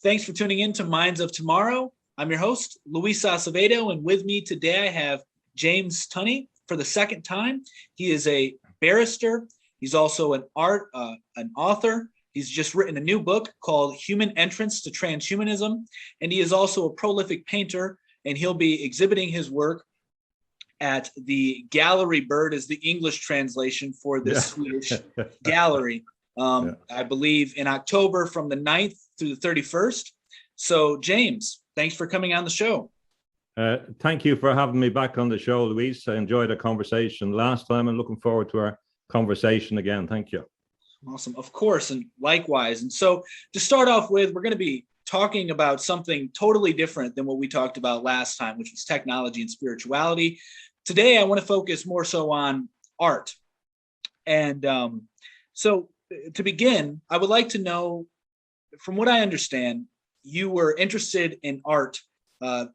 Thanks for tuning in to Minds of Tomorrow. I'm your host, Luis Acevedo, and with me today I have James Tunney for the second time. He is a barrister. He's also an author. He's just written a new book called Human Entrance to Transhumanism, and he is also a prolific painter, and he'll be exhibiting his work at the Gallery Bird is the English translation for this Swedish gallery. I believe in October from the 9th through the 31st. So James, thanks for coming on the show. Thank you for having me back on the show, Luis. I enjoyed our conversation last time and looking forward to our conversation again. Thank you. Awesome. Of course. And likewise. And so to start off with, we're going to be talking about something totally different than what we talked about last time, which was technology and spirituality. Today, I want to focus more so on art. And so to begin, I would like to know, from what I understand, you were interested in art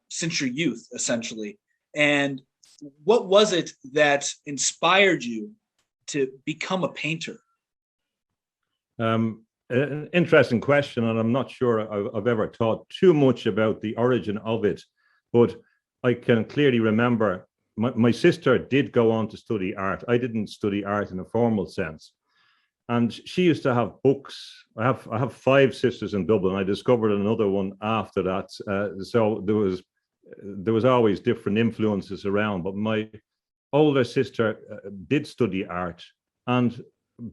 since your youth, essentially. And what was it that inspired you to become a painter? An interesting question, and I'm not sure I've ever thought too much about the origin of it, but I can clearly remember my sister did go on to study art. I didn't study art in a formal sense. And she used to have books. I have 5 sisters in Dublin. I discovered another one after that. So there was always different influences around. But my older sister did study art. And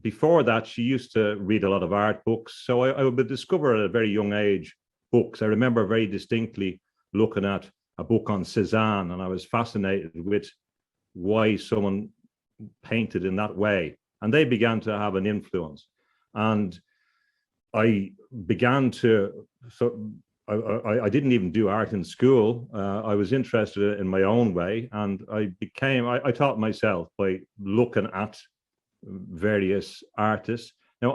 before that, she used to read a lot of art books. So I would discover at a very young age books. I remember very distinctly looking at a book on Cézanne, and I was fascinated with why someone painted in that way. And they began to have an influence. And I began to, I didn't even do art in school. I was interested in my own way. And I taught myself by looking at various artists. Now,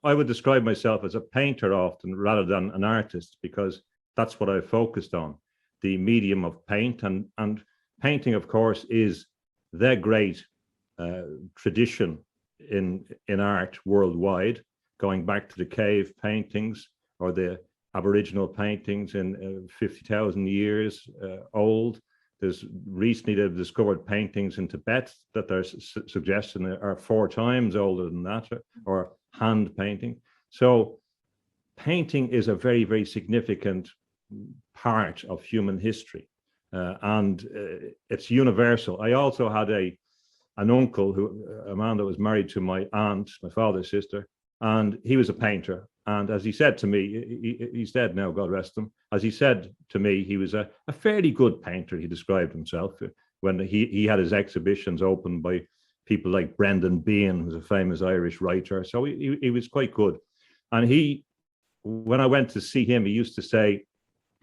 I would describe myself as a painter often rather than an artist, because that's what I focused on, the medium of paint. And painting, of course, is the great tradition in art worldwide, going back to the cave paintings or the Aboriginal paintings in 50,000 years old. There's recently they've discovered paintings in Tibet that they're suggesting are 4 times older than that, or hand painting. So painting is a very, very significant part of human history, and it's universal. I also had an uncle, a man that was married to my aunt, my father's sister, and he was a painter. And as he said to me, he's dead now, God rest him. As he said to me, he was a fairly good painter. He described himself when he had his exhibitions opened by people like Brendan Behan, who's a famous Irish writer. So he was quite good. And when I went to see him, he used to say,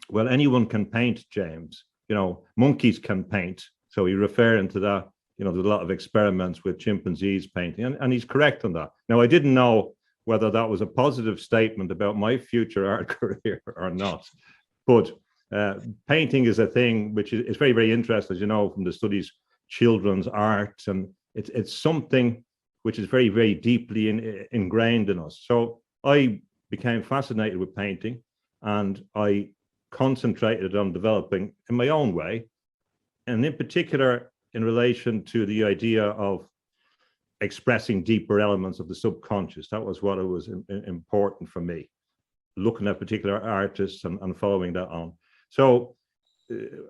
well, anyone can paint, James. You know, monkeys can paint. So he referring to that. You know, there's a lot of experiments with chimpanzees painting, and he's correct on that. Now, I didn't know whether that was a positive statement about my future art career or not, but painting is a thing which is very, very interesting, as you know, from the studies children's art, and it's something which is very, very deeply ingrained in us. So I became fascinated with painting, and I concentrated on developing in my own way, and in particular in relation to the idea of expressing deeper elements of the subconscious. That was what was important for me, looking at particular artists and following that on. So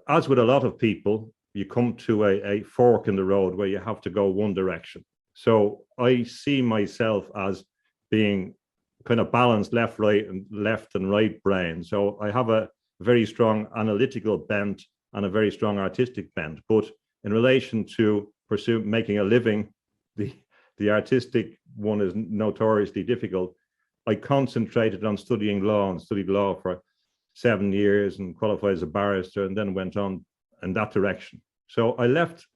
as with a lot of people, you come to a fork in the road where you have to go one direction. So I see myself as being kind of balanced left and right brain. So I have a very strong analytical bent and a very strong artistic bent. But in relation to making a living, the artistic one is notoriously difficult. I concentrated on studying law and studied law for 7 years and qualified as a barrister, and then went on in that direction. So I left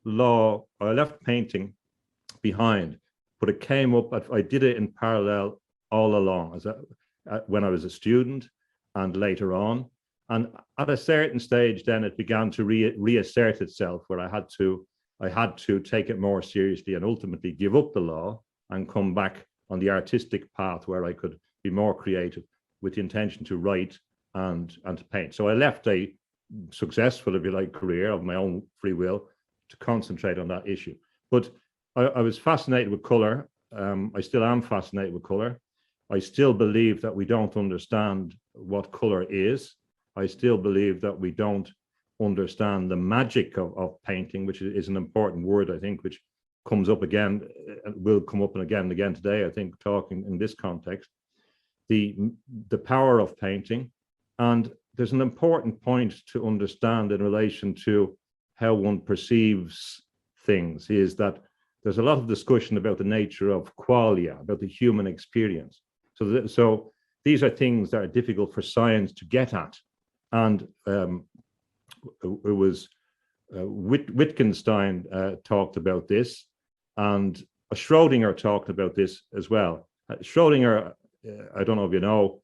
painting behind, but it came up. I did it in parallel all along, when I was a student and later on. And at a certain stage, then it began to reassert itself, where I had to take it more seriously and ultimately give up the law and come back on the artistic path where I could be more creative, with the intention to write and to paint. So I left a successful, if you like, career of my own free will to concentrate on that issue. But I was fascinated with color. I still am fascinated with color. I still believe that we don't understand what color is. I still believe that we don't understand the magic of painting, which is an important word, I think, which comes up again, will come up and again today, I think, talking in this context. The power of painting. And there's an important point to understand in relation to how one perceives things, is that there's a lot of discussion about the nature of qualia, about the human experience. So these are things that are difficult for science to get at. And it was Wittgenstein talked about this, and Schrödinger talked about this as well. Schrödinger, I don't know if you know,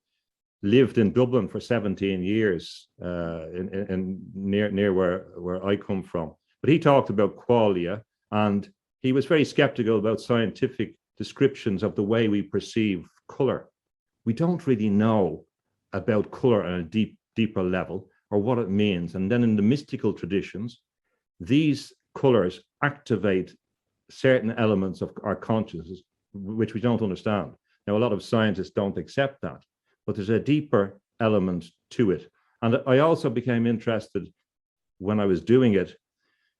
lived in Dublin for 17 years, in near where I come from. But he talked about qualia, and he was very skeptical about scientific descriptions of the way we perceive color. We don't really know about color on a deeper level, or what it means. And then in the mystical traditions, these colors activate certain elements of our consciousness, which we don't understand. Now, a lot of scientists don't accept that, but there's a deeper element to it. And I also became interested, when I was doing it,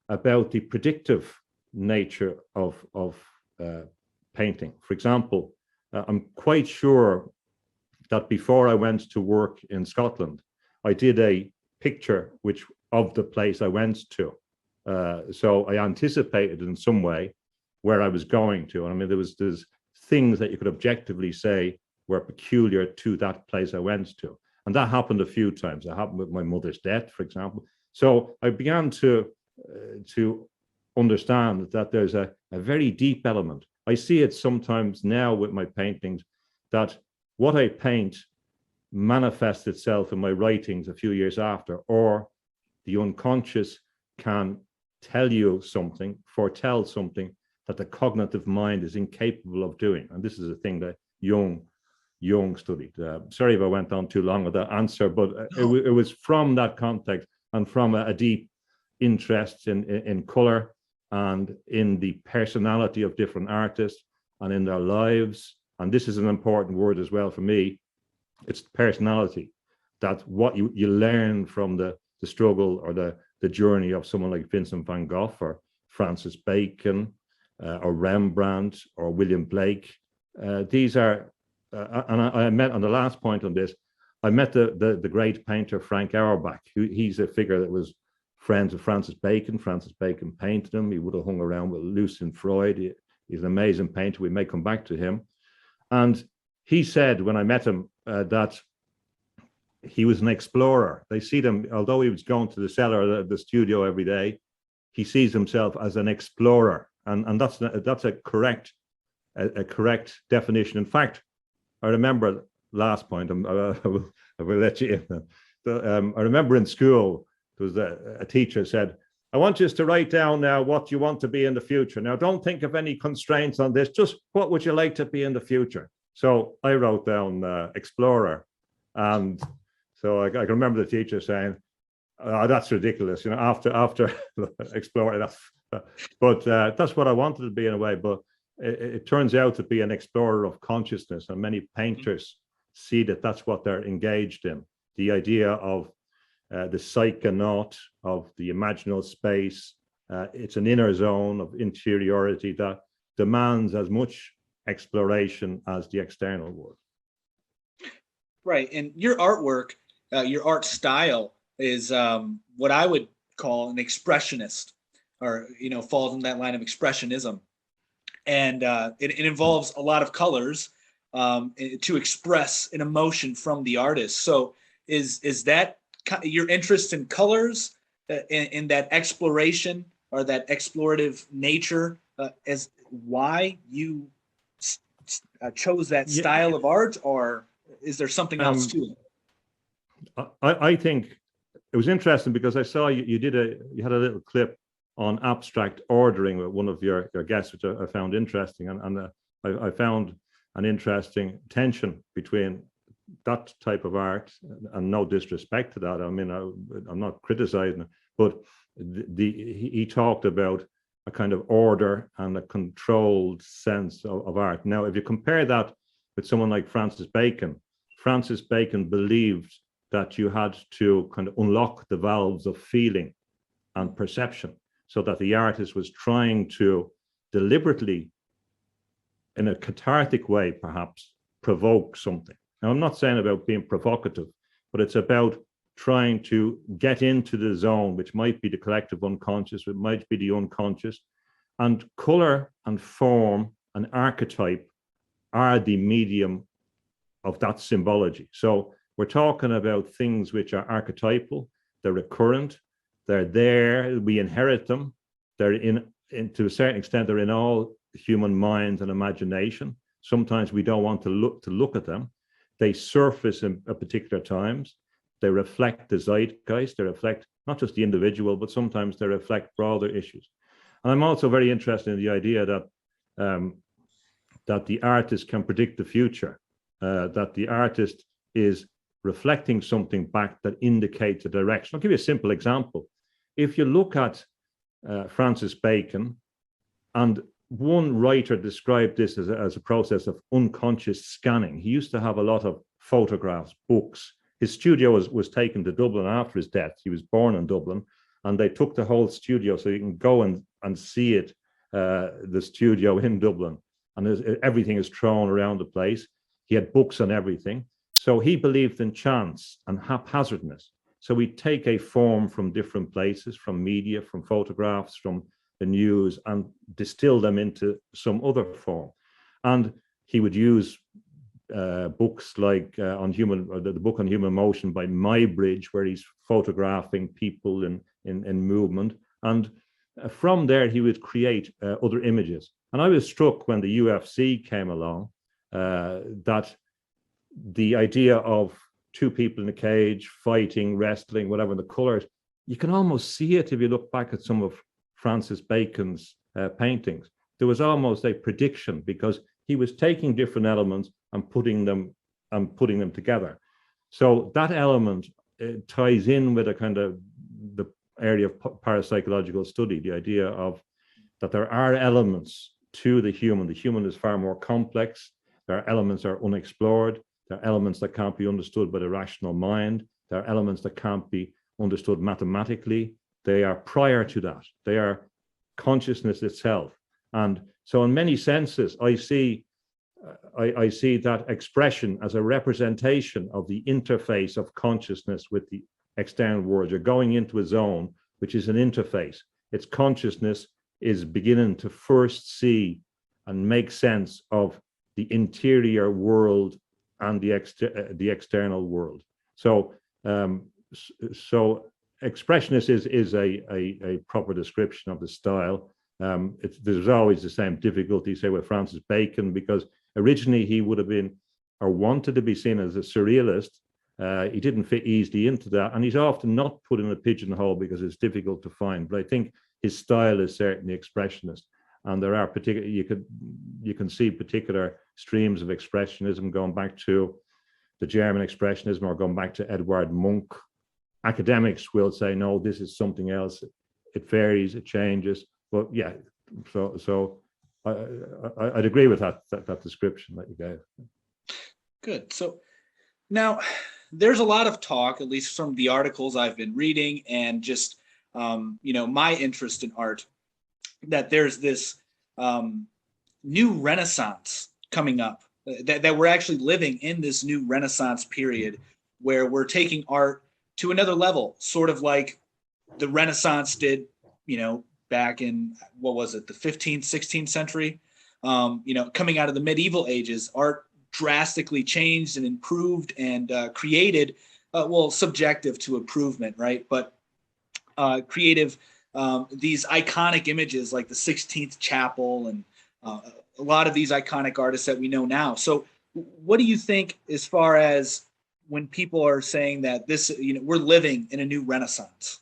about the predictive nature of painting. For example, I'm quite sure that before I went to work in Scotland, I did a picture of the place I went to. So I anticipated in some way where I was going to. And I mean, there's things that you could objectively say were peculiar to that place I went to. And that happened a few times. It happened with my mother's death, for example. So I began to understand that there's a very deep element. I see it sometimes now with my paintings, that what I paint manifests itself in my writings a few years after, or the unconscious can tell you something, foretell something that the cognitive mind is incapable of doing. And this is a thing that Jung studied. Sorry if I went on too long with that answer, but it was from that context and from a deep interest in color and in the personality of different artists and in their lives. And this is an important word as well for me. It's personality, that what you learn from the struggle or the journey of someone like Vincent van Gogh or Francis Bacon or Rembrandt or William Blake. These are, and I met, on the last point on this, I met the great painter Frank Auerbach. He's a figure that was friends with Francis Bacon. Francis Bacon painted him. He would have hung around with Lucian Freud. He's an amazing painter. We may come back to him. And he said, when I met him, that he was an explorer. They see them, although he was going to the cellar, the studio every day, he sees himself as an explorer. And that's a correct definition. In fact, I remember last point, I will let you in. I remember in school, there was a teacher said, I want you to write down now what you want to be in the future. Now, don't think of any constraints on this, just what would you like to be in the future? So I wrote down explorer. And so I can remember the teacher saying, oh, that's ridiculous, you know, after explorer. But that's what I wanted to be in a way. But it turns out to be an explorer of consciousness. And many painters see that that's what they're engaged in. The idea of the psychonaut, of the imaginal space. It's an inner zone of interiority that demands as much exploration as the external world. Right. And your artwork, your art style is what I would call an expressionist, or, you know, falls in that line of expressionism. And it involves a lot of colors to express an emotion from the artist. So is that your interest in colors, in that exploration or that explorative nature, as why you chose that style of art, or is there something else to it? I think it was interesting because I saw you had a little clip on abstract ordering with one of your guests, which I found interesting, and I found an interesting tension between that type of art, and no disrespect to that. I mean, I'm not criticizing it, but he talked about a kind of order and a controlled sense of art. Now, if you compare that with someone like Francis Bacon believed that you had to kind of unlock the valves of feeling and perception, so that the artist was trying to deliberately, in a cathartic way, perhaps, provoke something. Now, I'm not saying about being provocative, but it's about trying to get into the zone, which might be the collective unconscious, it might be the unconscious, and color and form and archetype are the medium of that symbology. So we're talking about things which are archetypal, they're recurrent, they're there, we inherit them, they're to a certain extent, they're in all human minds and imagination. Sometimes we don't want to look at them. They surface at particular times. They reflect the zeitgeist. They reflect not just the individual, but sometimes they reflect broader issues. And I'm also very interested in the idea that that the artist can predict the future, that the artist is reflecting something back that indicates a direction. I'll give you a simple example. If you look at Francis Bacon, and one writer described this as a process of unconscious scanning. He used to have a lot of photographs, books. His studio was taken to Dublin after his death. He was born in Dublin, and they took the whole studio so you can go and see it, the studio in Dublin. And everything is thrown around the place. He had books on everything. So he believed in chance and haphazardness. So we take a form from different places, from media, from photographs, from the news, and distill them into some other form. And he would use books like the book on human motion by Muybridge, where he's photographing people in movement. And from there, he would create other images. And I was struck when the UFC came along that the idea of two people in a cage, fighting, wrestling, whatever, the colors, you can almost see it if you look back at some of Francis Bacon's paintings. There was almost a prediction because he was taking different elements and putting them together. So that element ties in with a kind of the area of parapsychological study, the idea of that there are elements to the human. The human is far more complex. There are elements that are unexplored. There are elements that can't be understood by the rational mind. There are elements that can't be understood mathematically. They are prior to that. They are consciousness itself. And so in many senses, I see that expression as a representation of the interface of consciousness with the external world. You're going into a zone, which is an interface. Its consciousness is beginning to first see and make sense of the interior world and the external world. So, so expressionist is a proper description of the style. There's always the same difficulty, say, with Francis Bacon, because originally he would have been or wanted to be seen as a surrealist. He didn't fit easily into that, and he's often not put in a pigeonhole because it's difficult to find. But I think his style is certainly expressionist, and there are particular you can see particular streams of expressionism going back to the German expressionism or going back to Edward Munch. Academics will say, no, this is something else. It varies, it changes. But yeah, so I'd agree with that description that you gave. Good. So now there's a lot of talk, at least from the articles I've been reading and just my interest in art, that there's this new renaissance coming up, that we're actually living in this new renaissance period where we're taking art to another level, sort of like the Renaissance did, back in, what was it, the 15th, 16th century, coming out of the medieval ages. Art drastically changed and improved and created, subjective to improvement, right? But creative, these iconic images like the 16th Chapel and a lot of these iconic artists that we know now. So what do you think as far as when people are saying that this, we're living in a new Renaissance?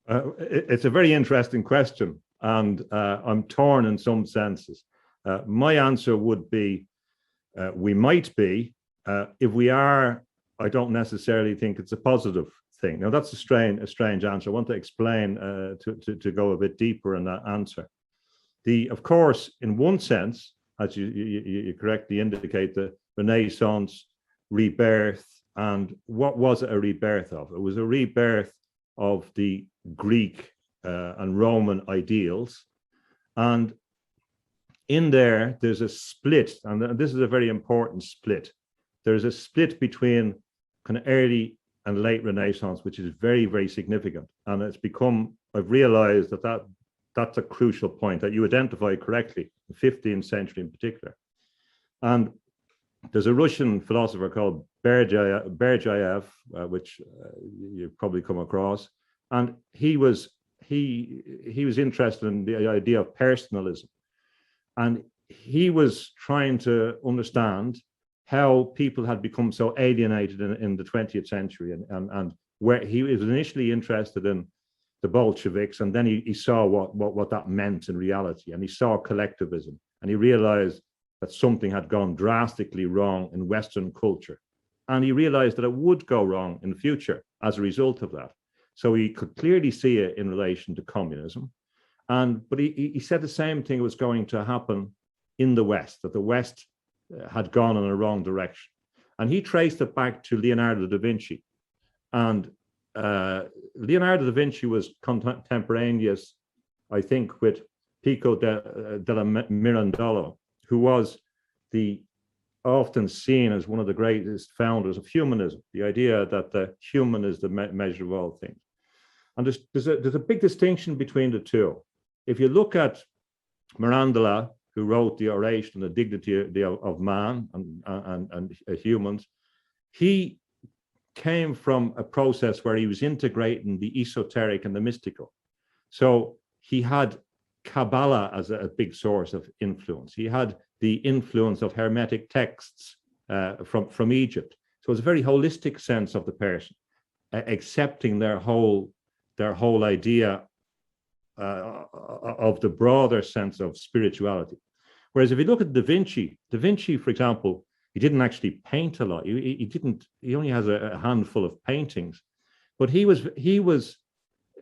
It's a very interesting question, and I'm torn in some senses. My answer would be we might be. If we are, I don't necessarily think it's a positive thing. Now, that's a strange answer. I want to explain to go a bit deeper in that answer. Of course, in one sense, as you correctly indicate, the Renaissance rebirth, and what was it a rebirth of? It was a rebirth of the Greek and Roman ideals. And in there's a split, and this is a very important split. There's a split between kind of early and late Renaissance, which is very, very significant. And I've realized that's a crucial point that you identify correctly, the 15th century in particular. And there's a Russian philosopher called Berdyaev, which you've probably come across. And he was interested in the idea of personalism. And he was trying to understand how people had become so alienated in the 20th century, and where he was initially interested in the Bolsheviks, and then he saw what that meant in reality, and he saw collectivism, and he realized that something had gone drastically wrong in Western culture, and he realized that it would go wrong in the future as a result of that. So he could clearly see it in relation to communism, but he said the same thing was going to happen in the West, that the West had gone in a wrong direction. And he traced it back to Leonardo da Vinci. And Leonardo da Vinci was contemporaneous, I think, with Pico della Mirandola, who was often seen as one of the greatest founders of humanism, the idea that the human is the measure of all things. And there's a big distinction between the two. If you look at Mirandola, who wrote the Oration on the Dignity of Man and Humans, he came from a process where he was integrating the esoteric and the mystical. So he had Kabbalah as a big source of influence. He had the influence of Hermetic texts from Egypt. So it's a very holistic sense of the person, accepting their whole idea of the broader sense of spirituality. Whereas if you look at Da Vinci, for example, he didn't actually paint a lot. He only has a handful of paintings, but he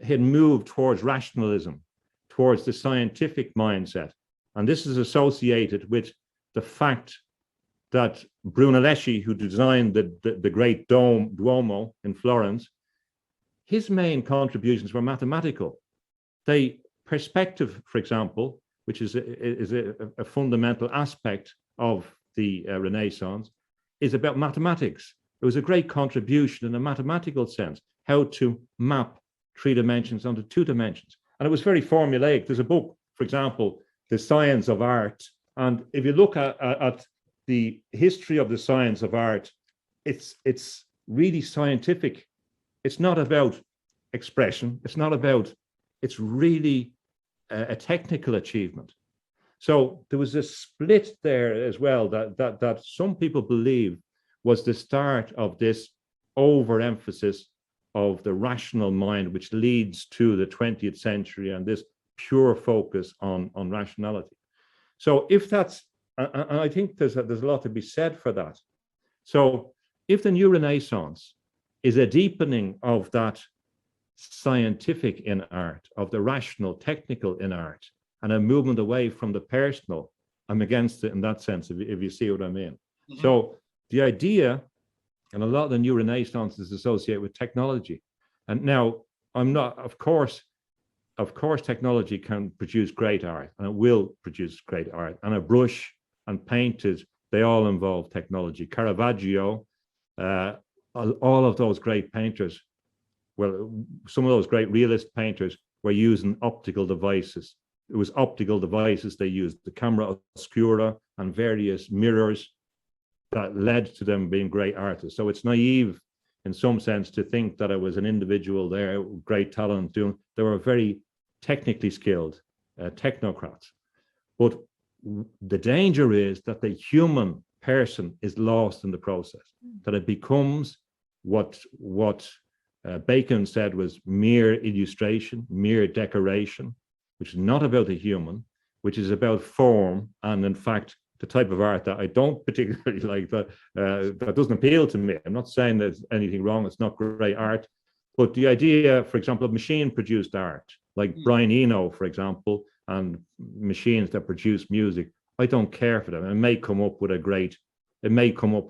had moved towards rationalism, towards the scientific mindset. And this is associated with the fact that Brunelleschi, who designed the great Duomo in Florence, his main contributions were mathematical. Perspective, for example, which is a fundamental aspect of the Renaissance, is about mathematics. It was a great contribution in a mathematical sense, how to map 3 dimensions onto 2 dimensions. And it was very formulaic. There's a book, for example, The Science of Art. And if you look at the history of the science of art, it's really scientific. It's not about expression. It's really a technical achievement. So there was a split there as well that some people believe was the start of this overemphasis of the rational mind, which leads to the 20th century and this pure focus on rationality. So if that's, and I think there's a lot to be said for that. So if the new Renaissance is a deepening of that scientific in art, of the rational, technical in art, and a movement away from the personal, I'm against it in that sense, if you see what I mean. Mm-hmm. So the idea, and a lot of the new Renaissance is associated with technology. And now, of course, technology can produce great art, and it will produce great art. And a brush and painted, they all involve technology. Caravaggio, all of those great painters, well, some of those great realist painters were using optical devices. It was optical devices they used, the camera oscura and various mirrors, that led to them being great artists. So it's naive in some sense to think that it was an individual there, great talent doing. They were very technically skilled technocrats. But the danger is that the human person is lost in the process, that it becomes what Bacon said was mere illustration, mere decoration, which is not about the human, which is about form and, in fact, the type of art that I don't particularly like, that doesn't appeal to me. I'm not saying there's anything wrong. It's not great art. But the idea, for example, of machine-produced art, like Brian Eno, for example, and machines that produce music, I don't care for them. It may come up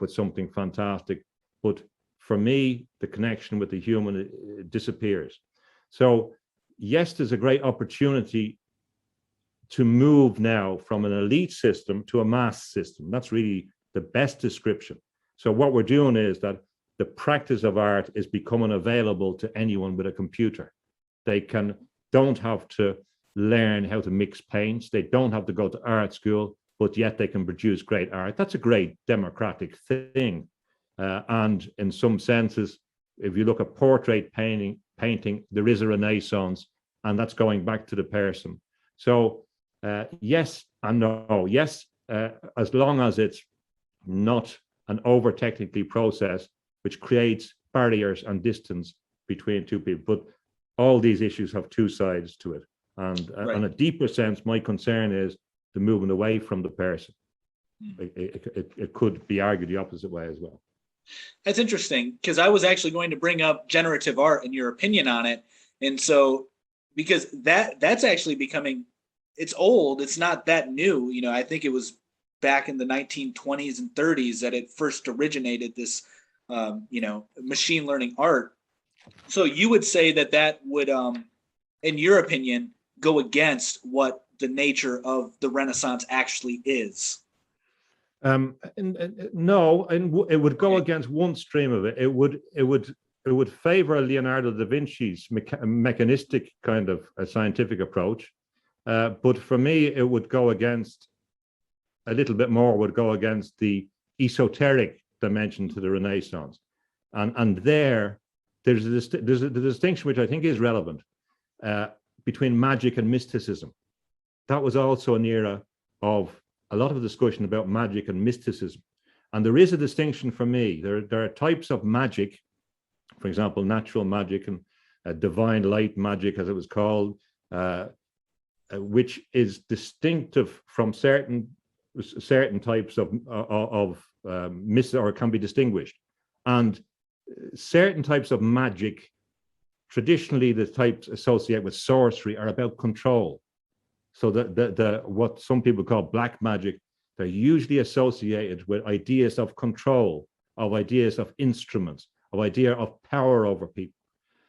with something fantastic, but for me, the connection with the human disappears. So yes, there's a great opportunity to move now from an elite system to a mass system. That's really the best description. So what we're doing is that the practice of art is becoming available to anyone with a computer. They don't have to learn how to mix paints. They don't have to go to art school, but yet they can produce great art. That's a great democratic thing. And in some senses, if you look at portrait painting, there is a renaissance, and that's going back to the person. So yes and no. Yes, as long as it's not an over-technically process, which creates barriers and distance between two people. But all these issues have two sides to it. And on a deeper sense, my concern is the movement away from the person. It could be argued the opposite way as well. That's interesting, because I was actually going to bring up generative art and your opinion on it. And so, because that's actually becoming, it's old, it's not that new. You know, I think it was back in the 1920s and 30s that it first originated, this, machine learning art. So you would say that would, in your opinion, go against what the nature of the Renaissance actually is? No, and it would go against one stream of it. It would favor Leonardo da Vinci's mechanistic kind of a scientific approach, but for me, it would go against a little bit more. Would go against the esoteric dimension to the Renaissance, and there's a distinction which I think is relevant between magic and mysticism. That was also an era of a lot of discussion about magic and mysticism. And there is a distinction for me. There are types of magic, for example, natural magic and divine light magic, as it was called, which is distinctive from certain types of or can be distinguished. And certain types of magic, traditionally the types associated with sorcery, are about control. So the what some people call black magic, they're usually associated with ideas of control, of ideas of instruments, of idea of power over people.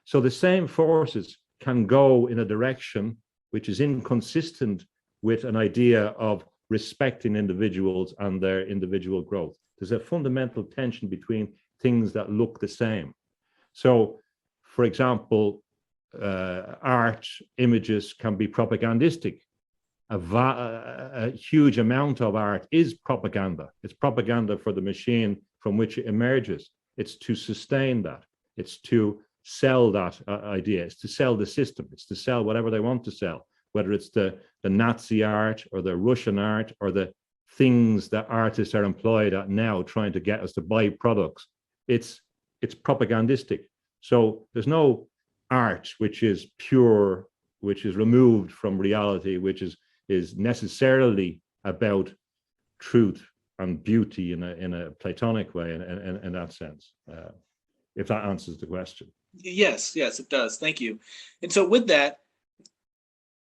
So the same forces can go in a direction which is inconsistent with an idea of respecting individuals and their individual growth. There's a fundamental tension between things that look the same. So, for example, art images can be propagandistic. A huge amount of art is propaganda. It's propaganda for the machine from which it emerges. It's to sustain that. It's to sell that idea. It's to sell the system. It's to sell whatever they want to sell, whether it's the Nazi art or the Russian art or the things that artists are employed at now trying to get us to buy products. It's propagandistic. So there's no art which is pure, which is removed from reality, which is necessarily about truth and beauty in a Platonic way, in that sense, if that answers the question. Yes, it does. Thank you. And so with that,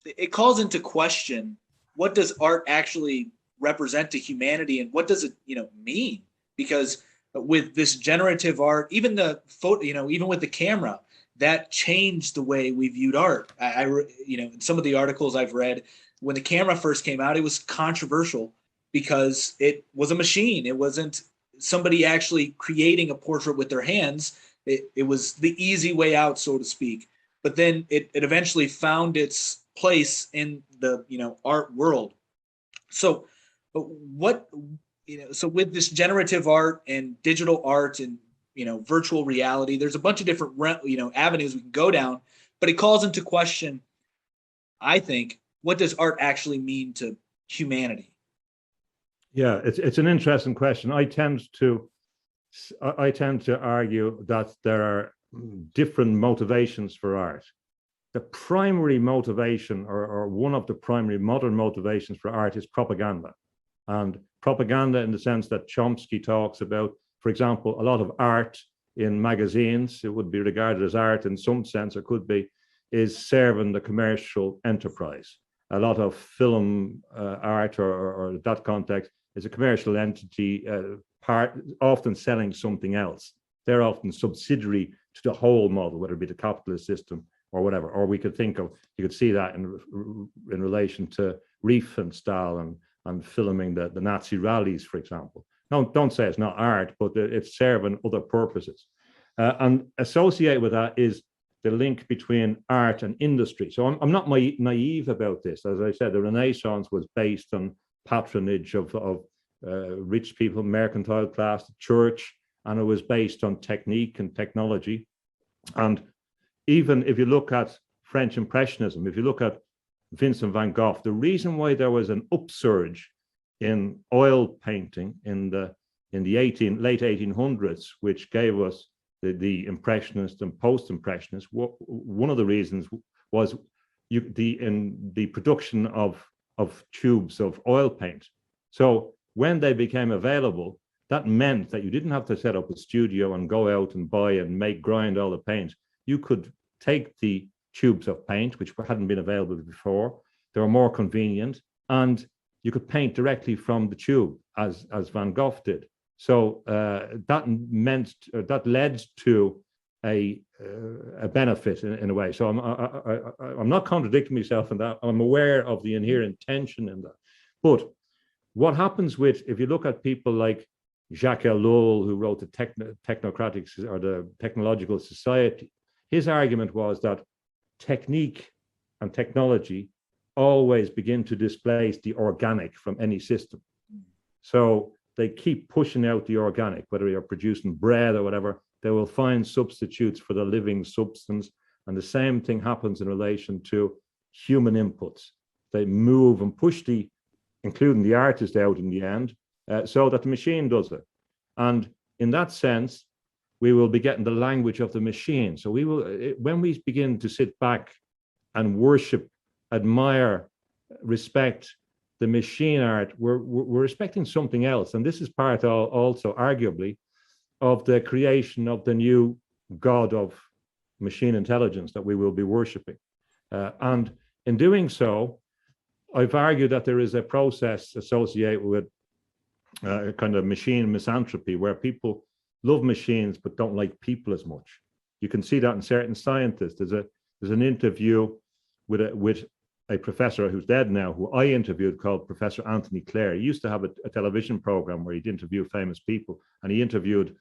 it calls into question, what does art actually represent to humanity, and what does it mean? Because with this generative art, even the photo, even with the camera, that changed the way we viewed art. In some of the articles I've read, when the camera first came out, it was controversial because it was a machine. It wasn't somebody actually creating a portrait with their hands. It was the easy way out, so to speak. But then it eventually found its place in the art world. So so with this generative art and digital art and virtual reality, there's a bunch of different avenues we can go down, but it calls into question, I think, what does art actually mean to humanity? Yeah, it's an interesting question. I tend to argue that there are different motivations for art. The primary motivation, or one of the primary modern motivations for art, is propaganda. and propaganda in the sense that Chomsky talks about. For example, a lot of art in magazines, it would be regarded as art in some sense, or could be, is serving the commercial enterprise. A lot of film art or that context is a commercial entity, often selling something else. They're often subsidiary to the whole model, whether it be the capitalist system or whatever. Or we could think of, you could see that in relation to Riefenstahl and filming the Nazi rallies, for example. Don't say it's not art, but it's serving other purposes. And associated with that is the link between art and industry. So I'm not naive about this. As I said, the Renaissance was based on patronage of rich people, mercantile class, the church, and it was based on technique and technology. And even if you look at French Impressionism, if you look at Vincent van Gogh, the reason why there was an upsurge in oil painting in the late 1800s, which gave us the Impressionists and Post-Impressionists, one of the reasons was the production of tubes of oil paint. So when they became available, that meant that you didn't have to set up a studio and go out and buy and grind all the paint. You could take the tubes of paint, which hadn't been available before. They were more convenient, and you could paint directly from the tube, as Van Gogh did. So that led to a benefit in a way. So I'm not contradicting myself in that. I'm aware of the inherent tension in that. But what happens if you look at people like Jacques Ellul, who wrote the Technocratic or the Technological Society, his argument was that technique and technology always begin to displace the organic from any system. So they keep pushing out the organic, whether you're producing bread or whatever, they will find substitutes for the living substance. And the same thing happens in relation to human inputs. They move and push including the artist out in the end, so that the machine does it. And in that sense, we will be getting the language of the machine. So when we begin to sit back and worship, admire, respect the machine art, we're respecting something else. And this is part also, arguably, of the creation of the new God of machine intelligence that we will be worshiping. And in doing so, I've argued that there is a process associated with kind of machine misanthropy, where people love machines but don't like people as much. You can see that in certain scientists. There's an interview with a professor who's dead now, who I interviewed, called Professor Anthony Clare. He used to have a television program where he'd interview famous people, and he interviewed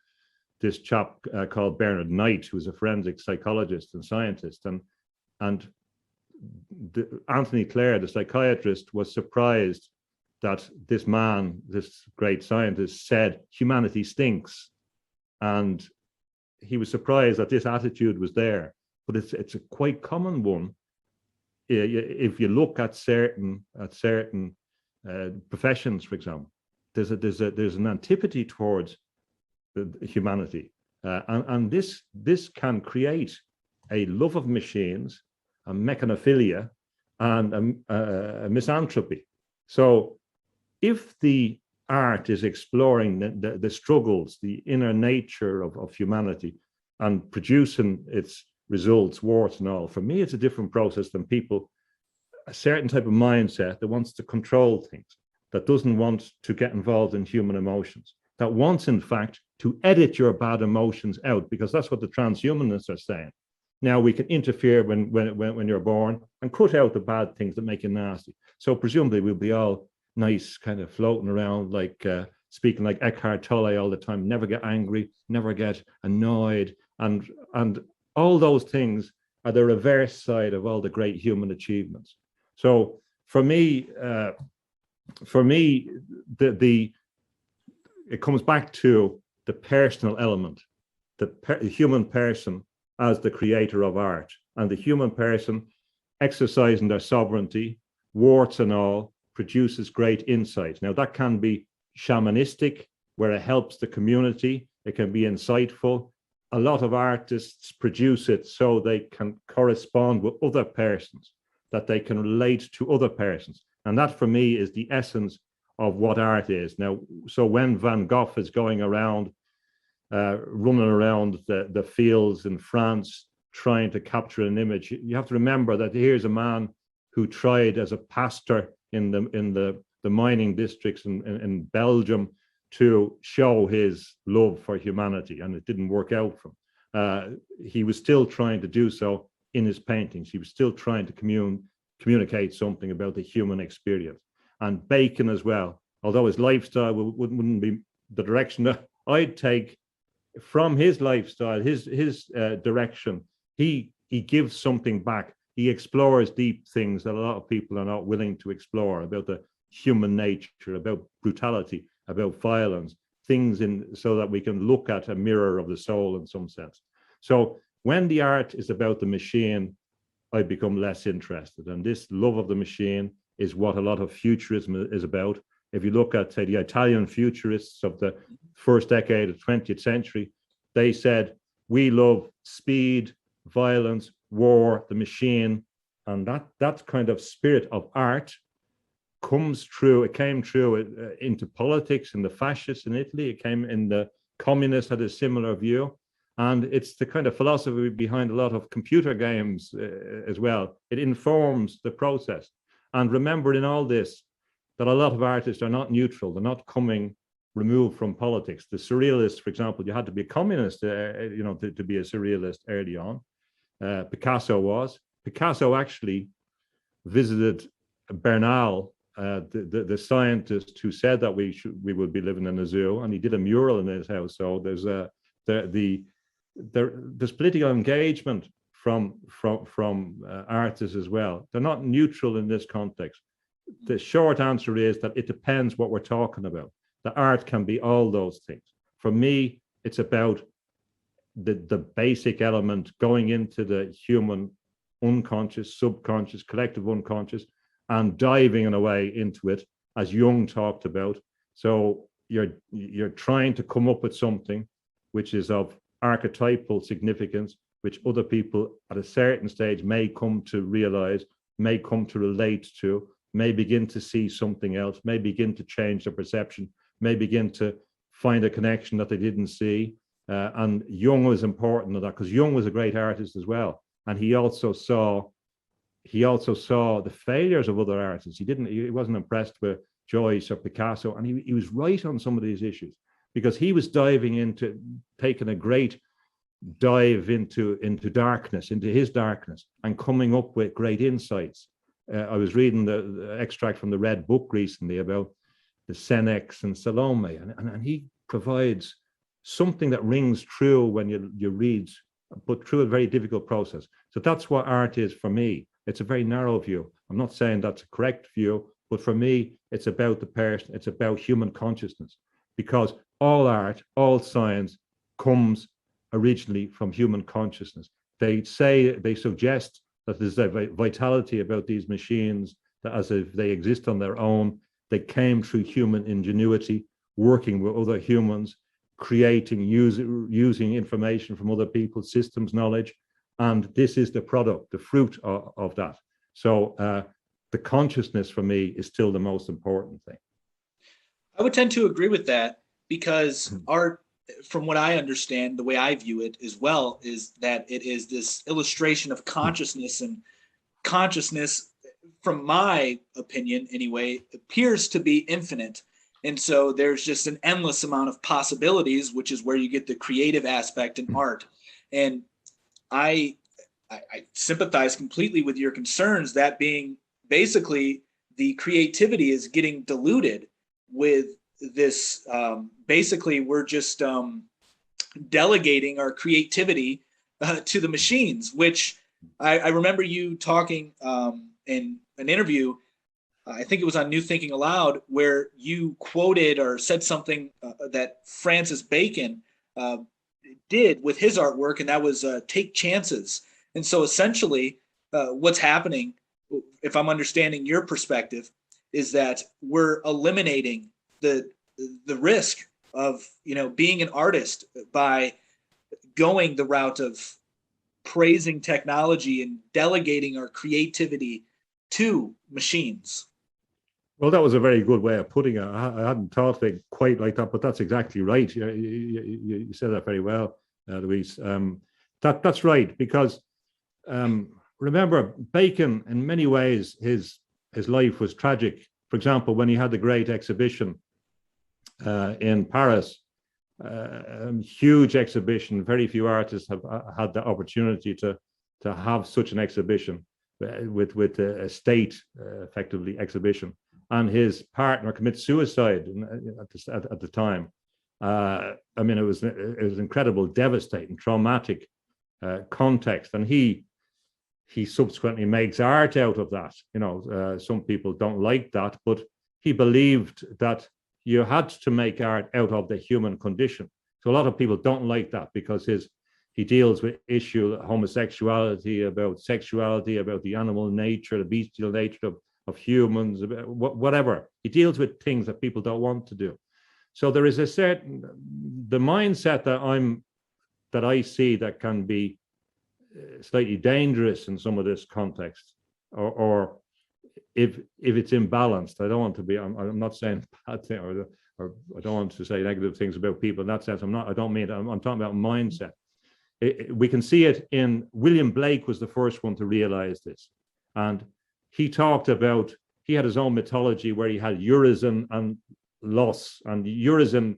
this chap called Bernard Knight, who's a forensic psychologist and scientist. And Anthony Clare, the psychiatrist, was surprised that this man, this great scientist, said humanity stinks. And he was surprised that this attitude was there. But it's a quite common one. If you look at certain professions, for example, there's an antipathy towards humanity, and this can create a love of machines, a mechanophilia, and a misanthropy. So, if the art is exploring the struggles, the inner nature of humanity, and producing its results, warts and all, for me, it's a different process than a certain type of mindset that wants to control things, that doesn't want to get involved in human emotions, that wants, in fact, to edit your bad emotions out, because that's what the transhumanists are saying. Now we can interfere when you're born and cut out the bad things that make you nasty. So presumably we'll be all nice, kind of floating around, like speaking like Eckhart Tolle all the time, never get angry, never get annoyed, and all those things are the reverse side of all the great human achievements. So for me, it comes back to the personal element, the human person as the creator of art, and the human person exercising their sovereignty, warts and all, produces great insight. Now that can be shamanistic, where it helps the community. It can be insightful. A lot of artists produce it so they can correspond with other persons, that they can relate to other persons. And that for me is the essence of what art is. Now, so when Van Gogh is going around, running around the fields in France, trying to capture an image, you have to remember that here's a man who tried as a pastor in the mining districts in Belgium to show his love for humanity, and it didn't work out for him. He was still trying to do so in his paintings. He was still trying to communicate something about the human experience. And Bacon as well, although his lifestyle wouldn't be the direction that I'd take from his lifestyle, his direction, he gives something back. He explores deep things that a lot of people are not willing to explore, about the human nature, about brutality, about violence, things so that we can look at a mirror of the soul in some sense. So when the art is about the machine, I become less interested. And this love of the machine is what a lot of futurism is about. If you look at, say, the Italian futurists of the first decade of the 20th century, they said, we love speed, violence, war, the machine. And that kind of spirit of art comes through, it came through into politics, in the fascists in Italy, it came in the communists had a similar view. And it's the kind of philosophy behind a lot of computer games as well. It informs the process. And remember in all this, that a lot of artists are not neutral. They're not coming removed from politics. The surrealists, for example, you had to be a communist, to be a surrealist early on. Picasso was. Picasso actually visited Bernal, the scientist who said that we would be living in a zoo, and he did a mural in his house. So there's there's political engagement from artists as well. They're not neutral in this context. The short answer is that it depends what we're talking about. The art can be all those things. For me, it's about the basic element going into the human unconscious, subconscious, collective unconscious, and diving in a way into it, as Jung talked about. So you're trying to come up with something which is of archetypal significance, which other people at a certain stage may come to realize, may come to relate to, may begin to see something else, may begin to change their perception, may begin to find a connection that they didn't see. And Jung was important in that, because Jung was a great artist as well. And he also saw the failures of other artists. He wasn't impressed with Joyce or Picasso, and he was right on some of these issues, because he was taking a great dive into darkness, into his darkness, and coming up with great insights. I was reading the extract from the Red Book recently about the Senex and Salome, and he provides something that rings true when you read, but through a very difficult process. So that's what art is for me. It's a very narrow view. I'm not saying that's a correct view, but for me, it's about the person, it's about human consciousness, because all art, all science comes originally from human consciousness. They suggest that there's a vitality about these machines, that as if they exist on their own, they came through human ingenuity, working with other humans, creating, using information from other people's systems, knowledge, and this is the product, the fruit of that. So the consciousness for me is still the most important thing. I would tend to agree with that, because art, from what I understand, the way I view it as well, is that it is this illustration of consciousness, and consciousness, from my opinion anyway, appears to be infinite. And so there's just an endless amount of possibilities, which is where you get the creative aspect in art. And I sympathize completely with your concerns, that being basically the creativity is getting diluted with this. Basically, we're just delegating our creativity to the machines, which I remember you talking in an interview, I think it was on New Thinking Aloud, where you quoted or said something that Francis Bacon did with his artwork, and that was take chances. And so essentially what's happening, if I'm understanding your perspective, is that we're eliminating the risk of being an artist by going the route of praising technology and delegating our creativity to machines. Well, that was a very good way of putting it. I hadn't thought of it quite like that, but that's exactly right. You said that very well, Louise. That's right, because remember, Bacon, in many ways, his life was tragic. For example, when he had the great exhibition in Paris, huge exhibition, very few artists have had the opportunity to have such an exhibition with a state, effectively, exhibition. And his partner commits suicide at the time. I mean, it was incredible, devastating, traumatic context. And he subsequently makes art out of that. You know, some people don't like that, but he believed that you had to make art out of the human condition. So a lot of people don't like that because he deals with issue homosexuality, about sexuality, about the animal nature, the bestial nature of humans, whatever. He deals with things that people don't want to do. So there is the mindset that I see that can be slightly dangerous in some of this context, or if it's imbalanced. I don't want to be. I'm not saying bad thing, or I don't want to say negative things about people in that sense. I don't mean it. I'm talking about mindset. We can see it in William Blake was the first one to realize this, and he talked about. He had his own mythology where he had Urizen and Los, and Urizen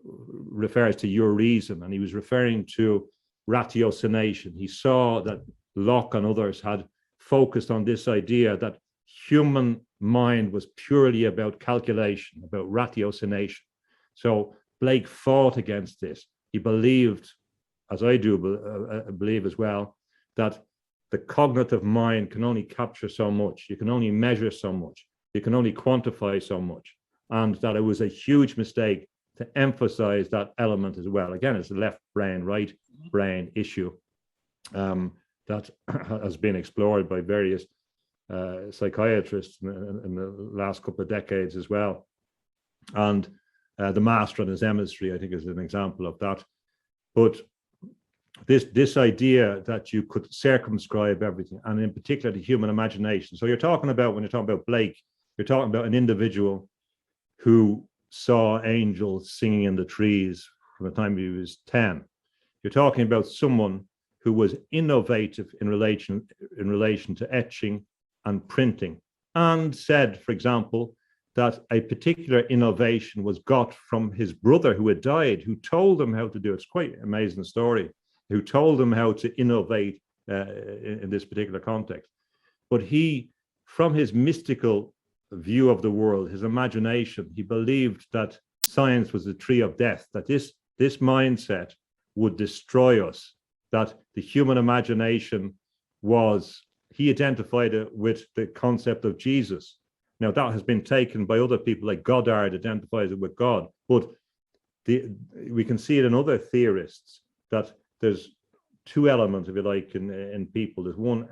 refers to your reason, and he was referring to ratiocination. He saw that Locke and others had focused on this idea that human mind was purely about calculation, about ratiocination. So Blake fought against this. He believed, as I do believe as well, that the cognitive mind can only capture so much. You can only measure so much. You can only quantify so much. And that it was a huge mistake to emphasize that element as well. Again, it's a left brain, right brain issue that has been explored by various psychiatrists in the last couple of decades as well. And the master and his emissary, I think, is an example of that. But this idea that you could circumscribe everything, and in particular the human imagination. So when you're talking about Blake, you're talking about an individual who saw angels singing in the trees from the time he was 10. You're talking about someone who was innovative in relation to etching and printing, and said, for example, that a particular innovation was got from his brother who had died, who told him how to do it. It's quite an amazing story. Who told him how to innovate in this particular context. But he, from his mystical view of the world, his imagination, he believed that science was the tree of death, that this mindset would destroy us, that the human imagination was, he identified it with the concept of Jesus. Now that has been taken by other people, like Goddard identifies it with God, but we can see it in other theorists that there's two elements, if you like, in people. There's one,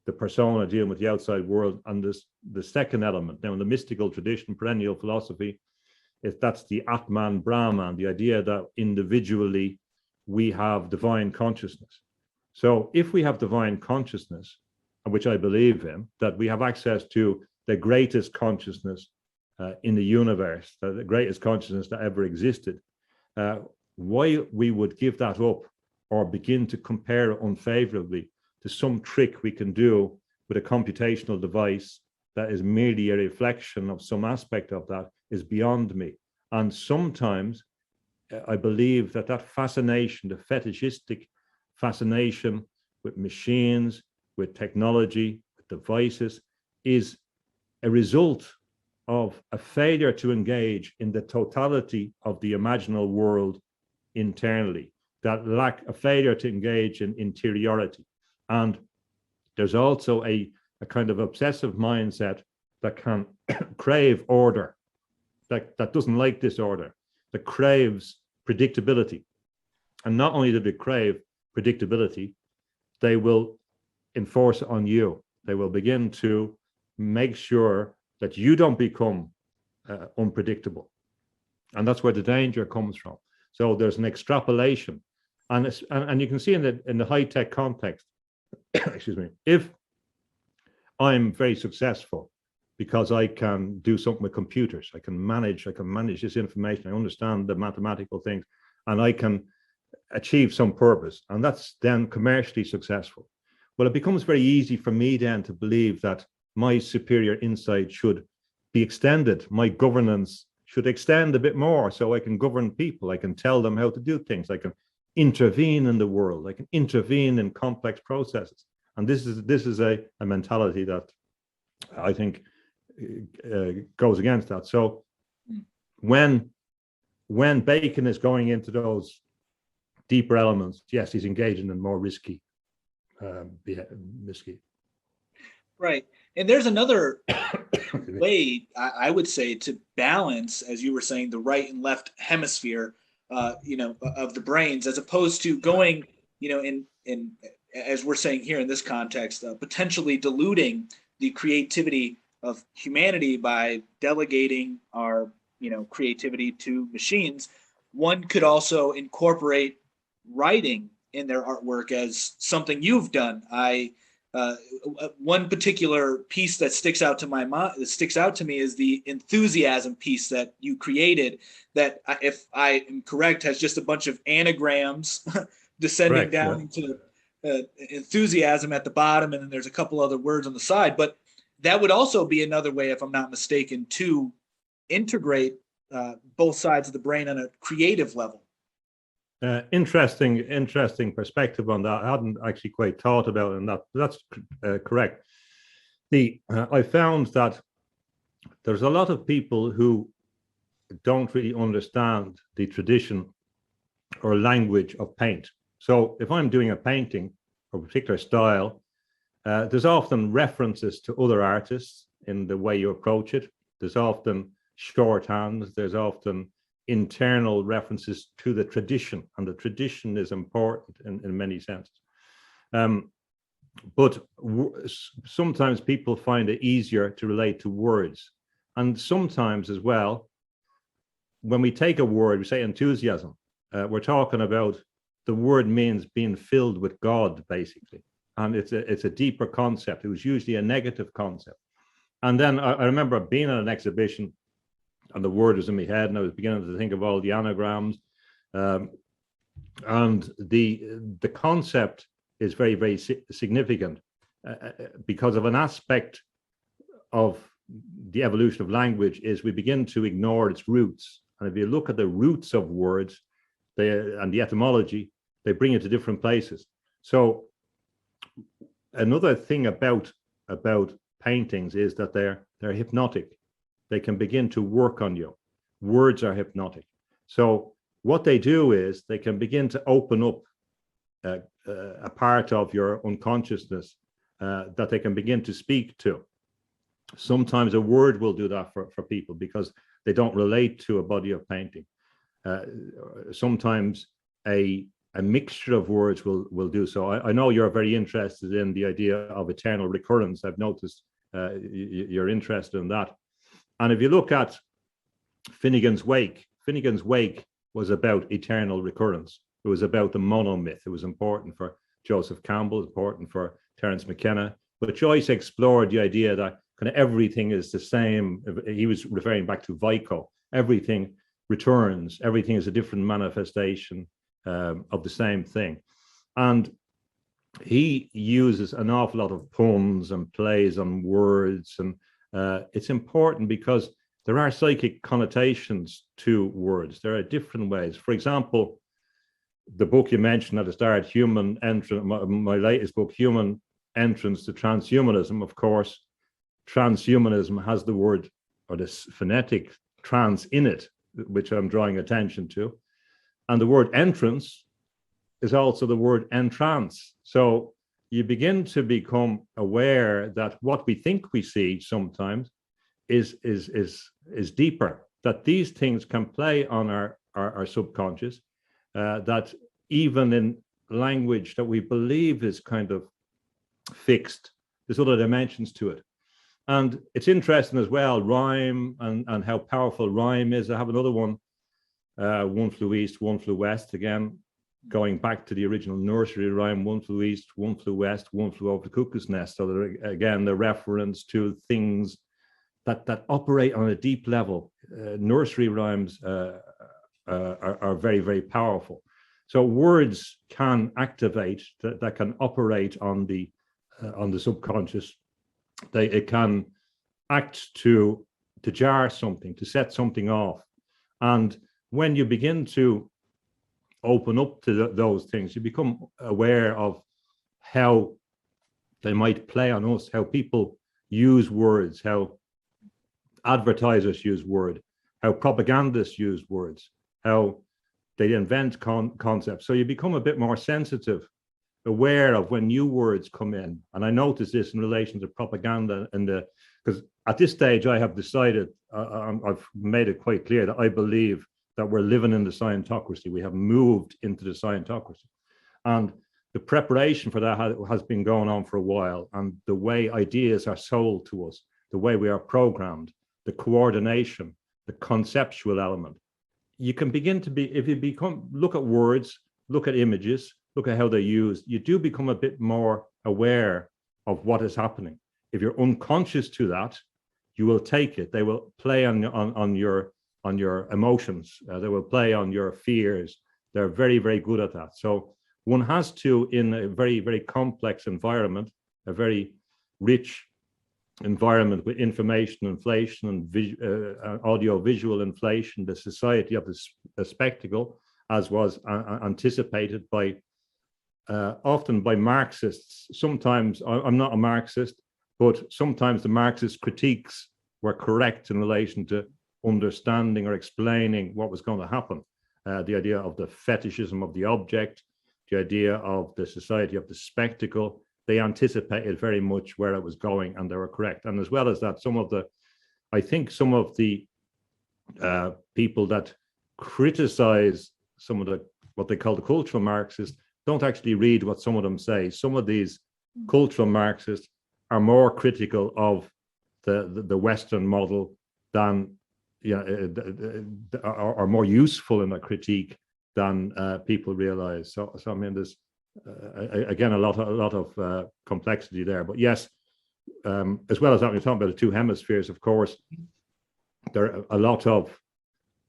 the persona dealing with the outside world, and there's the second element. Now, in the mystical tradition, perennial philosophy, that's the Atman Brahman, the idea that individually we have divine consciousness. So if we have divine consciousness, which I believe in, that we have access to the greatest consciousness in the universe, the greatest consciousness that ever existed, why we would give that up or begin to compare it unfavorably to some trick we can do with a computational device that is merely a reflection of some aspect of that is beyond me. And sometimes I believe that fascination, the fetishistic fascination with machines, with technology, with devices, is a result of a failure to engage in the totality of the imaginal world internally. That lack, a failure to engage in interiority. And there's also a kind of obsessive mindset that can crave order, that doesn't like disorder, that craves predictability. And not only do they crave predictability, they will enforce it on you. They will begin to make sure that you don't become unpredictable. And that's where the danger comes from. So there's an extrapolation. And you can see in the high-tech context, excuse me, if I'm very successful because I can do something with computers. I can manage this information. I understand the mathematical things, and I can achieve some purpose. And that's then commercially successful. Well, it becomes very easy for me then to believe that my superior insight should be extended. My governance should extend a bit more so I can govern people. I can tell them how to do things. I can intervene in the world. I can intervene in complex processes. And this is a mentality that I think goes against that. So when Bacon is going into those deeper elements, yes, he's engaging in more risky. Right. And there's another way, I would say, to balance, as you were saying, the right and left hemisphere, of the brains, as opposed to going, in as we're saying here in this context, potentially diluting the creativity of humanity by delegating our, creativity to machines. One could also incorporate writing in their artwork as something you've done. One particular piece that sticks out to me is the enthusiasm piece that you created, that, if I am correct, has just a bunch of anagrams descending down into enthusiasm at the bottom, and then there's a couple other words on the side. But that would also be another way, if I'm not mistaken, to integrate both sides of the brain on a creative level. Interesting perspective on that. I hadn't actually quite thought about it, and that's correct. I found that there's a lot of people who don't really understand the tradition or language of paint. So if I'm doing a painting of a particular style, there's often references to other artists in the way you approach it. There's often shorthand. There's often internal references to the tradition, and the tradition is important in many senses. But sometimes people find it easier to relate to words. And sometimes as well, when we take a word, we say enthusiasm, we're talking about the word means being filled with God, basically. And it's a deeper concept. It was usually a negative concept. And then I remember being at an exhibition, and the word was in my head, and I was beginning to think of all the anagrams. And the concept is very, very significant because of an aspect of the evolution of language is we begin to ignore its roots. And if you look at the roots of words and the etymology, they bring you to different places. So another thing about paintings is that they're hypnotic. They can begin to work on you. Words are hypnotic. So what they do is they can begin to open up a part of your unconsciousness that they can begin to speak to. Sometimes a word will do that for people because they don't relate to a body of painting. Sometimes a mixture of words will do so. I know you're very interested in the idea of eternal recurrence. I've noticed you're interested in that. And if you look at Finnegan's Wake was about eternal recurrence. It was about the monomyth. It was important for Joseph Campbell, important for Terence McKenna. But Joyce explored the idea that kind of everything is the same. He was referring back to Vico. Everything returns. Everything is a different manifestation of the same thing. And he uses an awful lot of puns and plays on words, and it's important because there are psychic connotations to words. There are different ways. For example, the book you mentioned at the start, Human Entrance, my latest book, Human Entrance to Transhumanism. Of course, transhumanism has the word or this phonetic trans in it, which I'm drawing attention to. And the word entrance is also the word entrance. So you begin to become aware that what we think we see sometimes is deeper, that these things can play on our subconscious, that even in language that we believe is kind of fixed, there's other dimensions to it. And it's interesting as well, rhyme and how powerful rhyme is. I have another one, One Flew East, One Flew West, again, going back to the original nursery rhyme, one flew east, one flew west, one flew over the cuckoo's nest. So again, the reference to things that operate on a deep level. Nursery rhymes are very, very powerful. So words can activate, that can operate on the subconscious. It can act to jar something, to set something off. And when you begin to open up to those things, you become aware of how they might play on us, how people use words, how advertisers use words, how propagandists use words, how they invent concepts. So you become a bit more sensitive, aware of when new words come in. And I notice this in relation to propaganda, because at this stage I have decided, I've made it quite clear that I believe that we're living in the Scientocracy. We have moved into the Scientocracy. And the preparation for that has been going on for a while. And the way ideas are sold to us, the way we are programmed, the coordination, the conceptual element. You can begin to be, if you look at words, look at images, look at how they're used, you do become a bit more aware of what is happening. If you're unconscious to that, you will take it. They will play on your emotions. They will play on your fears. They're very, very good at that. So one has to, in a very, very complex environment, a very rich environment with information inflation and audio-visual inflation, the society of the spectacle, as was anticipated by often by Marxists. Sometimes, I'm not a Marxist, but sometimes the Marxist critiques were correct in relation to understanding or explaining what was going to happen. The idea of the fetishism of the object, the idea of the society of the spectacle, they anticipated very much where it was going, and they were correct. And as well as that, I think some of the people that criticize some of what they call the cultural Marxists don't actually read what some of them say. Some of these cultural Marxists are more critical of the Western model than, are more useful in a critique than people realize. So I mean, there's again a lot of complexity there. But yes, as well as that, we're talking about the two hemispheres. Of course, there are a lot of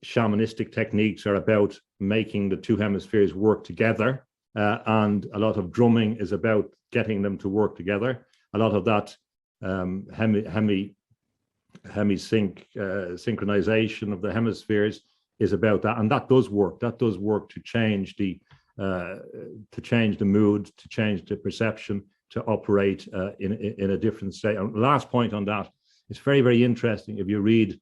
shamanistic techniques are about making the two hemispheres work together, and a lot of drumming is about getting them to work together. A lot of that synchronization of the hemispheres is about that, and that does work. That does work to change the mood, to change the perception, to operate in a different state. And last point on that, it's very, very interesting. If you read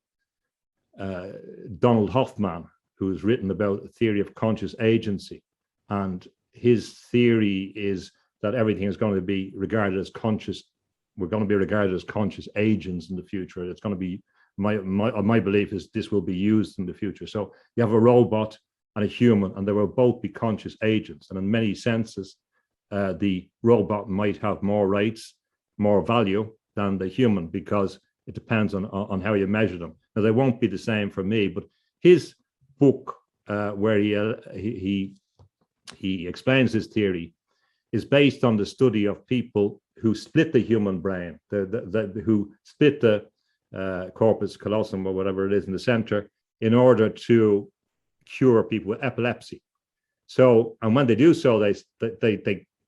Donald Hoffman, who's written about the theory of conscious agency, and his theory is that everything is going to be regarded as conscious. We're going to be regarded as conscious agents in the future. It's going to be, my belief is this will be used in the future. So you have a robot and a human, and they will both be conscious agents. And in many senses, the robot might have more rights, more value than the human, because it depends on how you measure them. Now, they won't be the same for me, but his book, where he explains his theory, is based on the study of people who split the human brain, who split the corpus callosum or whatever it is in the center, in order to cure people with epilepsy. So, and when they do so, they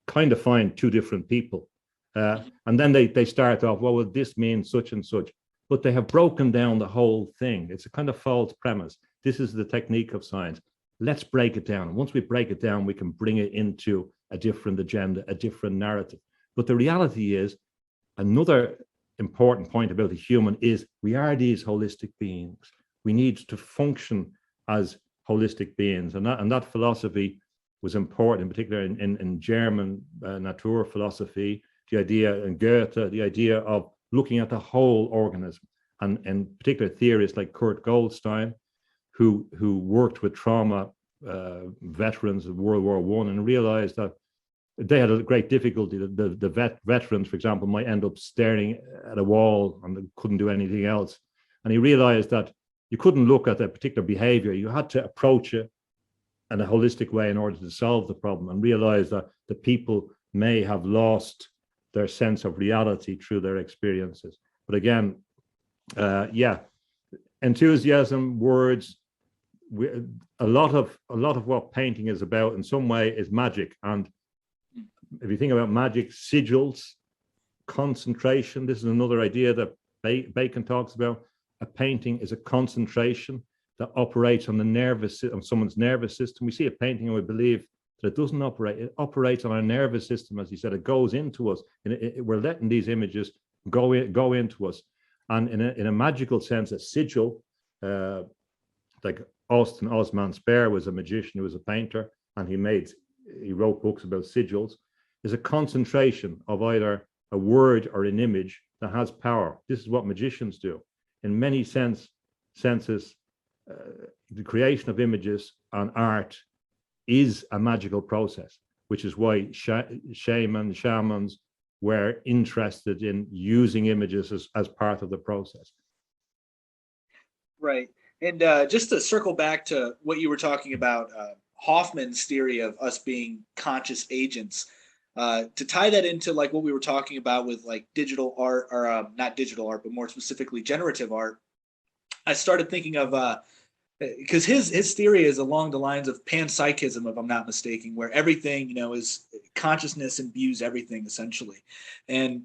kind of find two different people, and then they start off, well, this means such and such, but they have broken down the whole thing. It's a kind of false premise. This is the technique of science. Let's break it down. And once we break it down, we can bring it into a different agenda, a different narrative. But the reality is, another important point about the human is we are these holistic beings. We need to function as holistic beings. And that philosophy was important, in particular in German nature philosophy, the idea in Goethe, the idea of looking at the whole organism. And in particular theorists like Kurt Goldstein, who worked with trauma veterans of World War I and realized that they had a great difficulty. The veterans, for example, might end up staring at a wall and they couldn't do anything else. And he realized that you couldn't look at a particular behavior. You had to approach it in a holistic way in order to solve the problem, and realize that the people may have lost their sense of reality through their experiences. But again, Yeah, enthusiasm, words. A lot of what painting is about in some way is magic. And if you think about magic, sigils, concentration. This is another idea that Bacon talks about. A painting is a concentration that operates on someone's nervous system. We see a painting and we believe that it doesn't operate. It operates on our nervous system, as he said. It goes into us, and we're letting these images go into us. And in a magical sense, a sigil, like Austin Osman Spare was a magician who was a painter, and he wrote books about sigils, is a concentration of either a word or an image that has power. This is what magicians do. In many senses, the creation of images and art is a magical process, which is why shamans were interested in using images as part of the process. Right. And just to circle back to what you were talking about, Hoffman's theory of us being conscious agents, to tie that into like what we were talking about with like digital art, or not digital art, but more specifically generative art, I started thinking of, because his theory is along the lines of panpsychism, if I'm not mistaken, where everything, is consciousness imbues everything essentially. And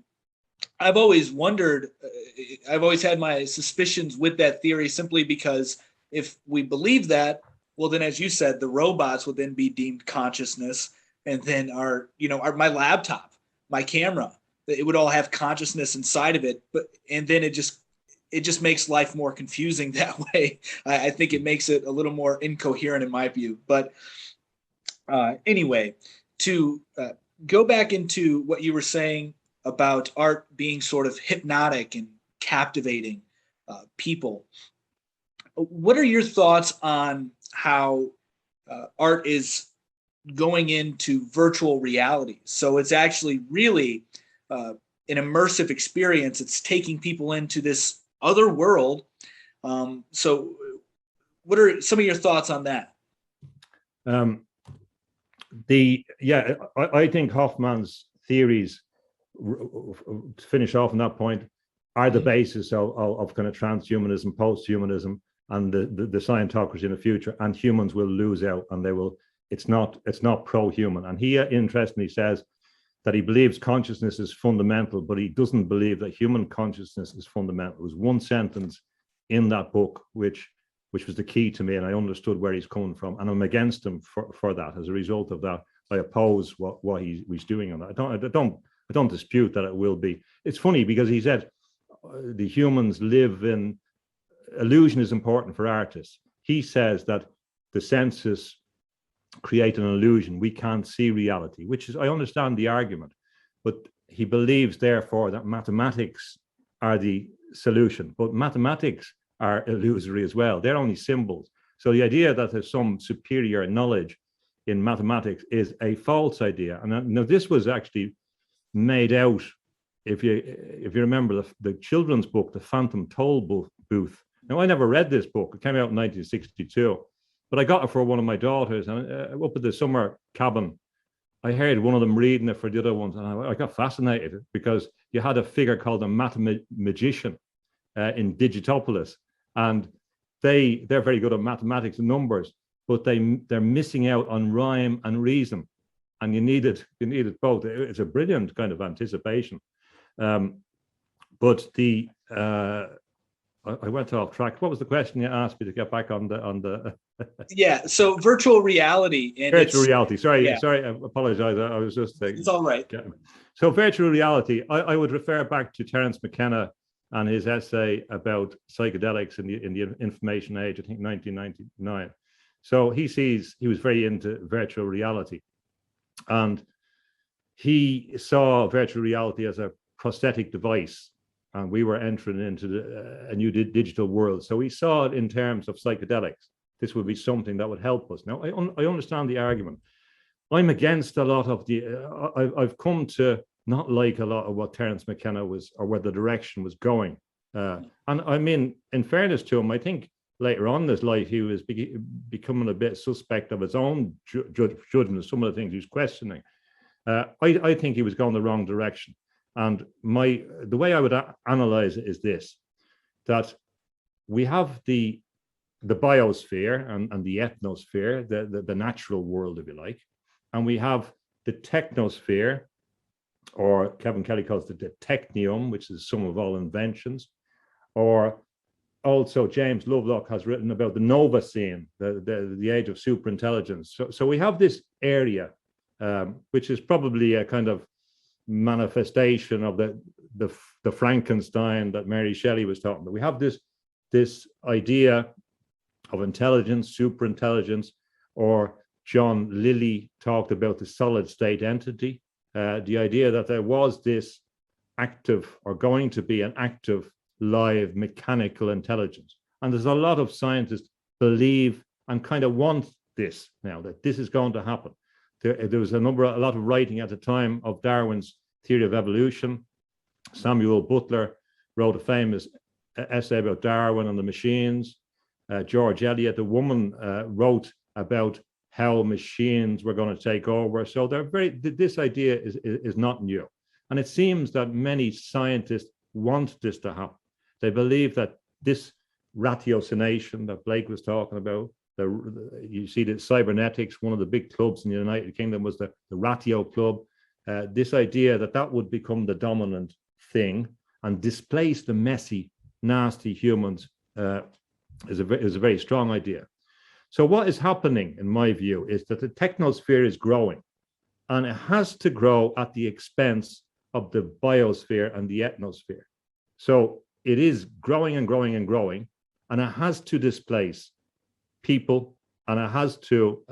I've always wondered, I've always had my suspicions with that theory, simply because if we believe that, well, then, as you said, the robots would then be deemed consciousness. And then my laptop, my camera, it would all have consciousness inside of it. And then it just makes life more confusing that way. I think it makes it a little more incoherent in my view. But anyway, to go back into what you were saying about art being sort of hypnotic and captivating people, what are your thoughts on how art is going into virtual reality? So it's actually really an immersive experience. It's taking people into this other world. So what are some of your thoughts on that? I think Hoffman's theories, to finish off on that point, are the basis of kind of transhumanism, posthumanism, and the Scientocracy in the future. And humans will lose out, and they will. It's not pro-human. And he interestingly says that he believes consciousness is fundamental, but he doesn't believe that human consciousness is fundamental. There was one sentence in that book which was the key to me, and I understood where he's coming from, and I'm against him for that. As a result of that, I oppose what he's doing on that. I don't dispute that it will be. It's funny because he said the humans live in illusion is important for artists. He says that the senses create an illusion. We can't see reality, which is, I understand the argument, but he believes therefore that mathematics are the solution. But mathematics are illusory as well. They're only symbols. So the idea that there's some superior knowledge in mathematics is a false idea. And now this was actually made out, if you remember the children's book, The Phantom Toll Booth. Now, I never read this book. It came out in 1962, but I got it for one of my daughters. And up at the summer cabin, I heard one of them reading it for the other ones, and I got fascinated because you had a figure called a mathematician in Digitopolis, and they're very good at mathematics and numbers, but they're missing out on rhyme and reason, and you needed both. It's a brilliant kind of anticipation, but I went off track. What was the question you asked me to get back on the? Yeah, so virtual reality. And virtual reality. Sorry, I apologize. I was just. It's all right. So virtual reality, I would refer back to Terence McKenna and his essay about psychedelics in the information age, I think 1999. So he was very into virtual reality, and he saw virtual reality as a prosthetic device, and we were entering into a new digital world. So we saw it in terms of psychedelics. This would be something that would help us. Now, I understand the argument. I'm against a lot of I've come to not like a lot of what Terence McKenna was, or where the direction was going. And I mean, in fairness to him, I think later on in his life, he was becoming a bit suspect of his own judgment of some of the things he was questioning. I think he was going the wrong direction. And the way I would analyze it is this. that we have the biosphere and the ethnosphere, the natural world, if you like, and we have the technosphere, or Kevin Kelly calls it the technium, which is the sum of all inventions, or also James Lovelock has written about the Nova scene, the age of superintelligence. So we have this area, which is probably a kind of manifestation of the Frankenstein that Mary Shelley was talking about. We have this idea of intelligence, superintelligence, or John Lilly talked about the solid state entity, the idea that there was this active, or going to be an active, live, mechanical intelligence. And there's a lot of scientists believe and kind of want this now, that this is going to happen. There was a lot of writing at the time of Darwin's theory of evolution. Samuel Butler wrote a famous essay about Darwin and the machines. George Eliot, a woman, wrote about how machines were going to take over. So this idea is not new. And it seems that many scientists want this to happen. They believe that this ratiocination that Blake was talking about, you see that cybernetics, one of the big clubs in the United Kingdom was the Ratio Club. This idea that would become the dominant thing and displace the messy, nasty humans is a very strong idea. So what is happening, in my view, is that the technosphere is growing, and it has to grow at the expense of the biosphere and the ethnosphere. So it is growing and growing and growing, and it has to displace people, and it has to,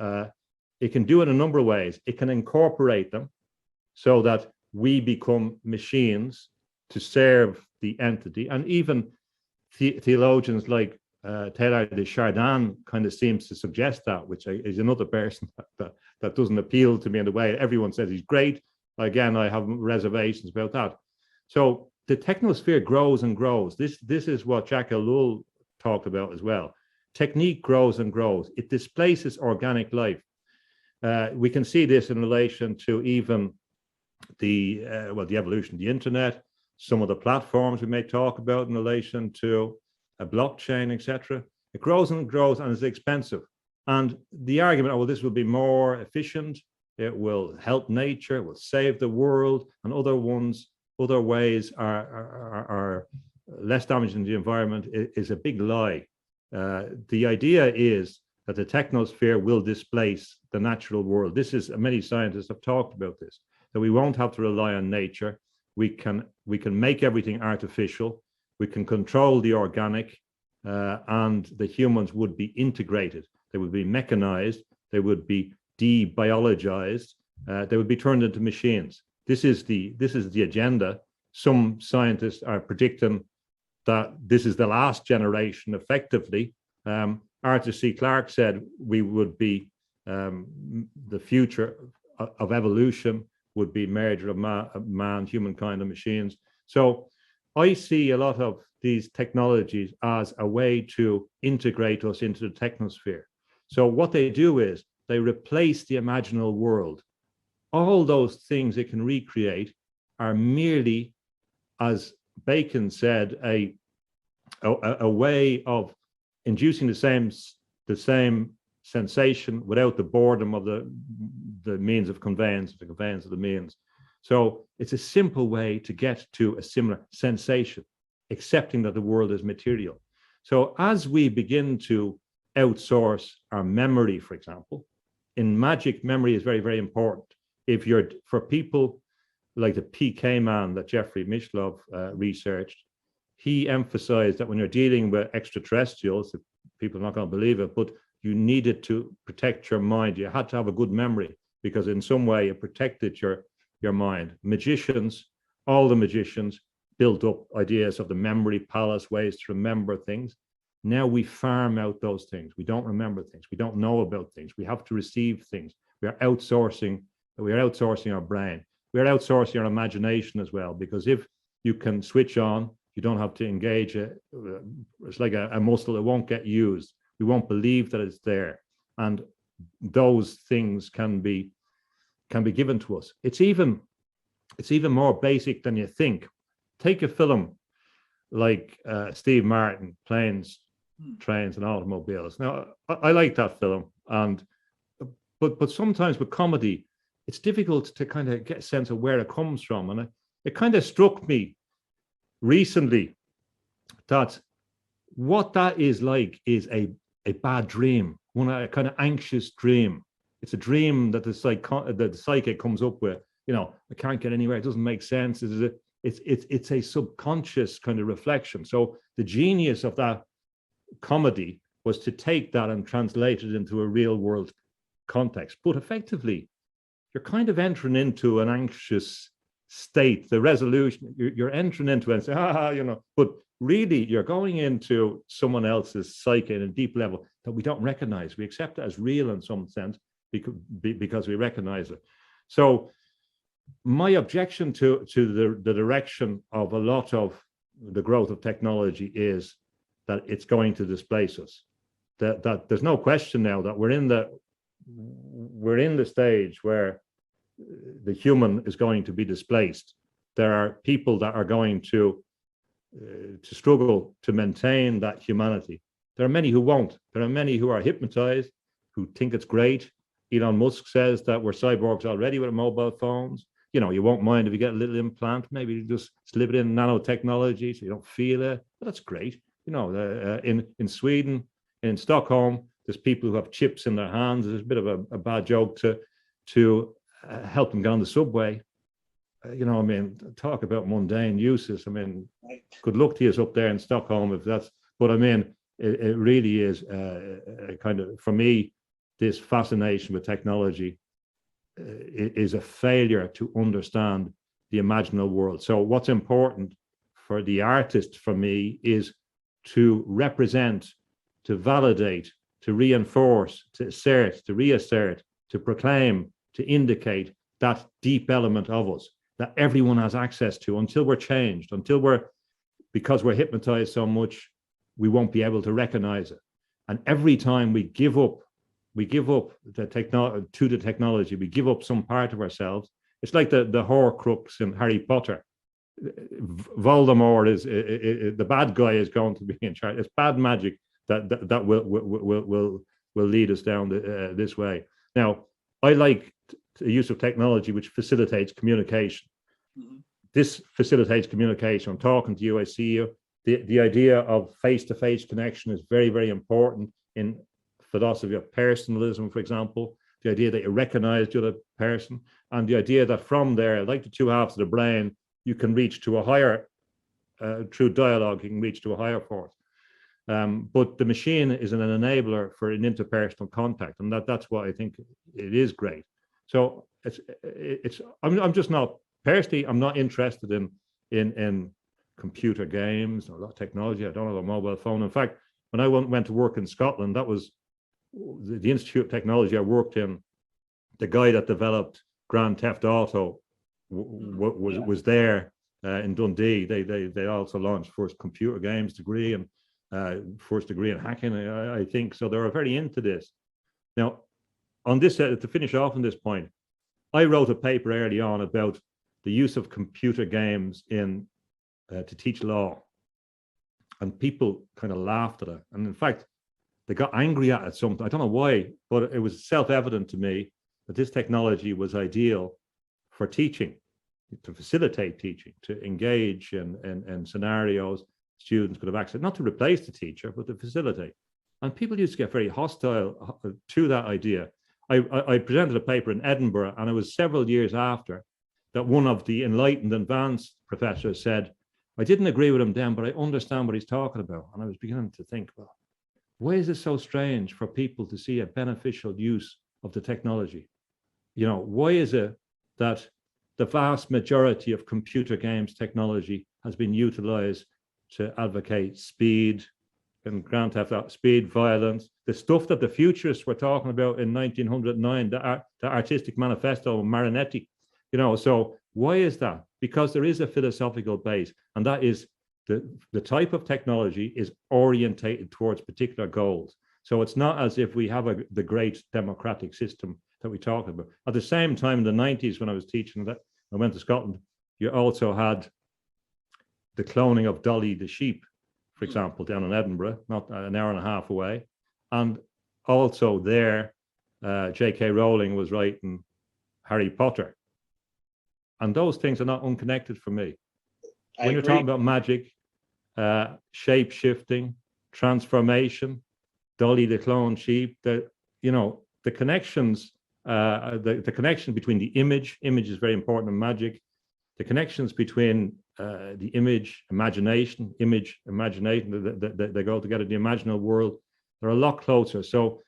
it can do it in a number of ways. It can incorporate them so that we become machines to serve the entity. And even theologians like Teilhard de Chardin kind of seems to suggest that, which is another person that doesn't appeal to me in the way everyone says he's great. Again, I have reservations about that. So the technosphere grows and grows. This is what Jacques Ellul talked about as well. Technique grows and grows. It displaces organic life. We can see this in relation to even the evolution of the internet, some of the platforms we may talk about in relation to a blockchain, etc. It grows and grows, and it's expensive. And the argument, well, this will be more efficient, it will help nature, it will save the world, and other ways are less damaging to the environment, is a big lie. The idea is that the technosphere will displace the natural world. Many scientists have talked about this, that we won't have to rely on nature. We can make everything artificial. We can control the organic, and the humans would be integrated. They would be mechanized. They would be de-biologized. They would be turned into machines. This is the agenda. Some scientists are predicting that this is the last generation, effectively. Arthur C. Clarke said we would be, the future of evolution would be merger of man, humankind, and machines. So I see a lot of these technologies as a way to integrate us into the technosphere. So what they do is they replace the imaginal world. All those things it can recreate are merely, as Bacon said, a way of inducing the same sensation without the boredom of the means of conveyance, the conveyance of the means. So it's a simple way to get to a similar sensation, accepting that the world is material. So as we begin to outsource our memory, for example, in magic, memory is very, very important. For people like the PK man that Jeffrey Mishlove researched, he emphasized that when you're dealing with extraterrestrials, people are not going to believe it, but you needed to protect your mind. You had to have a good memory because in some way it protected your mind. Magicians, all the magicians built up ideas of the memory palace, ways to remember things. Now we farm out those things. We don't remember things. We don't know about things. We have to receive things. We are outsourcing our brain. We are outsourcing our imagination as well, because if you can switch on, you don't have to engage it. It's like a muscle that won't get used. We won't believe that it's there. And those things can be given to us. It's even more basic than you think. Take a film like Steve Martin, Planes, Trains and Automobiles. Now, I like that film, but sometimes with comedy, it's difficult to kind of get a sense of where it comes from. And it kind of struck me recently that what that is like is a bad dream, a kind of anxious dream. It's a dream that the psychic comes up with. I can't get anywhere. It doesn't make sense. It's a subconscious kind of reflection. So the genius of that comedy was to take that and translate it into a real world context. But effectively, you're kind of entering into an anxious state. The resolution, you're entering into it and say, but really you're going into someone else's psyche at a deep level that we don't recognize. We accept it as real in some sense because we recognize it. So my objection to the direction of a lot of the growth of technology is that it's going to displace us. That there's no question now that we're in the stage where the human is going to be displaced. There are people that are going to struggle to maintain that humanity. There are many who won't. There are many who are hypnotized, who think it's great. Elon Musk says that we're cyborgs already with mobile phones. You won't mind if you get a little implant, maybe you just slip it in nanotechnology so you don't feel it. But that's great. In Sweden, in Stockholm, there's people who have chips in their hands. There's a bit of a bad joke to help them get on the subway. Talk about mundane uses. Good luck to you up there in Stockholm if that's. But it really is kind of, for me, this fascination with technology is a failure to understand the imaginal world. So what's important for the artist, for me, is to represent, to validate, to reinforce, to assert, to reassert, to proclaim, to indicate that deep element of us that everyone has access to until we're changed, because we're hypnotized so much, we won't be able to recognize it. And every time we give up the technology, we give up some part of ourselves. It's like the Horcrux in Harry Potter. Voldemort is the bad guy is going to be in charge. It's bad magic that will lead us down this way. Now, I like the use of technology which facilitates communication. Mm-hmm. This facilitates communication. I'm talking to you, I see you. The idea of face-to-face connection is very, very important in philosophy of personalism, for example. The idea that you recognize the other person, and the idea that from there, like the two halves of the brain, you can reach to a higher, through dialogue, you can reach to a higher force. But the machine is an enabler for an interpersonal contact, and that's why I think it is great. So I'm just not, personally, I'm not interested in computer games or a lot of technology. I don't have a mobile phone. In fact, when I went to work in Scotland, that was the Institute of Technology I worked in. The guy that developed Grand Theft Auto was there in Dundee. They also launched first computer games degree and first degree in hacking, I think. So they were very into this. Now, on this, to finish off on this point, I wrote a paper early on about the use of computer games to teach law, and people kind of laughed at it. And in fact, they got angry at it something. I don't know why, but it was self-evident to me that this technology was ideal for teaching, to facilitate teaching, to engage in scenarios students could have access, not to replace the teacher, but to facilitate. And people used to get very hostile to that idea. I presented a paper in Edinburgh, and it was several years after that one of the enlightened advanced professors said, I didn't agree with him then, but I understand what he's talking about. And I was beginning to think, well, why is it so strange for people to see a beneficial use of the technology? Why is it that the vast majority of computer games technology has been utilized to advocate speed and Grand Theft Auto, speed, violence, the stuff that the futurists were talking about in 1909, the artistic manifesto of Marinetti, so why is that? Because there is a philosophical base, and that is the type of technology is orientated towards particular goals. So it's not as if we have the great democratic system that we talk about. At the same time, in the 90s, when I was teaching that, I went to Scotland, you also had the cloning of Dolly the sheep, for example, down in Edinburgh, not an hour and a half away. And also there, J.K. Rowling was writing Harry Potter. And those things are not unconnected for me. When you're talking about magic, shape shifting, transformation, Dolly the clone sheep, the connections, the connection between the image is very important in magic. The connections between the imagination, they go together, the imaginal world, they're a lot closer. So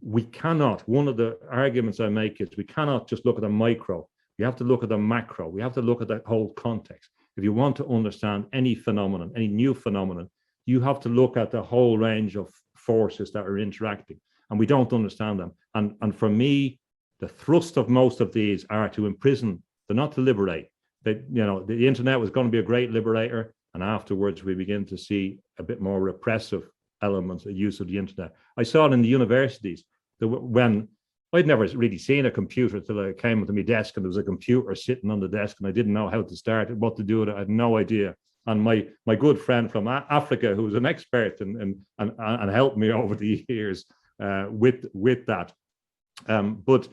we cannot, one of the arguments I make is we cannot just look at the micro. We have to look at the macro. We have to look at the whole context. If you want to understand any phenomenon, any new phenomenon, you have to look at the whole range of forces that are interacting, and we don't understand them. And for me, the thrust of most of these are to imprison, they're not to liberate. The internet was going to be a great liberator, and afterwards we begin to see a bit more repressive elements of use of the internet. I saw it in the universities, when I'd never really seen a computer until I came to my desk and there was a computer sitting on the desk and I didn't know how to start it, what to do with it. I had no idea. And my good friend from Africa, who was an expert and helped me over the years with that. But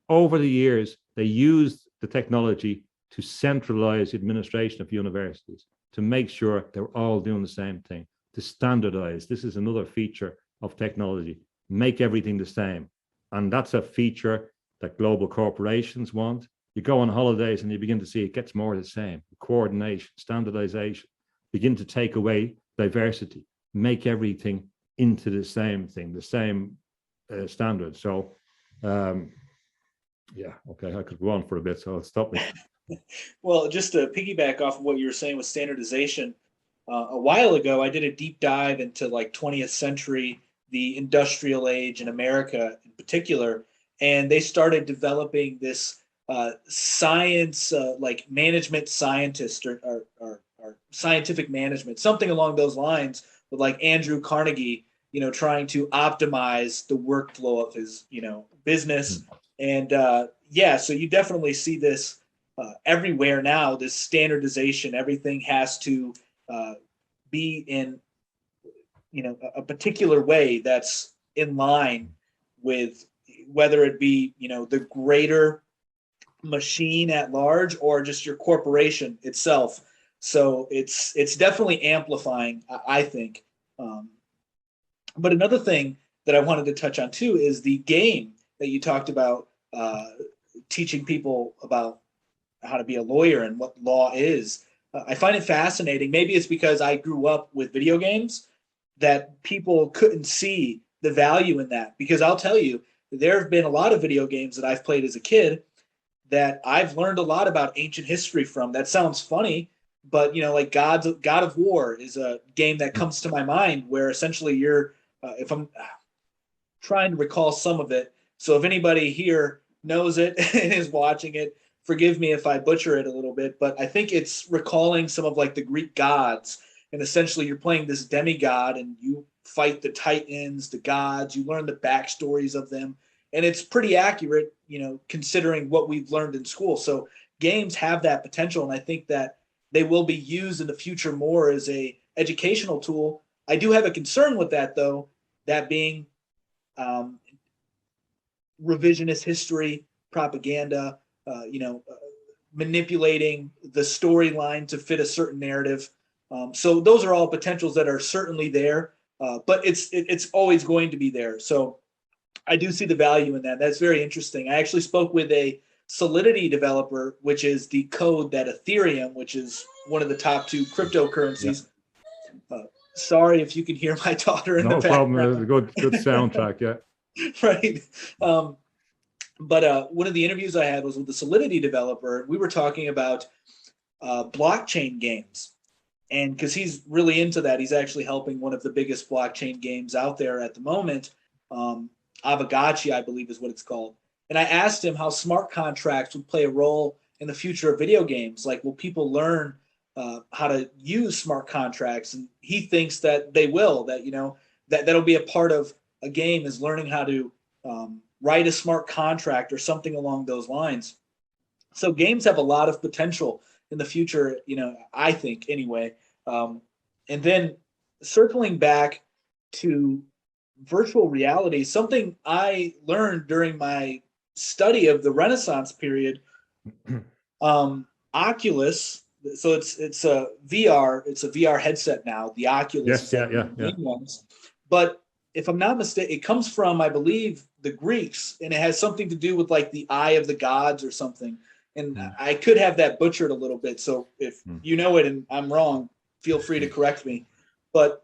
over the years, they used the technology to centralize the administration of universities, to make sure they're all doing the same thing, to standardize. This is another feature of technology, make everything the same. And that's a feature that global corporations want. You go on holidays and you begin to see it gets more of the same. Coordination, standardization, begin to take away diversity, make everything into the same thing, the same standard. So, yeah, okay, I could go on for a bit, so I'll stop it. Well, just to piggyback off of what you were saying with standardization, a while ago, I did a deep dive into like 20th century, the industrial age in America in particular, and they started developing this science, like management scientist or scientific management, something along those lines, with like Andrew Carnegie, trying to optimize the workflow of his, business. And yeah, so you definitely see this everywhere now, this standardization. Everything has to be in a particular way that's in line with, whether it be the greater machine at large or just your corporation itself. So it's definitely amplifying, I think. But another thing that I wanted to touch on too is the game that you talked about, teaching people about how to be a lawyer and what law is. I find it fascinating. Maybe it's because I grew up with video games that people couldn't see the value in that. Because I'll tell you, there have been a lot of video games that I've played as a kid that I've learned a lot about ancient history from. That sounds funny, but like God of War is a game that comes to my mind, where essentially you're, if I'm trying to recall some of it, so if anybody here knows it and is watching it, forgive me if I butcher it a little bit, but I think it's recalling some of like the Greek gods. And essentially you're playing this demigod and you fight the titans, the gods, you learn the backstories of them. And it's pretty accurate, considering what we've learned in school. So games have that potential. And I think that they will be used in the future more as a educational tool. I do have a concern with that, though, that being revisionist history, propaganda, manipulating the storyline to fit a certain narrative. So those are all potentials that are certainly there, but it's always going to be there. So I do see the value in that. That's very interesting. I actually spoke with a Solidity developer, which is the code that Ethereum, which is one of the top 2 cryptocurrencies. Yeah. Sorry if you can hear my daughter in the background. No problem. Good soundtrack, yeah. Right. But one of the interviews I had was with the Solidity developer. We were talking about blockchain games. And because he's really into that, he's actually helping one of the biggest blockchain games out there at the moment. Avagachi, I believe is what it's called. And I asked him how smart contracts would play a role in the future of video games. Like, will people learn how to use smart contracts? And he thinks that they will, that, that'll be a part of a game, is learning how to write a smart contract or something along those lines. So games have a lot of potential. in the future, I think anyway. And then circling back to virtual reality, something I learned during my study of the Renaissance period, Oculus. So it's a VR headset now. The Oculus Yes, is yeah, like yeah, the yeah. main ones. But if I'm not mistaken, it comes from, I believe, the Greeks, and it has something to do with like the eye of the gods or something. And I could have that butchered a little bit. So if you know it and I'm wrong, feel free to correct me. But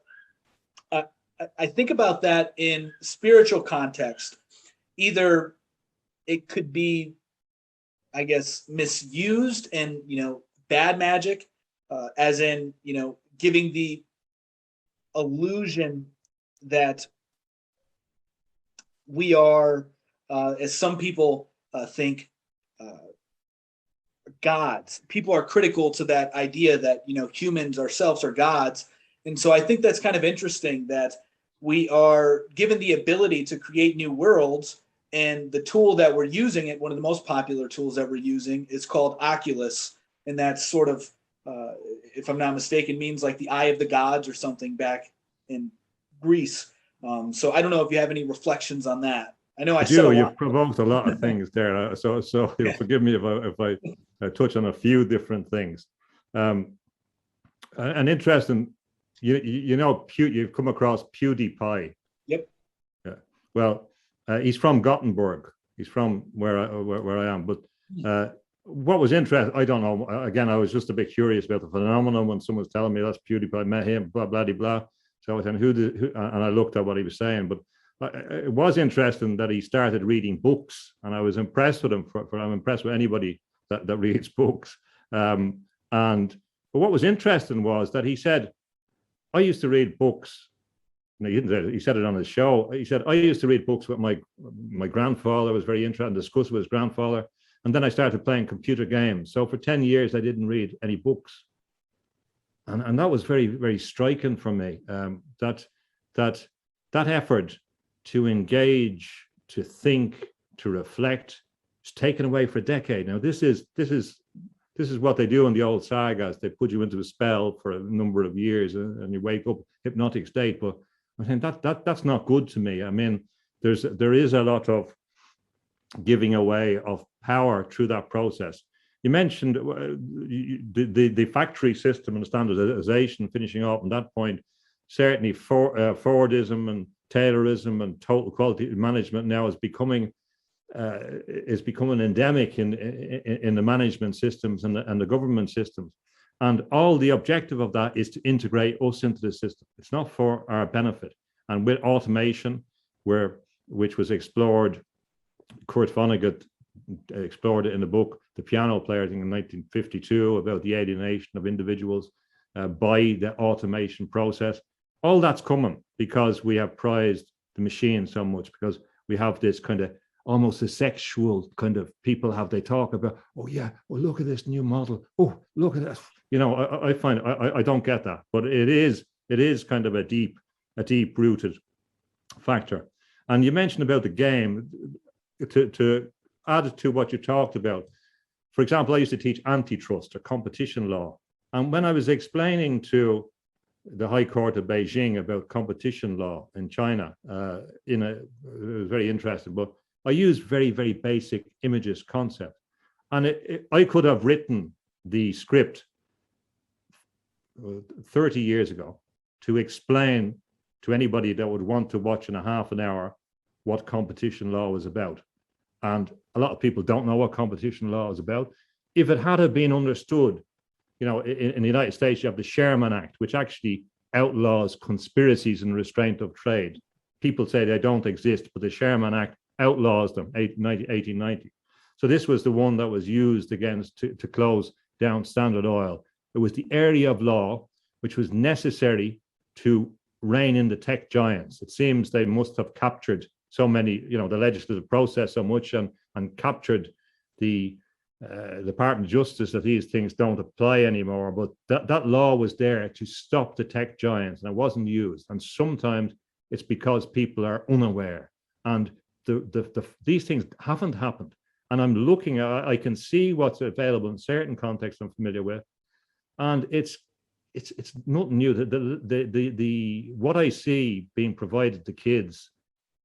I think about that in spiritual context. Either it could be, I guess, misused and, bad magic, as in, giving the illusion that we are, as some people think, gods. People are critical to that idea that, humans ourselves are gods. And so I think that's kind of interesting that we are given the ability to create new worlds. And the tool that we're using, one of the most popular tools that we're using, is called Oculus. And that's sort of, if I'm not mistaken, means like the eye of the gods or something back in Greece. So I don't know if you have any reflections on that. I know I I said a do. lot. You've provoked a lot of things there. So you'll forgive me if I touch on a few different things. An interesting, you've come across PewDiePie. Yep. Yeah. Well, he's from Gothenburg. He's from where I am. But what was interesting, I don't know. Again, I was just a bit curious about the phenomenon when someone was telling me that's PewDiePie, met him, blah blah blah blah. So I was saying and I looked at what he was saying, but it was interesting that he started reading books, and I was impressed with him. I'm impressed with anybody that reads books. But what was interesting was that he said, "I used to read books." No, he didn't say it. He said it on his show. He said, "I used to read books with my grandfather. Was very interested and discussed with his grandfather, and then I started playing computer games. So for 10 years, I didn't read any books." And that was very, very striking for me. That effort to engage, to think, to reflect, is taken away for a decade. Now, this is what they do in the old sagas. They put you into a spell for a number of years, and you wake up hypnotic state. But I think that's not good to me. I mean, there is a lot of giving away of power through that process. You mentioned the factory system and standardization. Finishing off on that point, certainly Fordism and Taylorism and total quality management now is becoming endemic in the management systems and the government systems. And all the objective of that is to integrate us into the system. It's not for our benefit. And with automation, which was explored, Kurt Vonnegut explored it in the book The Piano Player, I think in 1952, about the alienation of individuals by the automation process. All that's coming because we have prized the machine so much, because we have this kind of almost a sexual kind of people they talk about, oh yeah, well, look at this new model. Oh, look at that. I find I don't get that, but it is kind of a deep rooted factor. And you mentioned about the game, to add to what you talked about. For example, I used to teach antitrust or competition law. And when I was explaining to the High Court of Beijing about competition law in China, it was very interesting, but I used very, very basic images concept. And I could have written the script 30 years ago to explain to anybody that would want to watch in a half an hour what competition law was about. And a lot of people don't know what competition law is about. If it had been understood, in the United States, you have the Sherman Act, which actually outlaws conspiracies and restraint of trade. People say they don't exist, but the Sherman Act outlaws them, 1890. So this was the one that was used against to close down Standard Oil. It was the area of law which was necessary to rein in the tech giants. It seems they must have captured so many, the legislative process so much and captured the Department of Justice that these things don't apply anymore. But that law was there to stop the tech giants, and it wasn't used. And sometimes it's because people are unaware, and these things haven't happened. and I'm looking at, I can see what's available in certain contexts I'm familiar with, and it's nothing new. The what I see being provided to kids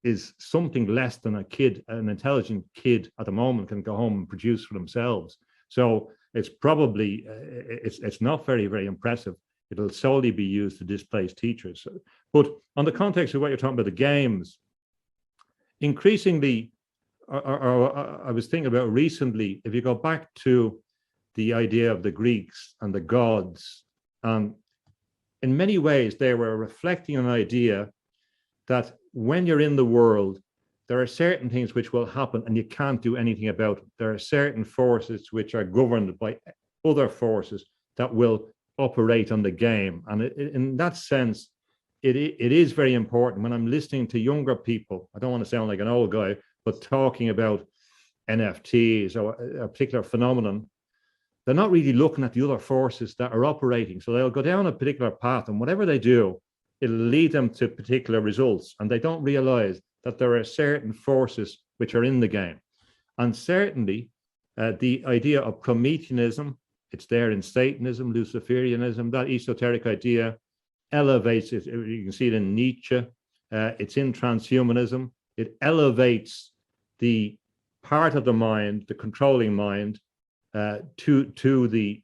is something less than an intelligent kid at the moment can go home and produce for themselves. So it's probably it's not very, very impressive. It'll solely be used to displace teachers. But on the context of what you're talking about, the games, increasingly, I was thinking about recently, if you go back to the idea of the Greeks and the gods, in many ways, they were reflecting an idea that when you're in the world, there are certain things which will happen and you can't do anything about it. There are certain forces which are governed by other forces that will operate on the game. And in that sense, it is very important when I'm listening to younger people. I don't want to sound like an old guy, but talking about NFTs or a particular phenomenon, they're not really looking at the other forces that are operating. So they'll go down a particular path, and whatever they do, it'll lead them to particular results. And they don't realize that there are certain forces which are in the game. And certainly the idea of Prometheanism, it's there in Satanism, Luciferianism, that esoteric idea elevates it. You can see it in Nietzsche. It's in Transhumanism. It elevates the part of the mind, the controlling mind, to the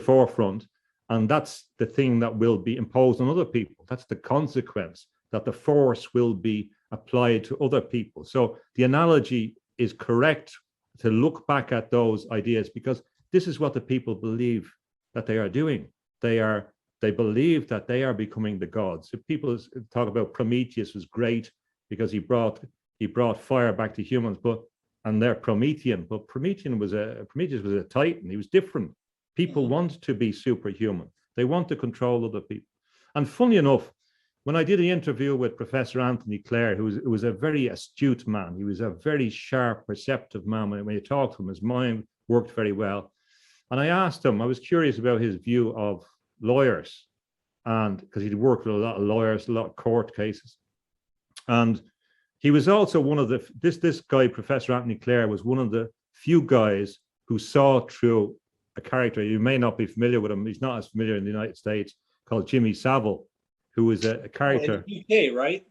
forefront. And that's the thing that will be imposed on other people. That's the consequence, that the force will be applied to other people. So the analogy is correct to look back at those ideas, because this is what the people believe that they are doing. They believe that they are becoming the gods. So people talk about Prometheus was great because he brought fire back to humans, and they're Promethean. But Prometheus was a titan. He was different. People want to be superhuman. They want to control other people. And funny enough, when I did the interview with Professor Anthony Clare, who was a very astute man, he was a very sharp, perceptive man. When you talk to him, his mind worked very well. And I asked him, I was curious about his view of lawyers, and because he'd worked with a lot of lawyers, a lot of court cases. And he was also one of this guy, Professor Anthony Clare, was one of the few guys who saw through a character. You may not be familiar with him. He's not as familiar in the United States, called Jimmy Savile, who was a character. In the UK, right?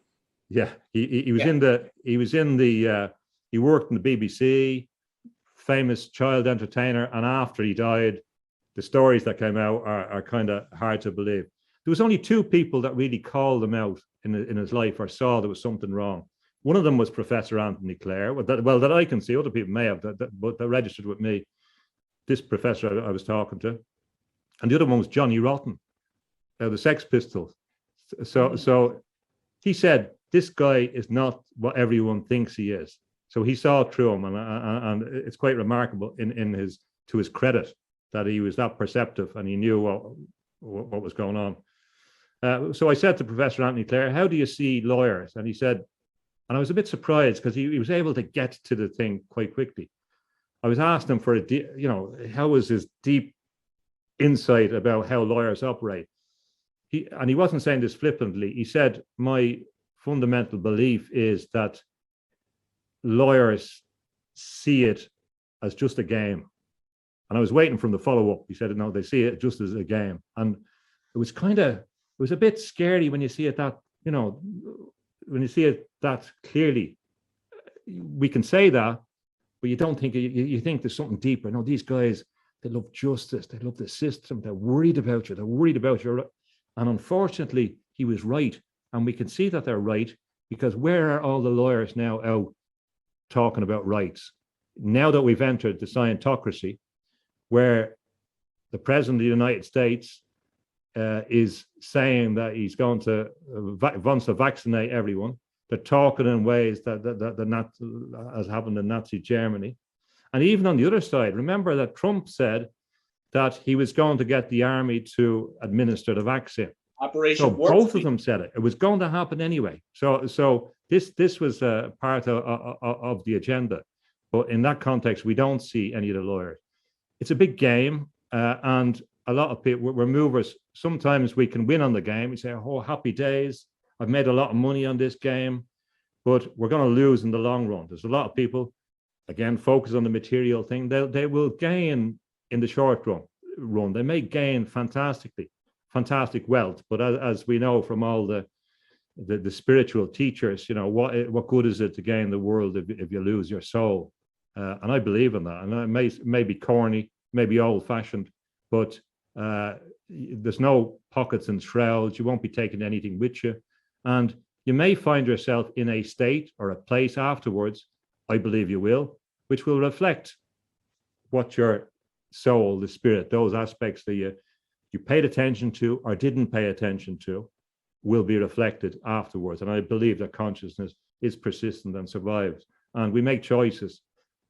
Yeah, he was in the he worked in the BBC, famous child entertainer, and after he died, the stories that came out are kind of hard to believe. There was only two people that really called him out in his life or saw there was something wrong. One of them was Professor Anthony Clare, that I can see. Other people may have, but that registered with me. This professor I was talking to, and the other one was Johnny Rotten, the Sex Pistols. So he said, this guy is not what everyone thinks he is. So he saw through him, and it's quite remarkable to his credit that he was that perceptive and he knew what was going on. So I said to Professor Anthony Clare, how do you see lawyers? And he said, and I was a bit surprised because he was able to get to the thing quite quickly. I was asking him for how was his deep insight about how lawyers operate. He wasn't saying this flippantly. He said, my fundamental belief is that lawyers see it as just a game. And I was waiting for him to follow up. He said, no, they see it just as a game. And it was a bit scary when you see it that, when you see it that clearly. We can say that, but you don't think, you think there's something deeper. No, these guys, they love justice. They love the system. They're worried about you. They're worried about your. And unfortunately, he was right. And we can see that they're right, because where are all the lawyers now out talking about rights? Now that we've entered the Scientocracy, where the President of the United States is saying that he's going to wants to vaccinate everyone. They're talking in ways that as happened in Nazi Germany. And even on the other side, remember that Trump said that he was going to get the army to administer the vaccine. Operation So both of them said it. It was going to happen anyway. So this was a part of the agenda. But in that context, we don't see any of the lawyers. It's a big game, and a lot of people, we're movers. Sometimes we can win on the game. We say, oh, happy days. I've made a lot of money on this game, but we're going to lose in the long run. There's a lot of people again, focus on the material thing, they will gain in the short run. They may gain fantastic wealth, but as we know from all the spiritual teachers, what good is it to gain the world if you lose your soul? And I believe in that. And it may be corny, maybe old-fashioned, but there's no pockets and shrouds. You won't be taking anything with you, and you may find yourself in a state or a place afterwards, I believe you will, which will reflect what your soul, the spirit, those aspects that you paid attention to or didn't pay attention to will be reflected afterwards. And I believe that consciousness is persistent and survives. And we make choices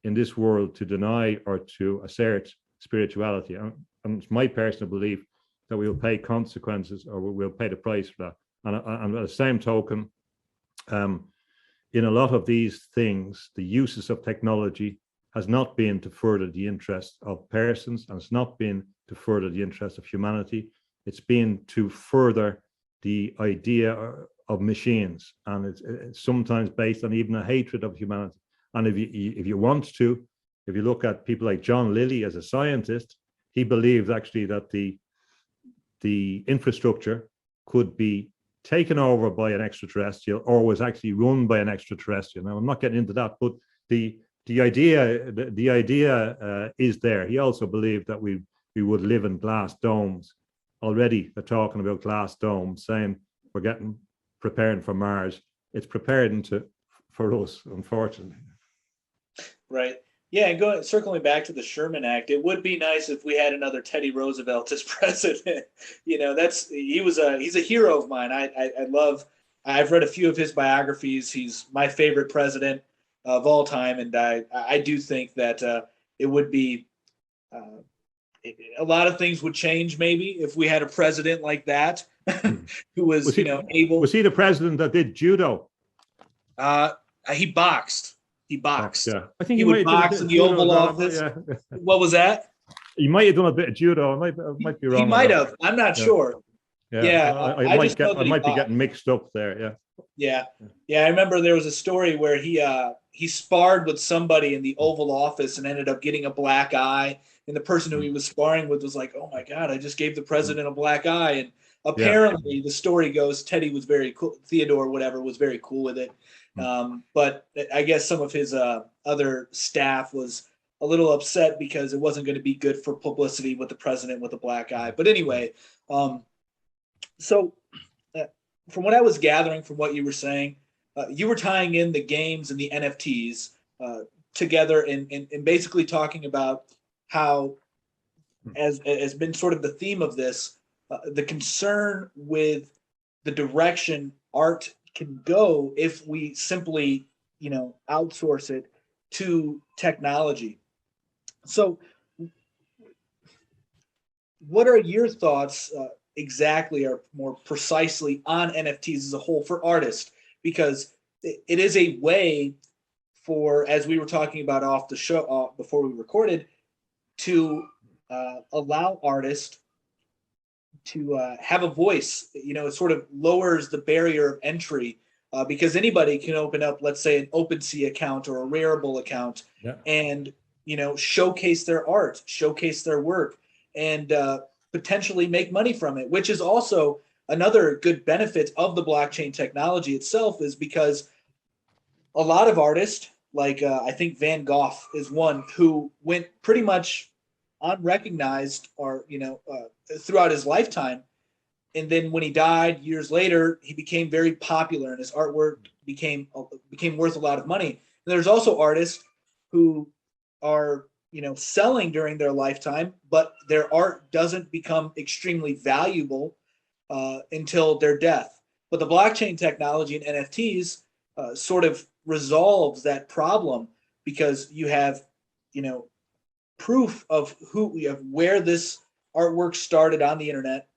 in this world to deny or to assert spirituality. And it's my personal belief that we will pay consequences, or we'll pay the price for that. And at the same token, in a lot of these things, the uses of technology has not been to further the interest of persons, and it's not been to further the interest of humanity. It's been to further the idea of machines, and it's sometimes based on even a hatred of humanity. And if you want to, if you look at people like John Lilly as a scientist, he believed actually that the infrastructure could be taken over by an extraterrestrial, or was actually run by an extraterrestrial. Now, I'm not getting into that, but the idea is there. He also believed that we would live in glass domes. Already they're talking about glass domes, saying we're preparing for Mars. It's preparing for us, unfortunately. Right. Yeah, and circling back to the Sherman Act, it would be nice if we had another Teddy Roosevelt as president. He's a hero of mine. I've read a few of his biographies. He's my favorite president of all time, and I do think that it would be a lot of things would change maybe if we had a president like that who was able. Was he the president that did judo? He boxed. He boxed. Yeah. I think he would box in the Oval Office. Yeah. What was that? He might have done a bit of judo. I might be wrong. He might have. I'm not sure. Yeah. I might be getting mixed up there. Yeah. I remember there was a story where he sparred with somebody in the Oval Office and ended up getting a black eye. And the person who he was sparring with was like, "Oh my God, I just gave the president a black eye." And apparently, the story goes, Teddy was very cool. Theodore, whatever, was very cool with it. But I guess some of his other staff was a little upset because it wasn't going to be good for publicity with the president with a black eye. But anyway, so from what I was gathering from what you were saying, you were tying in the games and the NFTs together and basically talking about how, as has been sort of the theme of this, the concern with the direction art can go if we simply, outsource it to technology. So what are your thoughts exactly, or more precisely, on NFTs as a whole for artists? Because it is a way for, as we were talking about off the show before we recorded, to allow artists to have a voice. It sort of lowers the barrier of entry because anybody can open up, let's say, an OpenSea account or a Rarible account and, showcase their art, showcase their work, and potentially make money from it, which is also another good benefit of the blockchain technology itself, is because a lot of artists, like I think Van Gogh is one, who went pretty much unrecognized or throughout his lifetime, and then when he died years later, he became very popular and his artwork became worth a lot of money. And there's also artists who are selling during their lifetime, but their art doesn't become extremely valuable until their death. But the blockchain technology and NFTs sort of resolves that problem, because you have proof of where this artwork started on the internet,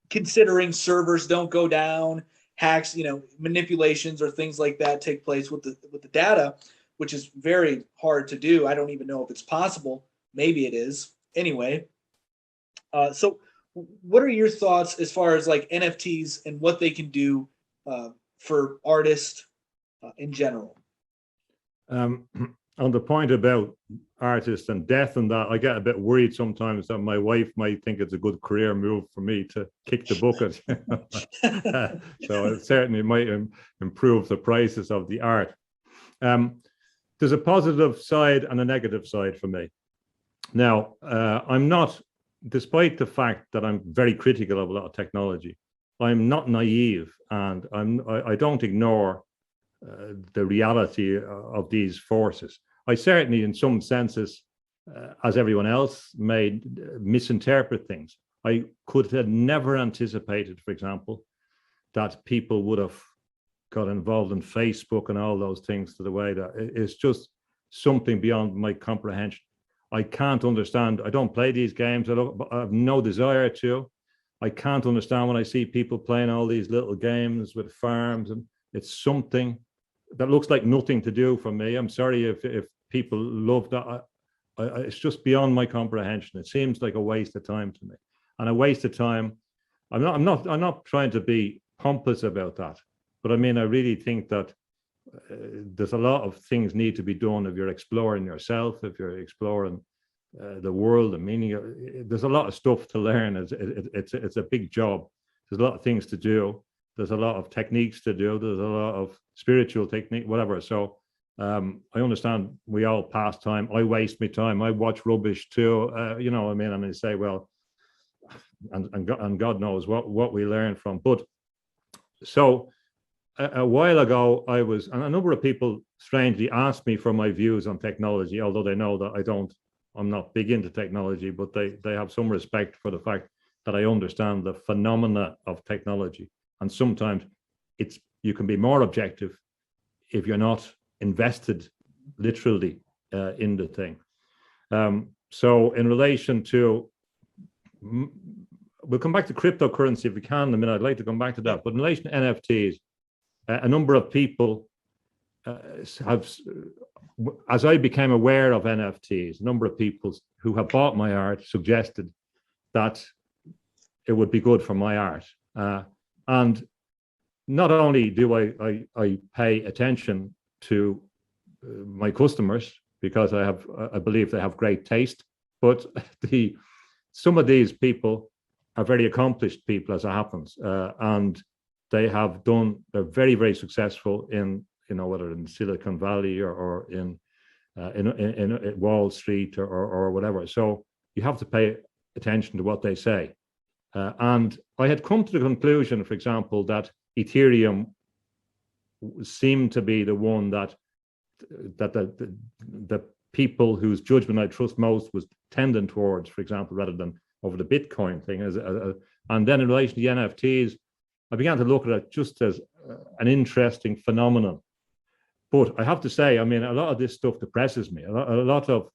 considering servers don't go down, hacks, manipulations or things like that take place with the data, which is very hard to do. I don't even know if it's possible. Maybe it is. Anyway, so what are your thoughts as far as like NFTs and what they can do for artists in general? on the point about artists and death and that, I get a bit worried sometimes that my wife might think it's a good career move for me to kick the bucket. So it certainly might improve the prices of the art. There's a positive side and a negative side for me. Now, I'm not, despite the fact that I'm very critical of a lot of technology, I'm not naive, and I don't ignore the reality of these forces. I certainly, in some senses, as everyone else, may misinterpret things. I could have never anticipated, for example, that people would have got involved in Facebook and all those things to the way that it's just something beyond my comprehension. I can't understand. I don't play these games. I have no desire to. I can't understand when I see people playing all these little games with farms, and it's something that looks like nothing to do for me. I'm sorry if people love that. It's just beyond my comprehension. It seems like a waste of time to me, and a waste of time. I'm not trying to be pompous about that, but I mean, I really think that there's a lot of things need to be done if you're exploring yourself, if you're exploring the world, the meaning. There's a lot of stuff to learn. It's a big job. There's a lot of things to do. There's a lot of techniques to do. There's a lot of spiritual technique, whatever. So I understand we all pass time. I waste my time. I watch rubbish too. You know, I mean, say, well, and God knows what we learn from. But so a while ago, and a number of people strangely asked me for my views on technology, although they know that I'm not big into technology, but they have some respect for the fact that I understand the phenomena of technology. And sometimes you can be more objective if you're not invested literally in the thing. So in relation to, we'll come back to cryptocurrency if we can in a minute. I'd like to come back to that. But in relation to NFTs, a number of people have, as I became aware of NFTs, a number of people who have bought my art suggested that it would be good for my art. And not only do I pay attention to my customers, because I believe they have great taste, but some of these people are very accomplished people, as it happens, and they're very, very successful in, whether in Silicon Valley or in Wall Street or whatever. So you have to pay attention to what they say. And I had come to the conclusion, for example, that Ethereum seemed to be the one that the people whose judgment I trust most was tending towards, for example, rather than over the Bitcoin thing. And then in relation to the NFTs, I began to look at it just as an interesting phenomenon. But I have to say, I mean, a lot of this stuff depresses me. A lot of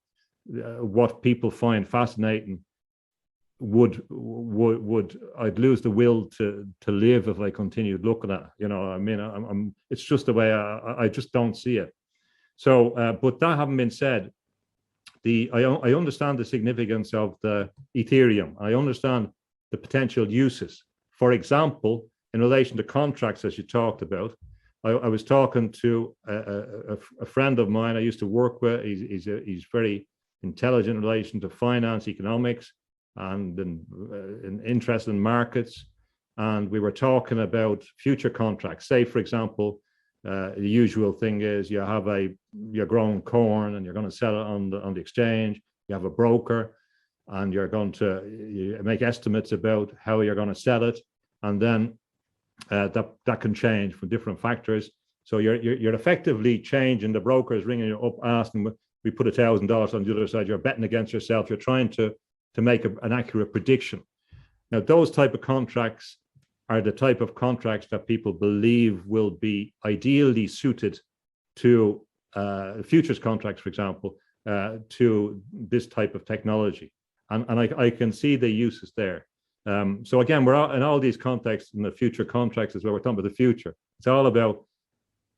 what people find fascinating would I'd lose the will to live if I continued looking at it. I mean, it's just the way I just don't see it. So, but that having been said, I understand the significance of the Ethereum. I understand the potential uses. For example, in relation to contracts, as you talked about, I was talking to a friend of mine I used to work with. He's very intelligent in relation to finance, economics, and in interest in markets. And we were talking about future contracts. Say, for example, the usual thing is you're growing corn and you're going to sell it on the exchange. You have a broker, and you make estimates about how you're going to sell it, and then that can change for different factors. So you're effectively changing. The broker is ringing you up, asking, we put $1,000 on the other side. You're betting against yourself. You're trying to make an accurate prediction. Now, those type of contracts are the type of contracts that people believe will be ideally suited to futures contracts, for example, to this type of technology. And I can see the uses there. So again, we're in all these contexts, in the future contracts is where we're talking about the future. It's all about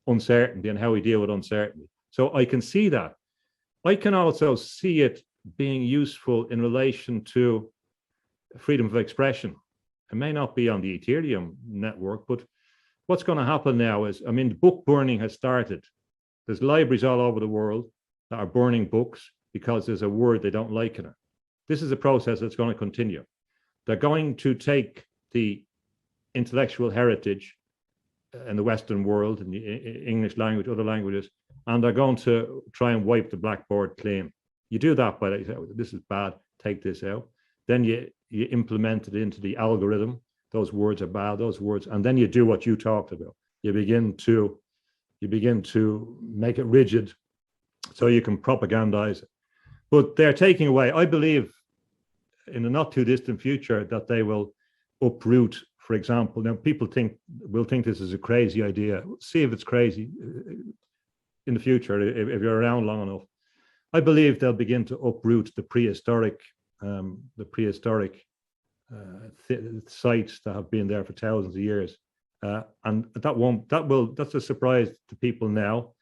uncertainty and how we deal with uncertainty. So I can see that. I can also see it being useful in relation to freedom of expression. It may not be on the Ethereum network, but what's going to happen now is, I mean, book burning has started. There's libraries all over the world, that are burning books because there's a word they don't like in it. This is a process that's going to continue. They're going to take the intellectual heritage in the Western world, in the English language, other languages, and they're going to try and wipe the blackboard clean. You do that by, like, this is bad, take this out. Then you implement it into the algorithm. Those words are bad, those words, and then you do what you talked about. You begin to make it rigid so you can propagandize it. But they're taking away, I believe, in the not too distant future, that they will uproot, for example. Now, people will think this is a crazy idea. See if it's crazy in the future, if you're around long enough. I believe they'll begin to uproot the prehistoric sites that have been there for thousands of years, and that's a surprise to people now.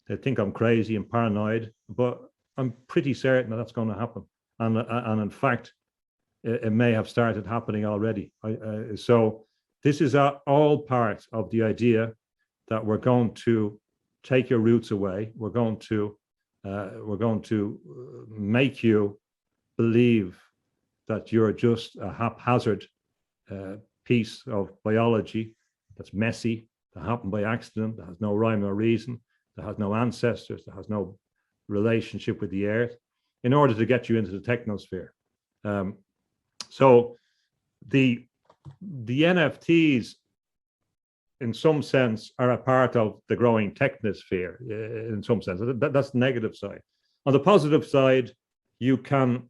They think I'm crazy and paranoid, but I'm pretty certain that that's going to happen, and in fact, it may have started happening already. So this is all part of the idea that we're going to take your roots away. We're going to make you believe that you're just a haphazard piece of biology that's messy, that happened by accident, that has no rhyme or reason, that has no ancestors, that has no relationship with the earth, in order to get you into the technosphere. So the NFTs, in some sense, are a part of the growing technosphere, in some sense. That's the negative side. On the positive side, you can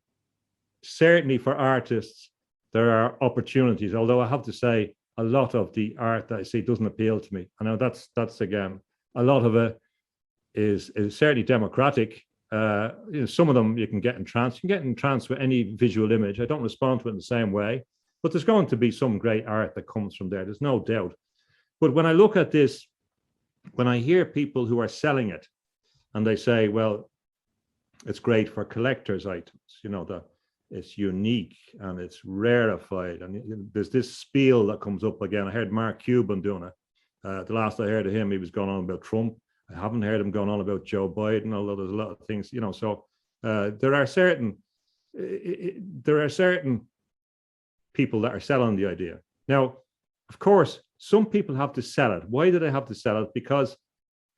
certainly, for artists, there are opportunities, although I have to say a lot of the art that I see doesn't appeal to me. I know that's again, a lot of it is certainly democratic. Some of them you can get in trance. You can get in trance with any visual image. I don't respond to it in the same way, but there's going to be some great art that comes from there. There's no doubt. But when I look at this, when I hear people who are selling it, and they say, well, it's great for collector's items, it's unique and it's rarefied. And there's this spiel that comes up again. I heard Mark Cuban doing it. The last I heard of him, he was going on about Trump. I haven't heard him going on about Joe Biden, although there's a lot of things, so there are certain people that are selling the idea. Now, of course, some people have to sell it. Why do they have to sell it? Because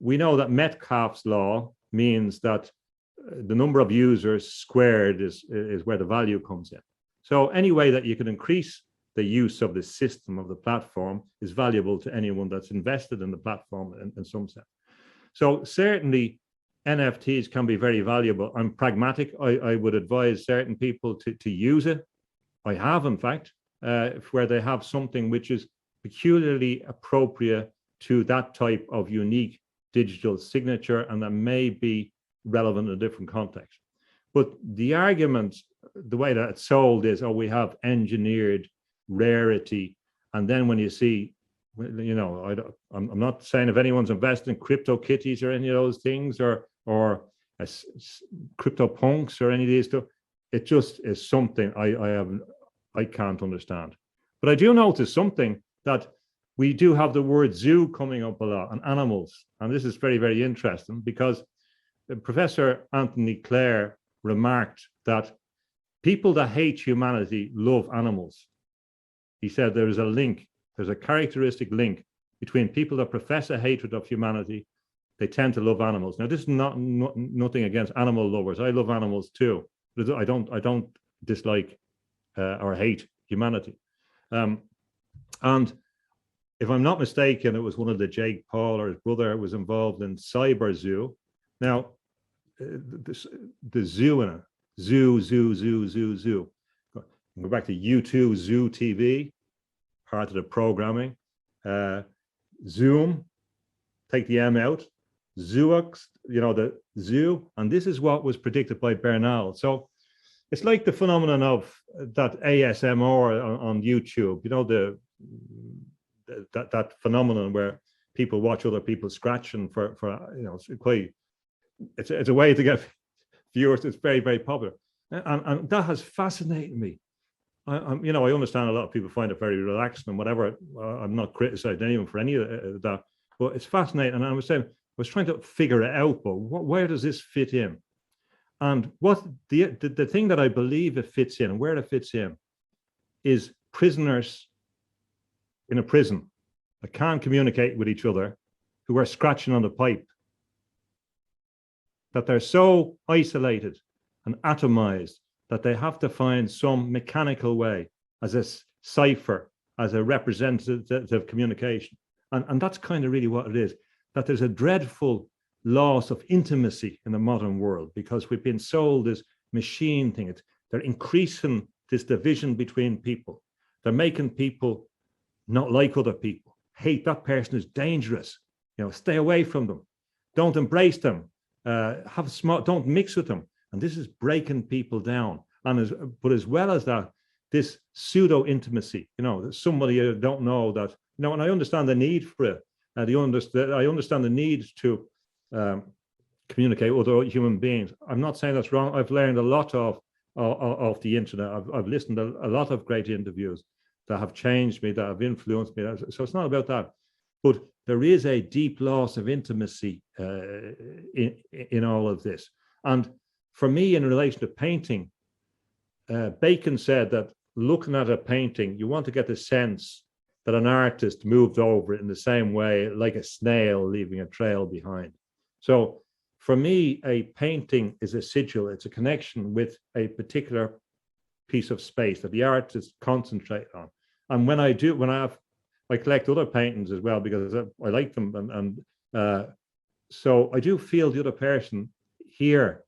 we know that Metcalfe's law means that the number of users squared is where the value comes in. So any way that you can increase the use of the system, of the platform, is valuable to anyone that's invested in the platform in some sense. So certainly NFTs can be very valuable. I'm pragmatic. I would advise certain people to use it. I have, in fact, where they have something which is peculiarly appropriate to that type of unique digital signature, and that may be relevant in a different context. But the argument, the way that it's sold is, we have engineered rarity. And then when you see, I'm not saying if anyone's invested in crypto kitties or any of those things, or crypto punks or any of these stuff, it just is something I can't understand. But I do notice something, that we do have the word zoo coming up a lot, and animals. And this is very, very interesting, because Professor Anthony Clare remarked that people that hate humanity love animals. He said there is a link, there's a characteristic link between people that profess a hatred of humanity. They tend to love animals. Now, this is nothing against animal lovers. I love animals too, but I don't dislike or hate humanity. And if I'm not mistaken, it was one of the Jake Paul or his brother was involved in Cyber Zoo. Now, the zoo in it, zoo. Go back to U2 Zoo TV, part of the programming. Zoom, take the M out. Zoox, the zoo. And this is what was predicted by Bernal. So it's like the phenomenon of that ASMR on YouTube, that phenomenon where people watch other people scratching for it's a way to get viewers. It's very, very popular, and that has fascinated me. I understand a lot of people find it very relaxing and whatever. I'm not criticizing anyone for any of that, but it's fascinating. And I was trying to figure it out, but where does this fit in? And what the thing that I believe it fits in, and where it fits in, is prisoners in a prison that can't communicate with each other, who are scratching on the pipe, that they're so isolated and atomized that they have to find some mechanical way, as a cipher, as a representative communication. And that's kind of really what it is, that there's a dreadful loss of intimacy in the modern world because we've been sold this machine thing. They're increasing this division between people. They're making people not like other people. Hate, that person is dangerous. Stay away from them. Don't embrace them. Don't mix with them. And this is breaking people down. But as well as that, this pseudo intimacy, somebody you don't know that, and I understand the need for it. I understand the need to communicate with other human beings. I'm not saying that's wrong. I've learned a lot of the internet. I've listened to a lot of great interviews that have changed me, that have influenced me. So it's not about that. But there is a deep loss of intimacy in all of this. And for me, in relation to painting, Bacon said that looking at a painting, you want to get the sense that an artist moved over it in the same way, like a snail leaving a trail behind. So for me, a painting is a sigil. It's a connection with a particular piece of space that the artist concentrate on. And when I collect other paintings as well, because I like them. So I do feel the other person here,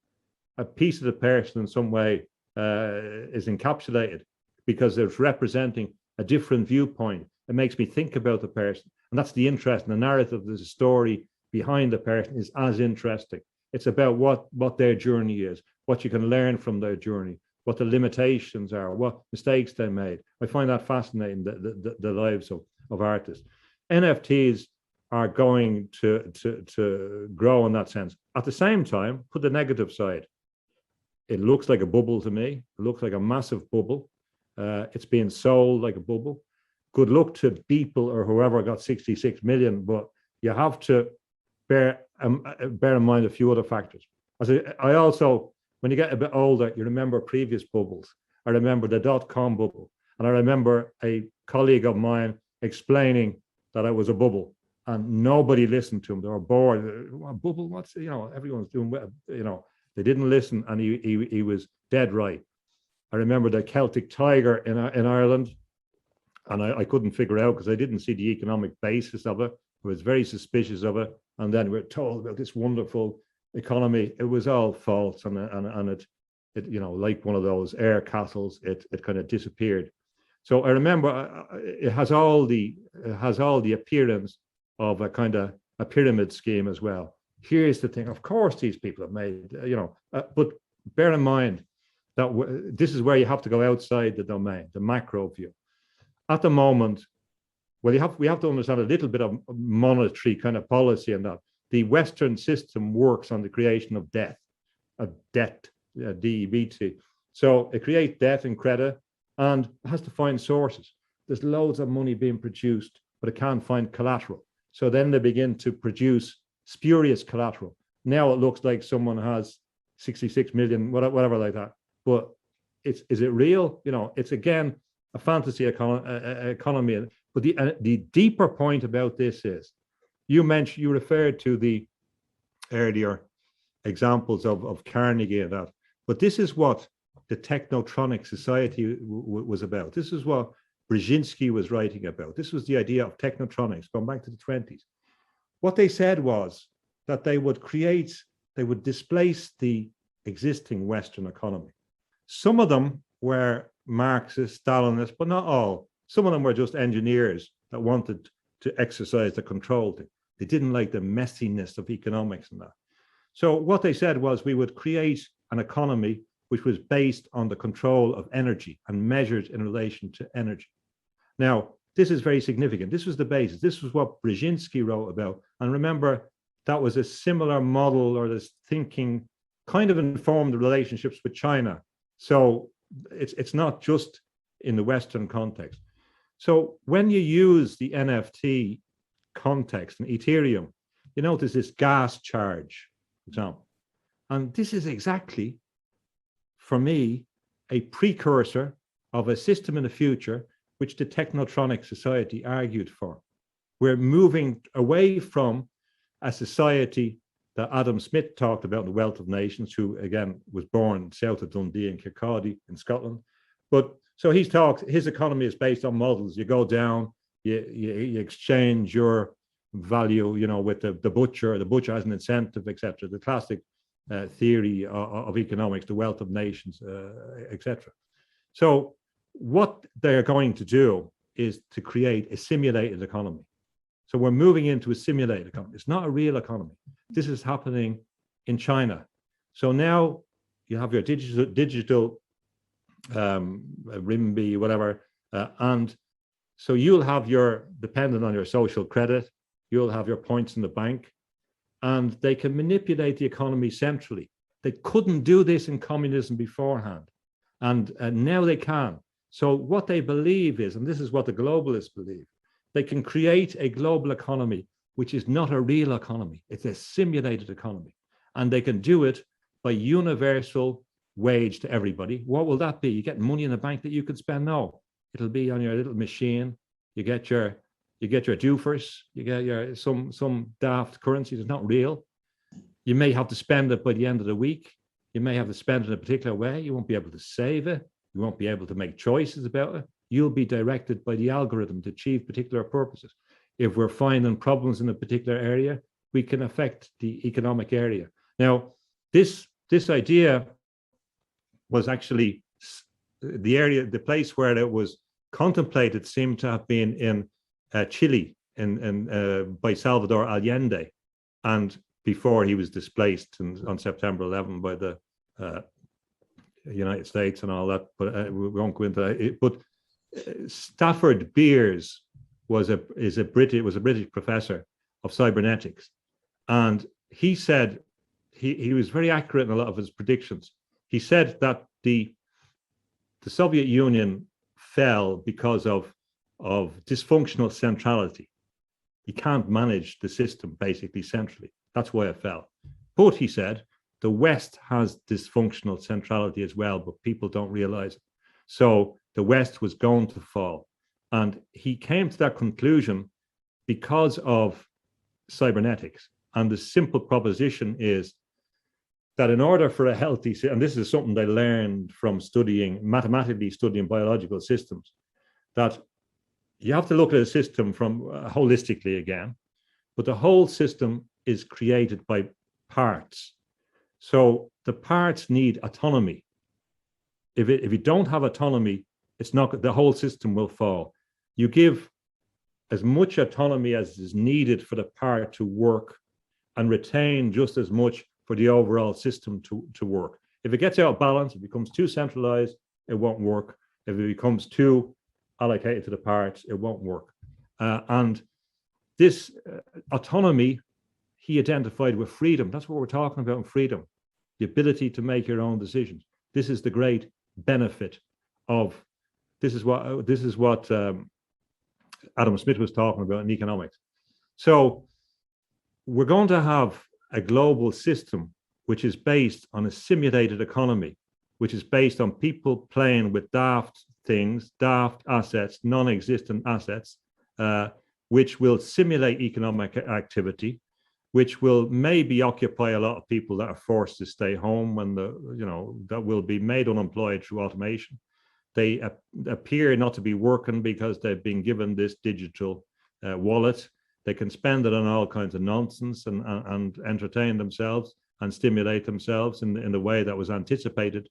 a piece of the person in some way is encapsulated because it's representing a different viewpoint. It makes me think about the person. And that's the interest. And the narrative, the story behind the person is as interesting. It's about what their journey is, what you can learn from their journey, what the limitations are, what mistakes they made. I find that fascinating, the lives of artists. NFTs are going to grow in that sense. At the same time, put the negative side. It looks like a bubble to me. It looks like a massive bubble. It's being sold like a bubble. Good luck to Beeple or whoever got 66 million, but you have to bear in mind a few other factors. I also, when you get a bit older, you remember previous bubbles. I remember the .com bubble, and I remember a colleague of mine explaining that it was a bubble, and nobody listened to him. They were bored. What bubble? What's everyone's doing? They didn't listen, and he was dead right. I remember the Celtic Tiger in Ireland, and I couldn't figure out because I didn't see the economic basis of it. I was very suspicious of it, and then we were told about this wonderful economy. It was all false, and it like one of those air castles, it kind of disappeared. So I remember it has all the appearance of a kind of a pyramid scheme as well. Here's the thing: of course, these people have made but bear in mind that this is where you have to go outside the domain, the macro view. At the moment, well, we have to understand a little bit of monetary kind of policy and that. The Western system works on the creation of debt, DEBT. So it creates debt and credit and it has to find sources. There's loads of money being produced, but it can't find collateral. So then they begin to produce spurious collateral. Now it looks like someone has 66 million, whatever like that. But is it real? It's again a fantasy economy. But the deeper point about this is, you referred to the earlier examples of Carnegie and that, but this is what the technotronic society was about. This is what Brzezinski was writing about. This was the idea of technotronics going back to the 20s. What they said was that they would displace the existing Western economy. Some of them were Marxist, Stalinist, but not all. Some of them were just engineers that wanted to exercise the control thing. They didn't like the messiness of economics and that. So what they said was we would create an economy which was based on the control of energy and measured in relation to energy. Now, this is very significant. This was the basis. This was what Brzezinski wrote about. And remember, that was a similar model, or this thinking kind of informed the relationships with China. So it's not just in the Western context. So when you use the NFT context and Ethereum, you notice this gas charge, for example. And this is exactly, for me, a precursor of a system in the future which the technotronic society argued for. We're moving away from a society that Adam Smith talked about in The Wealth of Nations, who again was born south of Dundee in Kirkcaldy in Scotland. But so he's talked, his economy is based on models. You go down, you exchange your value, with the butcher. The butcher has an incentive, etc. The classic theory of economics, the wealth of nations, etc. So what they're going to do is to create a simulated economy. So we're moving into a simulated economy. It's not a real economy. This is happening in China. So now you have your digital renminbi, whatever, and so you'll have dependent on your social credit, you'll have your points in the bank, and they can manipulate the economy centrally. They couldn't do this in communism beforehand, and now they can. So what they believe is, and this is what the globalists believe, they can create a global economy which is not a real economy. It's a simulated economy. And they can do it by universal wage to everybody. What will that be? You get money in the bank that you can spend? No. It'll be on your little machine. You get your doofers, you get your some daft currency that's not real. You may have to spend it by the end of the week. You may have to spend it in a particular way. You won't be able to save it. You won't be able to make choices about it. You'll be directed by the algorithm to achieve particular purposes. If we're finding problems in a particular area, we can affect the economic area. Now, this idea was actually the place where it was contemplated seemed to have been in Chile by Salvador Allende, and before he was displaced on September 11 by the United States and all that, but we won't go into that. But Stafford Beers was a British professor of cybernetics, and he said he was very accurate in a lot of his predictions. He said that the Soviet Union fell because of dysfunctional centrality. You can't manage the system basically centrally. That's why it fell. But he said the West has dysfunctional centrality as well, but people don't realize it. So the West was going to fall. And he came to that conclusion because of cybernetics. And the simple proposition is that in order for a healthy, and this is something they learned from mathematically studying biological systems, that you have to look at a system from holistically again, but the whole system is created by parts. So the parts need autonomy. If you don't have autonomy, it's not, the whole system will fall. You give as much autonomy as is needed for the part to work and retain just as much for the overall system to work. If it gets out of balance, it becomes too centralized, it won't work. If it becomes too allocated to the parts, it won't work. And this autonomy, he identified with freedom. That's what we're talking about in freedom, the ability to make your own decisions. This is the great benefit of, this is what Adam Smith was talking about in economics. So we're going to have a global system which is based on a simulated economy, which is based on people playing with daft things, daft assets, non-existent assets, which will simulate economic activity, which will maybe occupy a lot of people that are forced to stay home when that will be made unemployed through automation. They appear not to be working because they've been given this digital wallet. They can spend it on all kinds of nonsense and entertain themselves and stimulate themselves in the way that was anticipated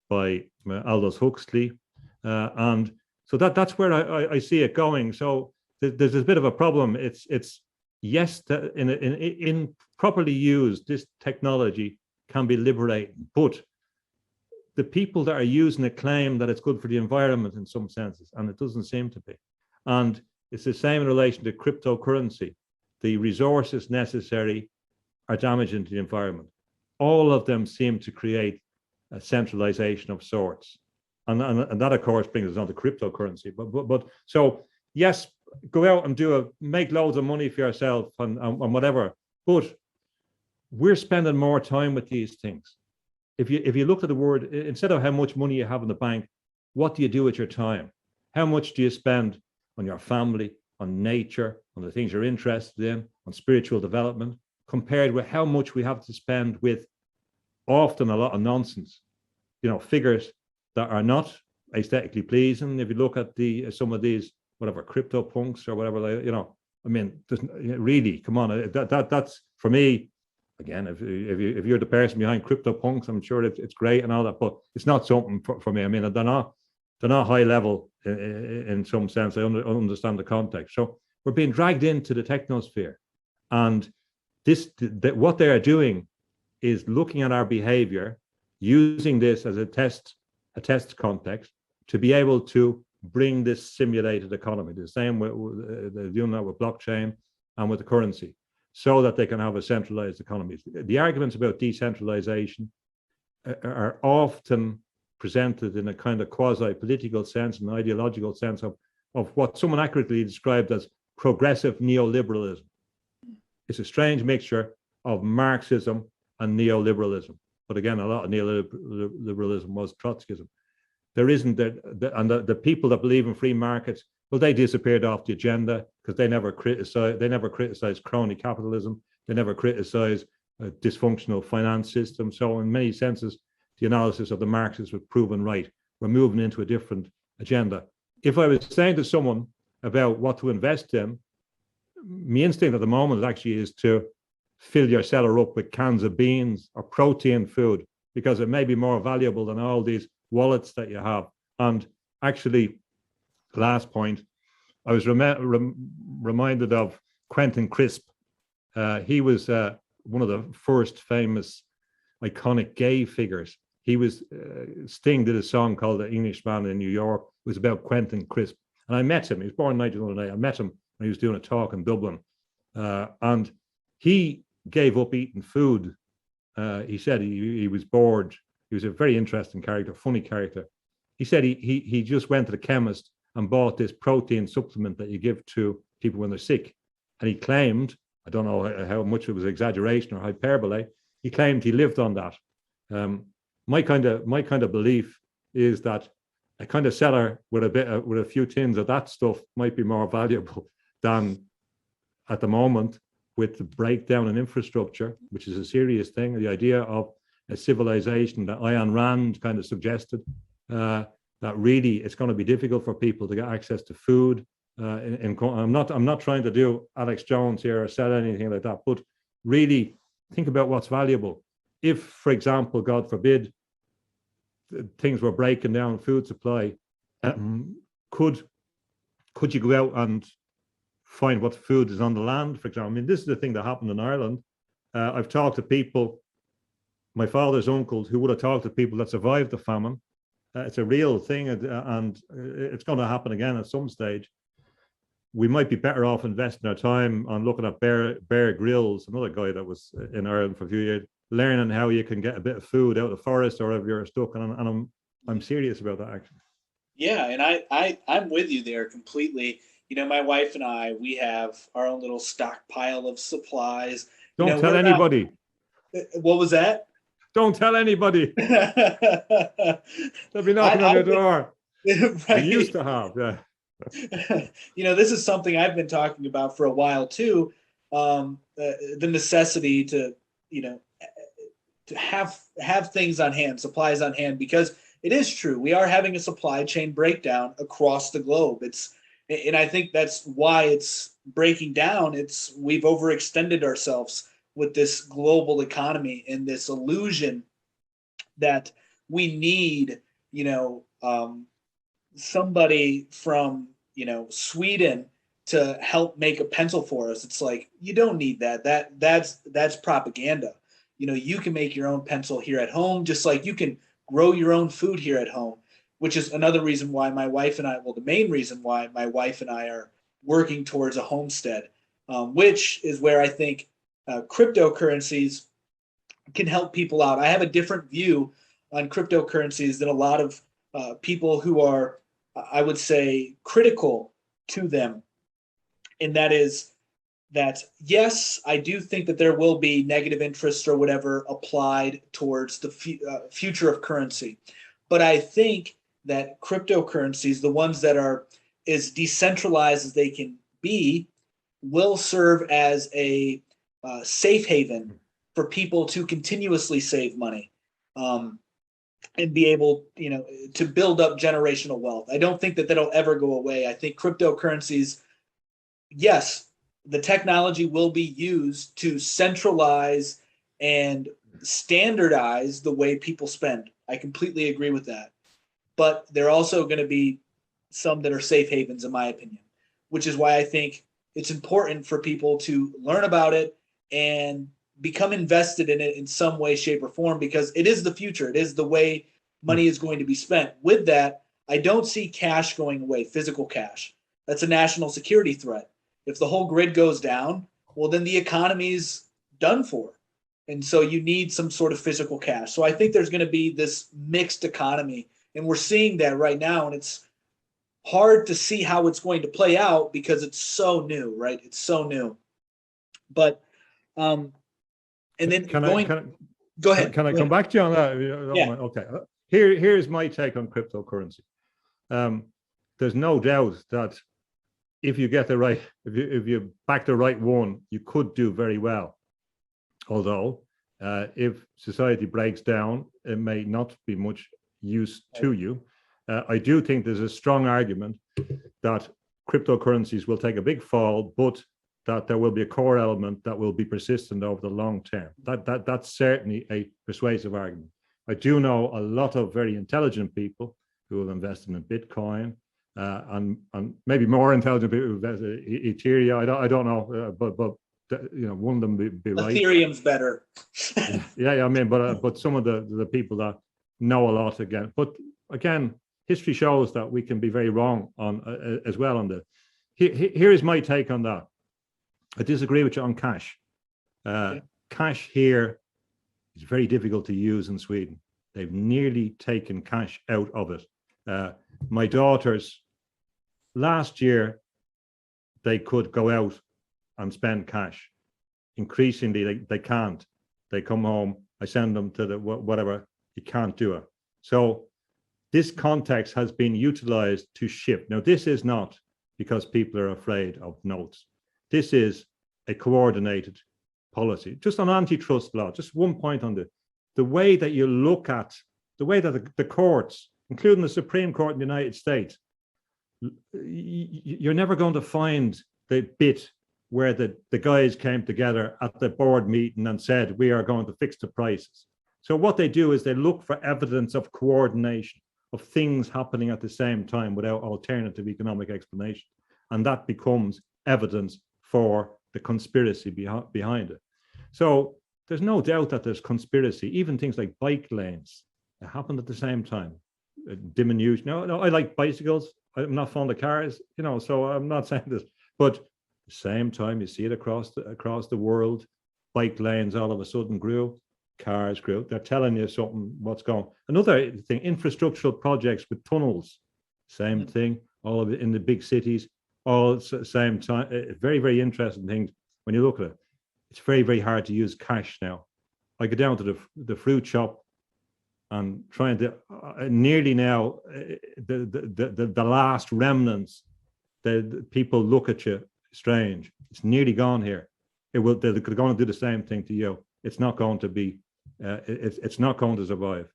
by Aldous Huxley. And so that's where I see it going. So there's a bit of a problem. It's yes, in properly used, this technology can be liberating, but the people that are using it claim that it's good for the environment in some senses, and it doesn't seem to be. And it's the same in relation to cryptocurrency. The resources necessary are damaging to the environment. All of them seem to create a centralization of sorts. And that, of course, brings us on to cryptocurrency. But so, yes, go out and make loads of money for yourself and whatever. But we're spending more time with these things. If you look at the word, instead of how much money you have in the bank, what do you do with your time? How much do you spend on your family, on nature, on the things you're interested in, on spiritual development, compared with how much we have to spend with often a lot of nonsense, figures that are not aesthetically pleasing. If you look at some of these, whatever, crypto punks or whatever, I mean, really, come on, that's for me. Again, if you're the person behind crypto punks, I'm sure it's great and all that, but it's not something for me. I mean, they're not high level in some sense. I understand the context. So we're being dragged into the technosphere, and what they are doing is looking at our behavior, using this as a test context to be able to bring this simulated economy. The same they're doing that with blockchain and with the currency, so that they can have a centralized economy. The arguments about decentralization are often presented in a kind of quasi-political sense and ideological sense of what someone accurately described as progressive neoliberalism. It's a strange mixture of Marxism and neoliberalism. But again, a lot of neoliberalism was Trotskyism. There isn't the people that believe in free markets, well, they disappeared off the agenda because they never criticized crony capitalism. They never criticized a dysfunctional finance system. So in many senses, the analysis of the Marxists was proven right. We're moving into a different agenda. If I was saying to someone about what to invest in, my instinct at the moment actually is to fill your cellar up with cans of beans or protein food, because it may be more valuable than all these wallets that you have. And actually, last point, I was reminded of Quentin Crisp. He was one of the first famous iconic gay figures. He was, Sting did a song called The Englishman in New York. It was about Quentin Crisp. And I met him. He was born in 1908. I met him when he was doing a talk in Dublin. And he gave up eating food. He said he was bored. He was a very interesting character, funny character. He said he just went to the chemist and bought this protein supplement that you give to people when they're sick. And he claimed, I don't know how much it was exaggeration or hyperbole, he claimed he lived on that. My kind of belief is that a kind of cellar with a few tins of that stuff might be more valuable than at the moment, with the breakdown in infrastructure, which is a serious thing. The idea of a civilization that Ayn Rand kind of suggested, that really it's going to be difficult for people to get access to food. I'm not trying to do Alex Jones here or sell anything like that, but really think about what's valuable. If, for example, God forbid, things were breaking down, food supply, could you go out and find what food is on the land, for example? I mean, this is the thing that happened in Ireland. I've talked to people, my father's uncles, who would have talked to people that survived the famine. It's a real thing, and it's going to happen again at some stage. We might be better off investing our time on looking at Bear Grylls, another guy that was in Ireland for a few years, learning how you can get a bit of food out of the forest or if you're stuck. And I'm serious about that, actually. Yeah, and I'm with you there completely. My wife and I, we have our own little stockpile of supplies. Don't tell anybody. What was that? Don't tell anybody. They'll be knocking on your door. Right. We used to have, yeah. This is something I've been talking about for a while too. The necessity to have things on hand, supplies on hand, because it is true. We are having a supply chain breakdown across the globe. And I think that's why it's breaking down. We've overextended ourselves with this global economy and this illusion that we need, somebody from, Sweden to help make a pencil for us. It's like, you don't need that. That's propaganda. You can make your own pencil here at home, just like you can grow your own food here at home, which is another reason why the main reason why my wife and I are working towards a homestead, which is where I think cryptocurrencies can help people out. I have a different view on cryptocurrencies than a lot of people who are, I would say, critical to them. And that is, that yes, I do think that there will be negative interest or whatever applied towards the future of currency. But I think that cryptocurrencies, the ones that are as decentralized as they can be, will serve as a safe haven for people to continuously save money and be able, to build up generational wealth. I don't think that that'll ever go away. I think cryptocurrencies, yes, the technology will be used to centralize and standardize the way people spend. I completely agree with that. But there are also going to be some that are safe havens, in my opinion, which is why I think it's important for people to learn about it and become invested in it in some way, shape, or form, because it is the future. It is the way money is going to be spent. With that, I don't see cash going away, physical cash. That's a national security threat. If the whole grid goes down, well, then the economy's done for. And so you need some sort of physical cash. So I think there's going to be this mixed economy, and we're seeing that right now. And it's hard to see how it's going to play out because it's so new, right? It's so new. But, and then go ahead. Can I come back to you on that? Yeah. Okay. Here's my take on cryptocurrency. There's no doubt that if you get the right, if you back the right one, you could do very well. Although, if society breaks down, it may not be much use to you. I do think there's a strong argument that cryptocurrencies will take a big fall, but that there will be a core element that will be persistent over the long term. That's certainly a persuasive argument. I do know a lot of very intelligent people who have invested in Bitcoin, and maybe more intelligent people who invested in Ethereum. I don't know, but one of them be right. Ethereum's better. yeah. I mean, but some of the people that know a lot but again, history shows that we can be very wrong on as well on the. Here is my take on that. I disagree with you on cash. Cash here is very difficult to use in Sweden. They've nearly taken cash out of it. My daughters, last year, they could go out and spend cash. Increasingly, they can't. They come home, I send them to the whatever, you can't do it. So this context has been utilized to shift. Now, this is not because people are afraid of notes. This is a coordinated policy. Just on antitrust law, just one point on the way that you look at, the way that the courts, including the Supreme Court in the United States, you're never going to find the bit where the guys came together at the board meeting and said, we are going to fix the prices. So what they do is they look for evidence of coordination, of things happening at the same time without alternative economic explanation. And that becomes evidence for the conspiracy behind it. So there's no doubt that there's conspiracy, even things like bike lanes that happened at the same time. Diminution. No, I like bicycles. I'm not fond of cars, so I'm not saying this, but at the same time, you see it across the world. Bike lanes all of a sudden grew, cars grew. They're telling you something, what's going on. Another thing, infrastructural projects with tunnels, same thing, all of it in the big cities, all at the same time. Very, very interesting things. When you look at it, it's very, very hard to use cash now. I go down to the fruit shop and trying to nearly now the last remnants. The people look at you strange. It's nearly gone here. They're going to do the same thing to you. It's not going to be. It's not going to survive.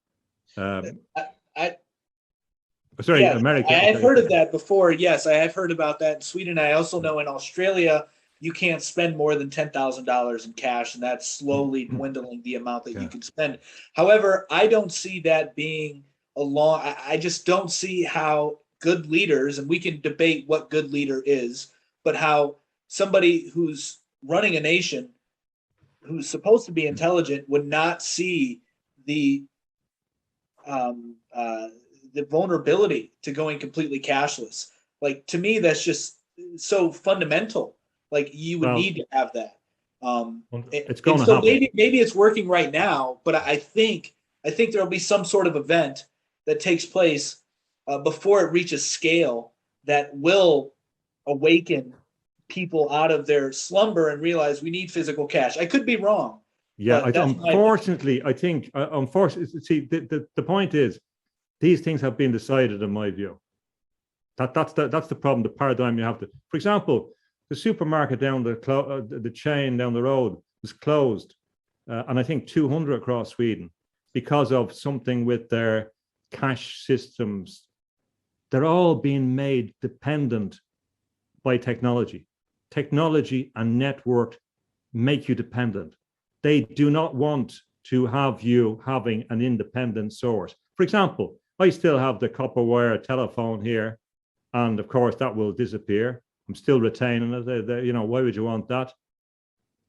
Sorry, yeah, America. I've heard of that before. Yes, I have heard about that in Sweden. I also know in Australia, you can't spend more than $10,000 in cash, and that's slowly dwindling the amount that you can spend. However, I don't see that being I just don't see how good leaders, and we can debate what good leader is, but how somebody who's running a nation, who's supposed to be intelligent, would not see the vulnerability to going completely cashless. Like, to me, that's just so fundamental. Like, you would need to have that. It's going to so happen. Maybe it's working right now, but I think there'll be some sort of event that takes place before it reaches scale that will awaken people out of their slumber and realize we need physical cash. I could be wrong. Yeah, Unfortunately, see, the point is, these things have been decided, in my view. That's the problem, the paradigm you have to. For example, the supermarket down the chain down the road was closed, and I think 200 across Sweden, because of something with their cash systems. They're all being made dependent by technology. Technology and network make you dependent. They do not want to have you having an independent source. For example, I still have the copper wire telephone here, and of course that will disappear. I'm still retaining it. You know, why would you want that?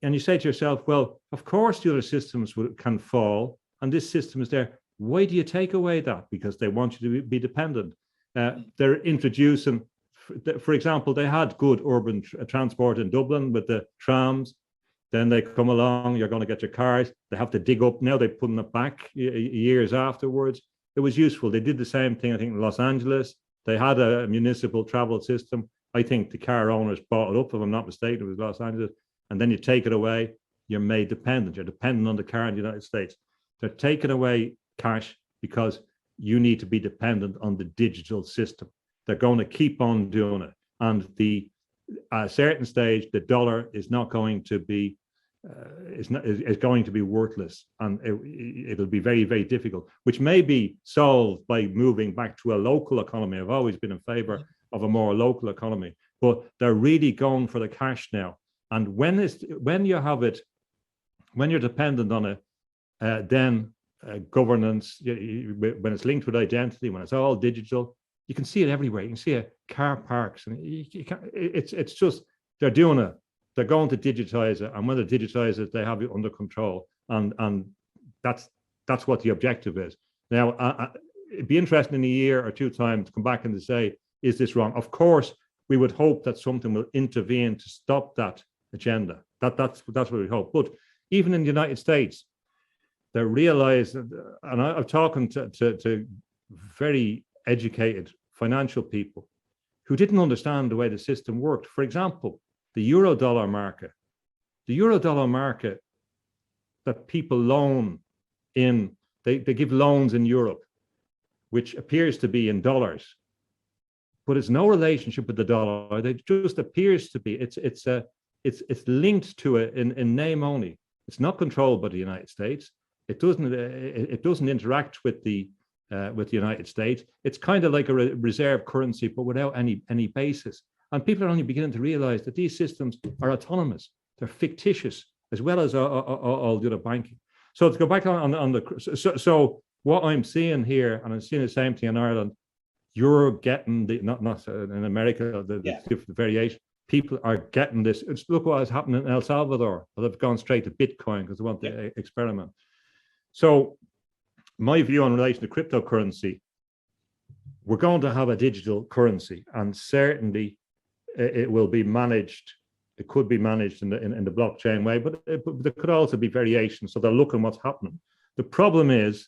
And you say to yourself, well, of course the other systems can fall, and this system is there. Why do you take away that? Because they want you to be dependent. They're introducing, for example, they had good urban transport in Dublin with the trams. Then they come along, you're going to get your cars. They have to dig up. Now they're putting it back years afterwards. It was useful. They did the same thing, I think, in Los Angeles. They had a municipal travel system. I think the car owners bought it up, if I'm not mistaken. It was Los Angeles. And then you take it away, you're made dependent. You're dependent on the car in the United States. They're taking away cash because you need to be dependent on the digital system. They're going to keep on doing it. And at a certain stage, the dollar is not going to be is going to be worthless, and it'll be very, very difficult, which may be solved by moving back to a local economy. I've always been in favor of a more local economy, but they're really going for the cash now. And when you're dependent on it, then governance, when it's linked with identity, when it's all digital, you can see it everywhere. You can see it car parks, and it's just, they're doing it. They're going to digitize it, and when they digitize it, they have it under control, and that's what the objective is. Now, it'd be interesting in a year or two time to come back and to say, is this wrong? Of course, we would hope that something will intervene to stop that agenda. That's what we hope. But even in the United States, they realize, and I'm talking to very educated financial people who didn't understand the way the system worked. For example, the euro-dollar market that people loan in, they give loans in Europe, which appears to be in dollars, but it's no relationship with the dollar. It just appears to be. It's linked to it in name only. It's not controlled by the United States. It doesn't interact with the United States. It's kind of like a reserve currency, but without any basis. And people are only beginning to realize that these systems are autonomous. They're fictitious, as well as all the other banking. So to go back on the, so what I'm seeing here, and I'm seeing the same thing in Ireland, you're getting the, not in America, the different variation. People are getting this. Look what is happening in El Salvador. Well, they've gone straight to Bitcoin because they want to experiment. So my view in relation to cryptocurrency, we're going to have a digital currency, and certainly it will be managed. It could be managed in the blockchain way, but there could also be variations. So they're looking what's happening. The problem is,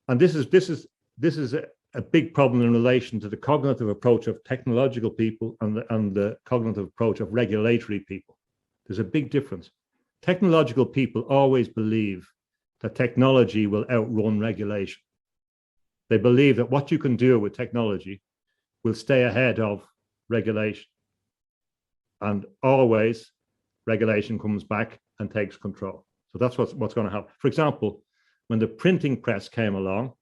and this is a big problem in relation to the cognitive approach of technological people and the cognitive approach of regulatory people. There's a big difference. Technological people always believe that technology will outrun regulation. They believe that what you can do with technology will stay ahead of regulation. And always regulation comes back and takes control. So that's what's going to happen. For example, when the printing press came along,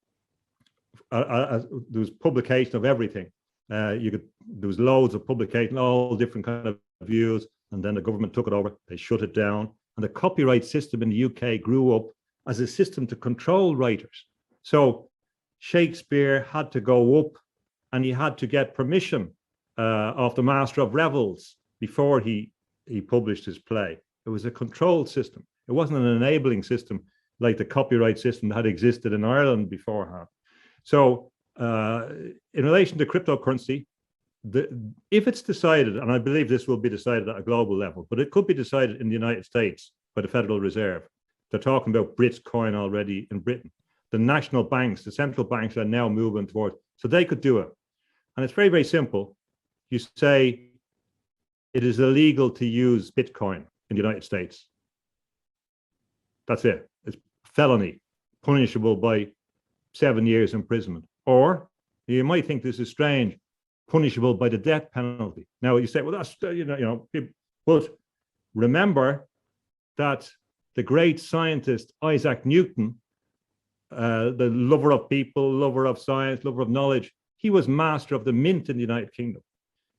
there was publication of everything. There was loads of publication, all different kind of views, and then the government took it over. They shut it down, and the copyright system in the UK grew up as a system to control writers. So Shakespeare had to go up, and he had to get permission of the Master of Revels before he published his play. It was a controlled system. It wasn't an enabling system like the copyright system that had existed in Ireland beforehand. So in relation to cryptocurrency, if it's decided, and I believe this will be decided at a global level, but it could be decided in the United States by the Federal Reserve. They're talking about Bitcoin already in Britain. The national banks, the central banks are now moving towards, so they could do it. And it's very, very simple. You say, it is illegal to use Bitcoin in the United States. That's it. It's felony, punishable by 7 years imprisonment. Or you might think this is strange, punishable by the death penalty. Now you say, well, that's but remember that the great scientist Isaac Newton, the lover of people, lover of science, lover of knowledge, he was master of the mint in the United Kingdom.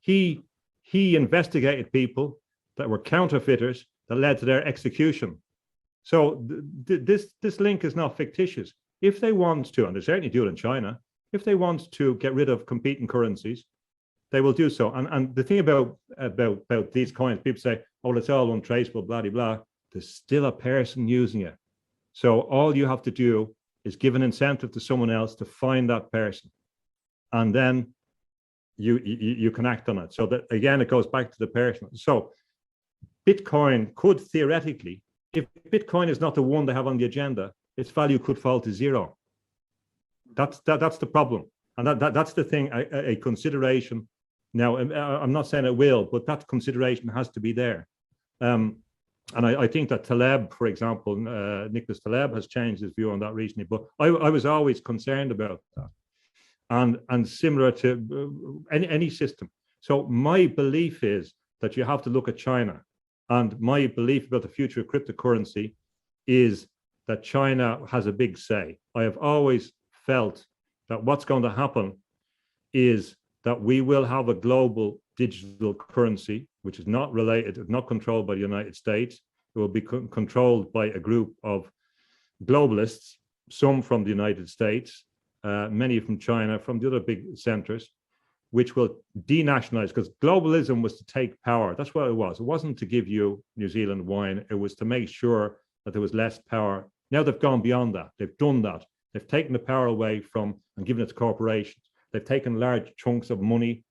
He investigated people that were counterfeiters that led to their execution. So this link is not fictitious. If they want to, and they certainly do it in China, if they want to get rid of competing currencies, they will do so. And the thing about these coins, people say, oh, it's all untraceable, blah, blah, blah. There's still a person using it. So all you have to do is give an incentive to someone else to find that person. And then you can act on it. So that, again, it goes back to the person. So Bitcoin could theoretically, if Bitcoin is not the one they have on the agenda, its value could fall to zero. That's the problem. And that's the thing, a consideration. Now, I'm not saying it will, but that consideration has to be there. And I think that Taleb, for example, Nicholas Taleb has changed his view on that recently, but I was always concerned about that. And similar to any system. So my belief is that you have to look at China. And my belief about the future of cryptocurrency is that China has a big say. I have always felt that what's going to happen is that we will have a global digital currency, which is not related, not controlled by the United States. It will be controlled by a group of globalists, some from the United States, many from China, from the other big centers, which will denationalize, because globalism was to take power. That's what it was. It wasn't to give you New Zealand wine. It was to make sure that there was less power. Now they've gone beyond that. They've done that. They've taken the power away from and given it to corporations. They've taken large chunks of money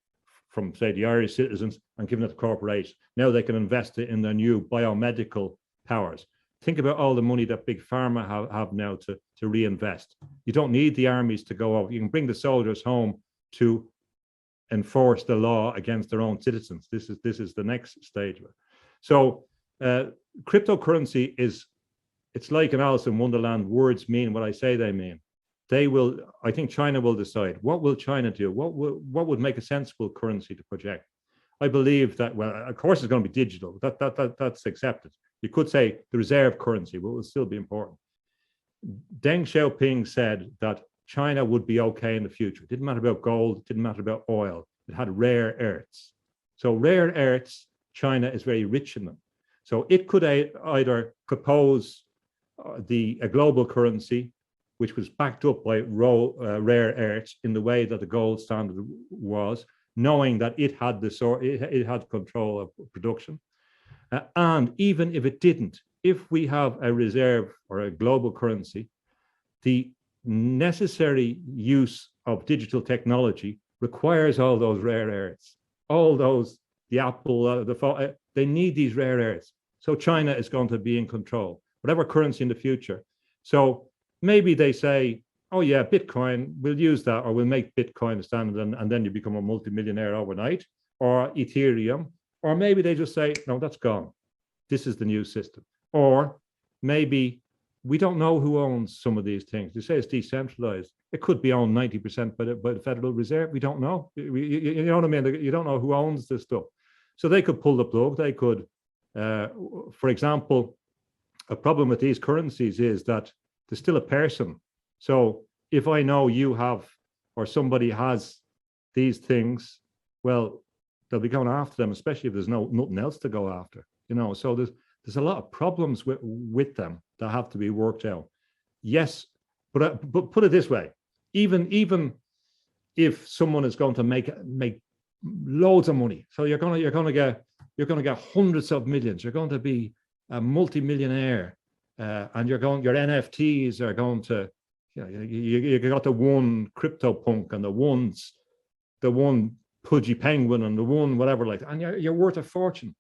from, say, the Irish citizens and given it to corporations. Now they can invest it in their new biomedical powers. Think about all the money that big pharma have now to reinvest. You don't need the armies to go over. You can bring the soldiers home to enforce the law against their own citizens. This is the next stage of it. So cryptocurrency it's like an Alice in Wonderland. Words mean what I say they mean. I think China will decide. What will China do? What would make a sensible currency to project? I believe that, well, of course it's going to be digital. That's accepted. You could say the reserve currency, but it will still be important. Deng Xiaoping said that China would be okay in the future. It didn't matter about gold, it didn't matter about oil. It had rare earths. So rare earths, China is very rich in them. So it could either propose a global currency, which was backed up by rare earths in the way that the gold standard was, knowing that it had control of production. And even if it didn't, if we have a reserve or a global currency, the necessary use of digital technology requires all those rare earths, the Apple, the phone, they need these rare earths. So China is going to be in control, whatever currency in the future. So maybe they say, oh yeah, Bitcoin, we'll use that, or we'll make Bitcoin a standard, and then you become a multimillionaire overnight, or Ethereum, or maybe they just say, no, that's gone. This is the new system. Or maybe we don't know who owns some of these things. They say it's decentralized. It could be owned 90% by the Federal Reserve. We don't know. You know what I mean? You don't know who owns this stuff. So they could pull the plug. They could, for example, a problem with these currencies is that there's still a person. So if I know you have, or somebody has these things, well, they'll be going after them, especially if there's nothing else to go after. So there's a lot of problems with them that have to be worked out. Yes, but put it this way: even if someone is going to make loads of money, so you're going to get hundreds of millions. You're going to be a multimillionaire, and your NFTs are going to, you got the one CryptoPunk and the one Pudgy Penguin and the one whatever like that, and you're worth a fortune.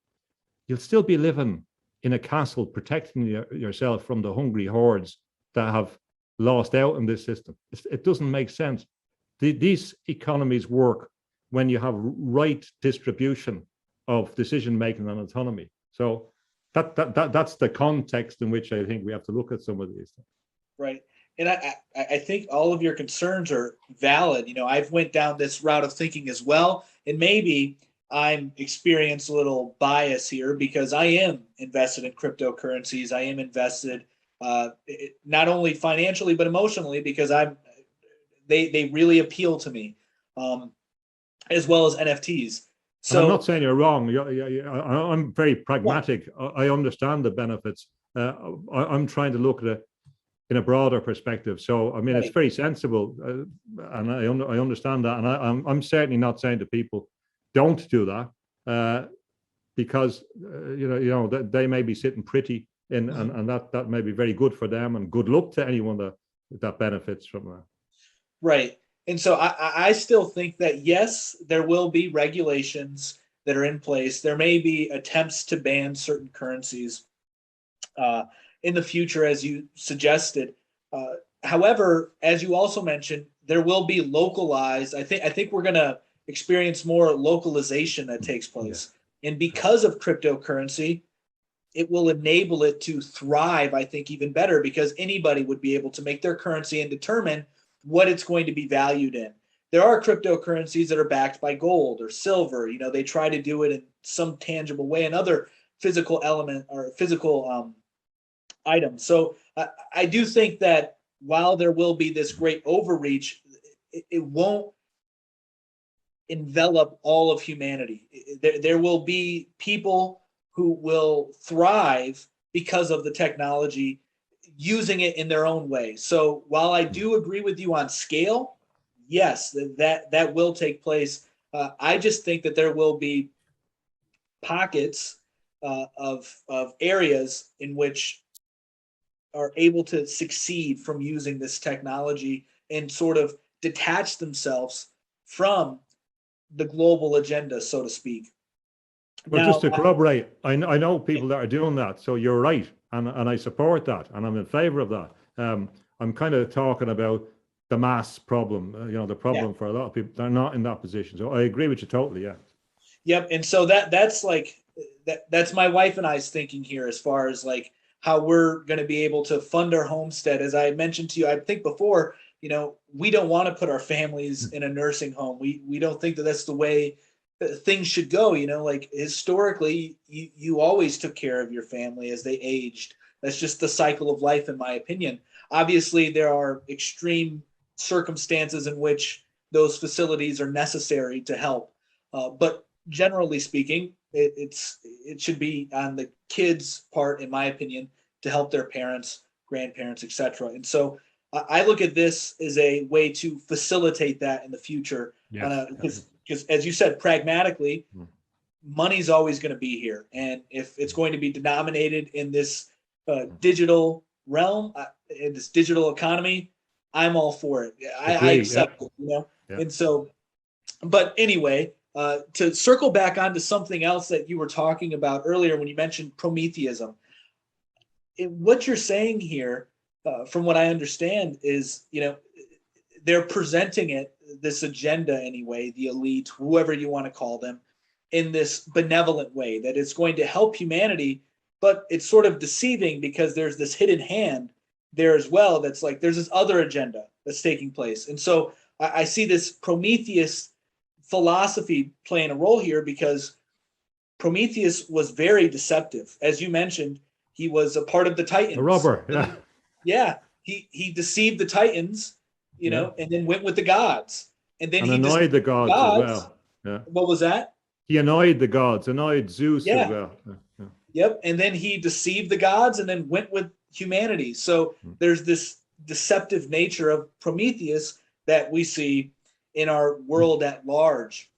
You'll still be living in a castle, protecting yourself from the hungry hordes that have lost out in this system. It doesn't make sense. These economies work when you have right distribution of decision making and autonomy. So that's the context in which I think we have to look at some of these things. Right. And I think all of your concerns are valid. You know, I've went down this route of thinking as well. And maybe I'm experienced a little bias here because I am invested in cryptocurrencies. I am invested not only financially, but emotionally, because they really appeal to me, as well as NFTs. So and I'm not saying you're wrong. I'm very pragmatic. I understand the benefits. I'm trying to look at it in a broader perspective. So, I mean, right. It's very sensible, and I understand that. And I'm certainly not saying to people, don't do that, because they may be sitting pretty in, and that may be very good for them, and good luck to anyone that benefits from that. Right. And so I still think that, yes, there will be regulations that are in place. There may be attempts to ban certain currencies in the future, as you suggested. However, as you also mentioned, there will be localized. I think we're going to experience more localization that takes place. Yeah. And because of cryptocurrency, it will enable it to thrive, I think, even better, because anybody would be able to make their currency and determine what it's going to be valued in. There are cryptocurrencies that are backed by gold or silver. You know, they try to do it in some tangible way, and other physical element or physical items. So I do think that while there will be this great overreach, it won't envelop all of humanity. There will be people who will thrive because of the technology, using it in their own way. So while I do agree with you on scale, yes, that will take place. I just think that there will be pockets of areas in which are able to succeed from using this technology and sort of detach themselves from the global agenda, so to speak. Well, just to corroborate, I know people that are doing that, so you're right, and I support that, and I'm in favor of that. I'm kind of talking about the mass problem, the problem for a lot of people. They're not in that position, so I agree with you totally. Yeah. Yep, and so that's like that's my wife and I's thinking here, as far as like how we're going to be able to fund our homestead. As I mentioned to you, I think before, we don't want to put our families in a nursing home. We don't think that that's the way things should go. Like historically, you always took care of your family as they aged. That's just the cycle of life, in my opinion. Obviously, there are extreme circumstances in which those facilities are necessary to help. But generally speaking, it should be on the kids' part, in my opinion, to help their parents, grandparents, etc. And so I look at this as a way to facilitate that in the future. Because as you said, pragmatically, money's always going to be here. And if it's going to be denominated in this digital realm, in this digital economy, I'm all for it. I accept it, Yeah. And so, but anyway, to circle back onto something else that you were talking about earlier when you mentioned Prometheism, what you're saying here, from what I understand, is, they're presenting this agenda anyway, the elite, whoever you want to call them, in this benevolent way, that it's going to help humanity, but it's sort of deceiving because there's this hidden hand there as well. That's like, there's this other agenda that's taking place. And so I see this Prometheus philosophy playing a role here, because Prometheus was very deceptive. As you mentioned, he was a part of the Titans. The rubber, yeah. He deceived the Titans, and then went with the gods. And then he annoyed the gods as well. Yeah. What was that? He annoyed the gods, annoyed Zeus as well. Yeah. Yep. And then he deceived the gods and then went with humanity. So there's this deceptive nature of Prometheus that we see in our world at large,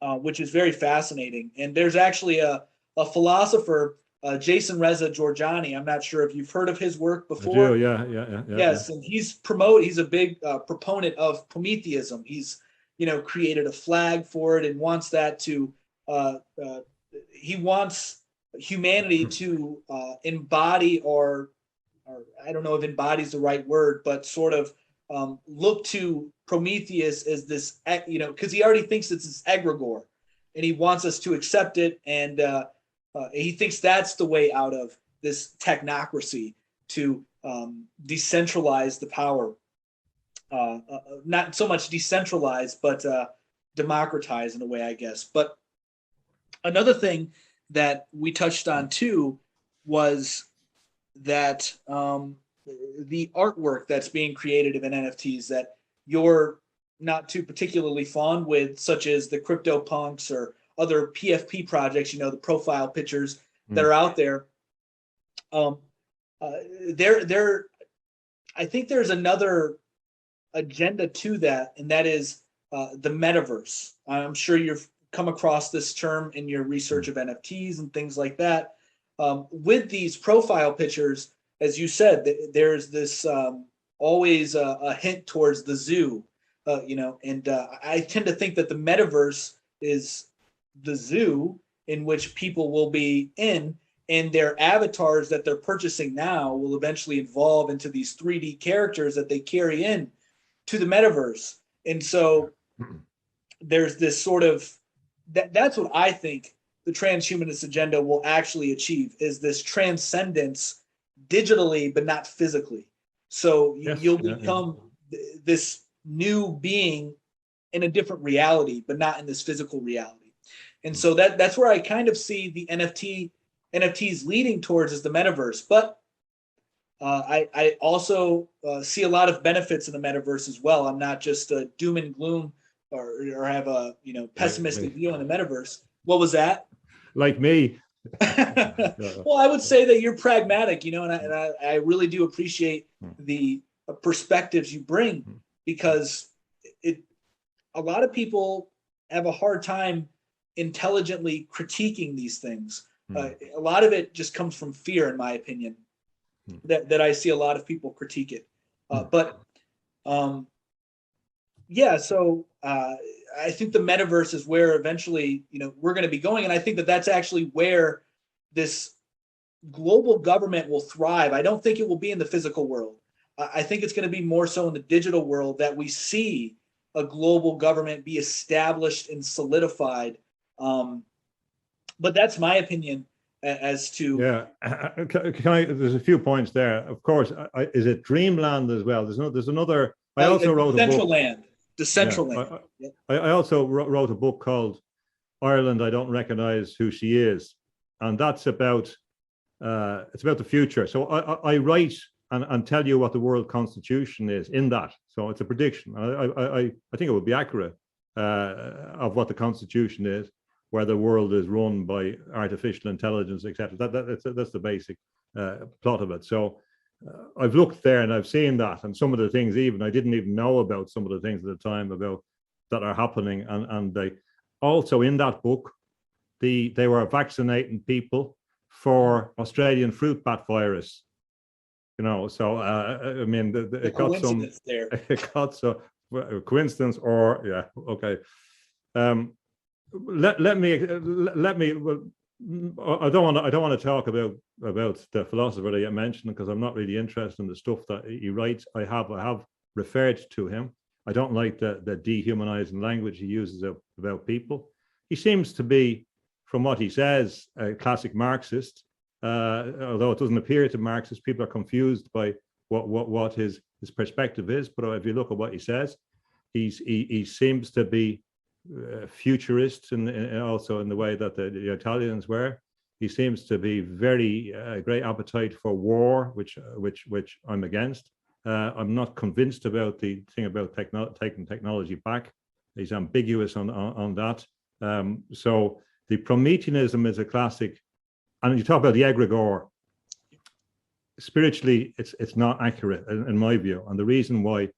which is very fascinating. And there's actually a philosopher, Jason Reza Giorgiani. I'm not sure if you've heard of his work before. I do, yeah. Yes, and he's a big proponent of Prometheism. He's created a flag for it and wants that to he wants humanity to embody, or I don't know if embody is the right word, but sort of look to Prometheus as this, because he already thinks it's this egregore, and he wants us to accept it, and he thinks that's the way out of this technocracy, to decentralize the power. Not so much decentralize, but democratize in a way, I guess. But another thing that we touched on too was that the artwork that's being created in NFTs that you're not too particularly fond with, such as the CryptoPunks or other PFP projects, the profile pictures that are out there. I think there's another agenda to that, and that is the metaverse. I'm sure you've come across this term in your research of NFTs and things like that. With these profile pictures, as you said, there's this always a hint towards the zoo, and I tend to think that the metaverse is the zoo in which people will be in, and their avatars that they're purchasing now will eventually evolve into these 3D characters that they carry in to the metaverse. And so there's this sort of, that's what I think the transhumanist agenda will actually achieve, is this transcendence digitally, but not physically. So you'll become this new being in a different reality, but not in this physical reality. And so that's where I kind of see the NFTs leading towards, is the metaverse. But I also see a lot of benefits in the metaverse as well. I'm not just a doom and gloom or have a pessimistic view on the metaverse. What was that? Like me. Well, I would say that you're pragmatic, and I really do appreciate the perspectives you bring, because a lot of people have a hard time intelligently critiquing these things. A lot of it just comes from fear, in my opinion, that I see a lot of people critique it. So I think the metaverse is where eventually, we're going to be going. And I think that that's actually where this global government will thrive. I don't think it will be in the physical world. I think it's going to be more so in the digital world that we see a global government be established and solidified. But that's my opinion as to. There's a few points there. Of course, is it Dreamland as well? There's another. I also wrote a book. Decentraland. I also wrote a book called Ireland, I Don't Recognize Who She Is, and that's about it's about the future. So I write and tell you what the world constitution is in that. So it's a prediction. I think it would be accurate of what the constitution is, where the world is run by artificial intelligence, etc. That's the basic plot of it. So I've looked there and I've seen that, and some of the things even I didn't even know about, some of the things at the time about that are happening. And they also, in that book, they were vaccinating people for Australian fruit bat virus. So I mean, it got some there. It got so coincidence, or okay. Let me. Well, I don't want to talk about the philosopher that you mentioned, because I'm not really interested in the stuff that he writes. I have referred to him. I don't like the dehumanizing language he uses about people. He seems to be, from what he says, a classic Marxist. Although it doesn't appear to Marxists, people are confused by what his perspective is. But if you look at what he says, he seems to be futurist, and also in the way that the Italians were. He seems to be very great appetite for war, which I'm against. I'm not convinced about the thing about taking technology back. He's ambiguous on that. So the Prometheanism is a classic. And you talk about the egregore. Spiritually, it's not accurate in my view, and the reason why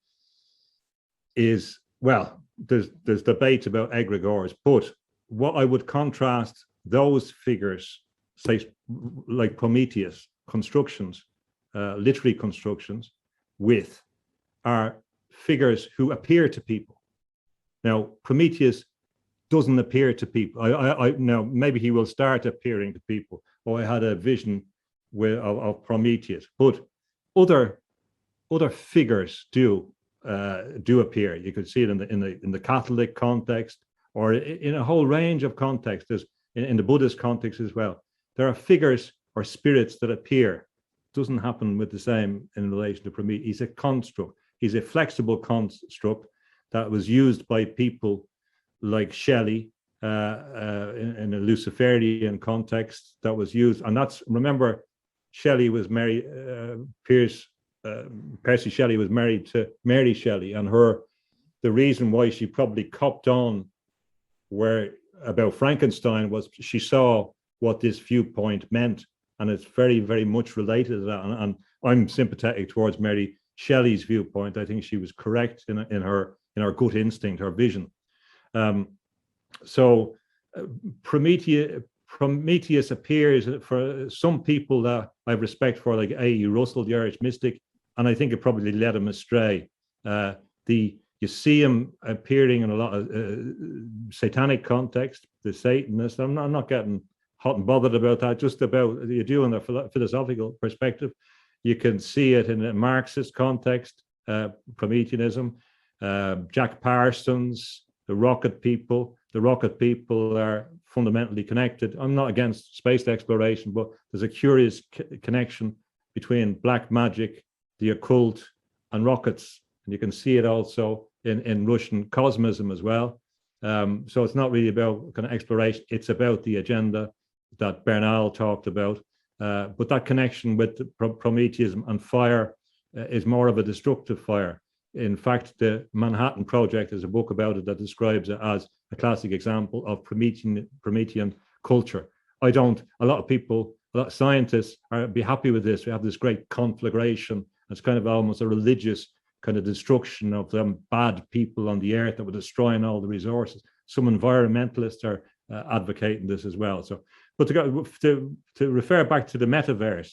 is, well, there's debate about egregores, but what I would contrast those figures, say like Prometheus constructions, literary constructions, with are figures who appear to people. Now, Prometheus doesn't appear to people. Now maybe he will start appearing to people. I had a vision of Prometheus, but other figures do appear. You could see it in the Catholic context, or in a whole range of contexts. There's in the Buddhist context as well. There are figures or spirits that appear. It doesn't happen with the same in relation to Prometheus. He's a construct. He's a flexible construct that was used by people like Shelley in a Luciferian context that was used. And that's, remember, Shelley was married, Percy Shelley was married to Mary Shelley, and the reason why she probably copped on about Frankenstein was she saw what this viewpoint meant, and it's very, very much related to that. And I'm sympathetic towards Mary Shelley's viewpoint. I think she was correct in her gut instinct, her vision. Prometheus appears for some people that I have respect for, like A.E. Russell, the Irish mystic, and I think it probably led him astray. You see him appearing in a lot of satanic context, the Satanists. I'm not getting hot and bothered about that, just about you do in a philosophical perspective. You can see it in a Marxist context, Prometheanism, Jack Parsons, the rocket people. The rocket people are fundamentally connected. I'm not against space exploration, but there's a curious connection between black magic, the occult, and rockets. And you can see it also in Russian cosmism as well. So it's not really about kind of exploration. It's about the agenda that Bernal talked about. But that connection with Prometheus and fire is more of a destructive fire. In fact, the Manhattan Project is a book about it that describes it as a classic example of Promethean culture. A lot of scientists be happy with this. We have this great conflagration. It's kind of almost a religious kind of destruction of them bad people on the earth that were destroying all the resources. Some environmentalists are advocating this as well. So, but to refer back to the metaverse,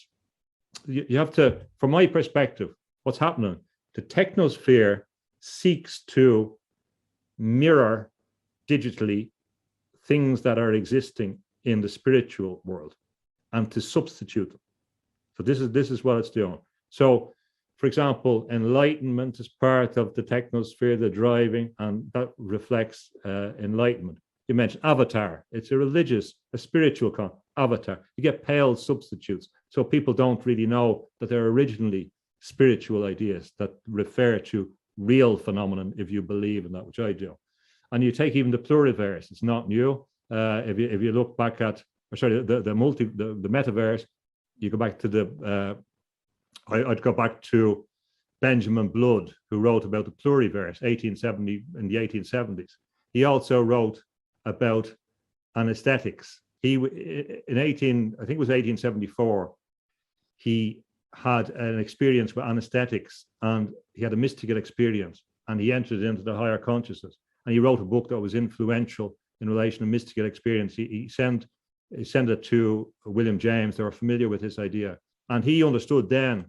you have to, from my perspective, what's happening, the technosphere seeks to mirror digitally things that are existing in the spiritual world and to substitute them. So this is what it's doing. So, for example, enlightenment is part of the technosphere, the driving, and that reflects enlightenment. You mentioned avatar. It's a spiritual avatar. You get pale substitutes. So people don't really know that they're originally spiritual ideas that refer to real phenomenon, if you believe in that, which I do. And you take even the pluriverse, it's not new. If you look back at, the metaverse, you go back to I'd go back to Benjamin Blood, who wrote about the pluriverse, 1870 in the 1870s. He also wrote about anesthetics. I think it was 1874, he had an experience with anesthetics, and he had a mystical experience, and he entered into the higher consciousness. And he wrote a book that was influential in relation to mystical experience. He sent it to William James. They were familiar with this idea. And he understood then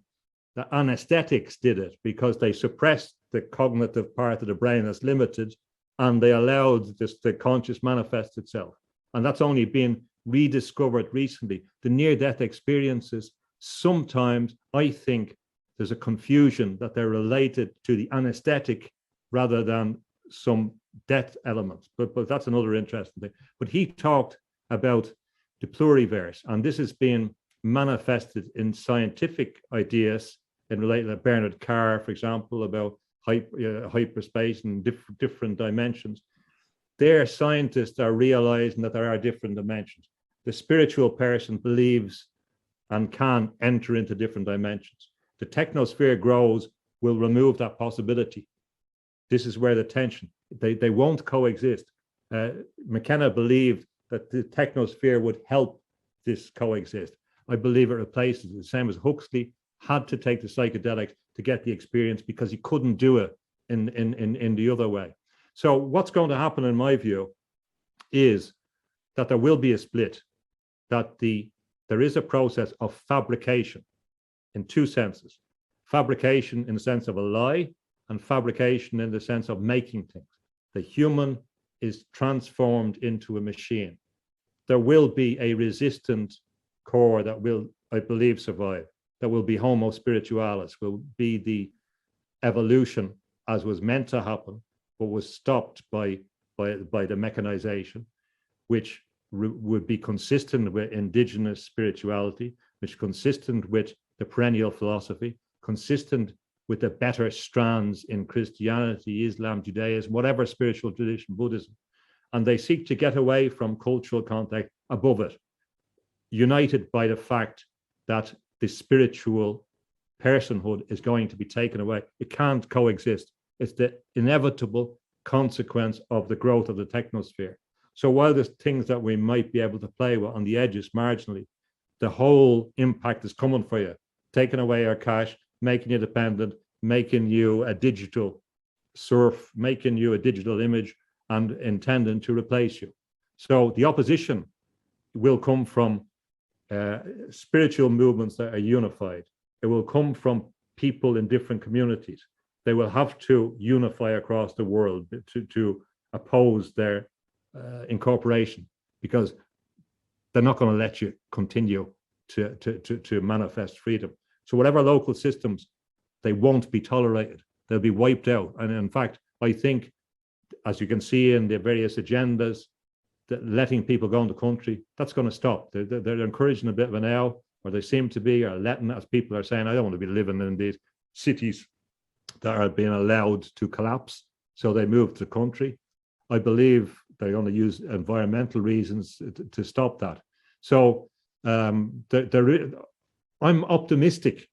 that anesthetics did it because they suppressed the cognitive part of the brain that's limited, and they allowed the conscious manifest itself. And that's only been rediscovered recently. The near-death experiences, sometimes I think there's a confusion that they're related to the anesthetic rather than some death elements. But that's another interesting thing. But he talked about the pluriverse, and this has been manifested in scientific ideas in relation to Bernard Carr, for example, about hyperspace and different dimensions. Their scientists are realizing that there are different dimensions. The spiritual person believes and can enter into different dimensions. The technosphere grows, will remove that possibility. This is where the tension, they won't coexist. McKenna believed that the technosphere would help this coexist. I believe it replaces it. The same as Huxley had to take the psychedelics to get the experience because he couldn't do it in the other way. So what's going to happen, in my view, is that there will be a split, that there is a process of fabrication in two senses. Fabrication in the sense of a lie, and fabrication in the sense of making things. The human is transformed into a machine. There will be a resistant core that will, I believe, survive. That will be Homo spiritualis, will be the evolution as was meant to happen, but was stopped by by the mechanization, which would be consistent with indigenous spirituality, which consistent with the perennial philosophy, consistent with the better strands in Christianity, Islam, Judaism, whatever spiritual tradition, Buddhism. And they seek to get away from cultural contact above it, united by the fact that the spiritual personhood is going to be taken away. It can't coexist. It's the inevitable consequence of the growth of the technosphere. So while there's things that we might be able to play with on the edges marginally, the whole impact is coming for you, taking away our cash, making you dependent, making you a digital serf, making you a digital image, and intending to replace you. So the opposition will come from spiritual movements that are unified. It will come from people in different communities. They will have to unify across the world to oppose their incorporation, because they're not going to let you continue to manifest freedom. So whatever local systems, they won't be tolerated. They'll be wiped out. And in fact, I think, as you can see in the various agendas, that letting people go in the country, that's going to stop. They're encouraging a bit of an L, or they seem to be, or letting, as people are saying, I don't want to be living in these cities that are being allowed to collapse. So they move to the country. I believe they're going to use environmental reasons to stop that. So I'm optimistic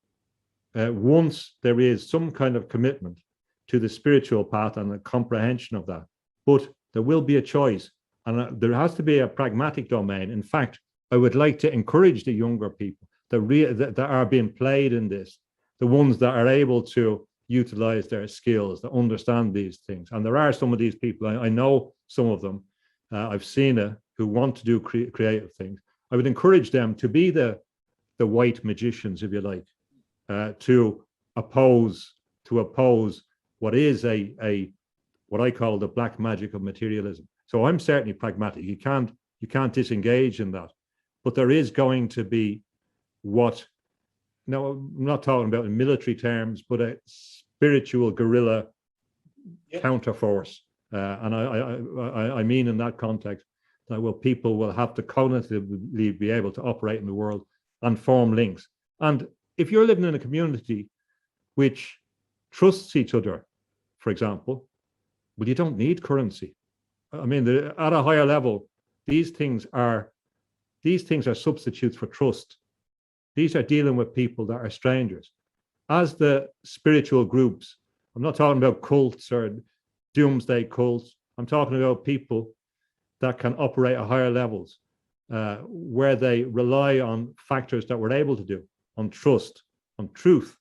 once there is some kind of commitment to the spiritual path and the comprehension of that. But there will be a choice, and there has to be a pragmatic domain. In fact, I would like to encourage the younger people that are being played in this, the ones that are able to utilize their skills, to understand these things. And there are some of these people, I know some of them, I've seen it, who want to do creative things. I would encourage them to be the white magicians, if you like, to oppose what is what I call the black magic of materialism. So I'm certainly pragmatic. You can't disengage in that. But there is going to be now, I'm not talking about in military terms, but a spiritual guerrilla counterforce. And I mean in that context that people will have to cognitively be able to operate in the world and form links. And if you're living in a community which trusts each other, for example, well, you don't need currency. I mean, at a higher level, these things are substitutes for trust. These are dealing with people that are strangers. As the spiritual groups, I'm not talking about cults or doomsday cults. I'm talking about people that can operate at higher levels, where they rely on factors that we're able to do, on trust, on truth,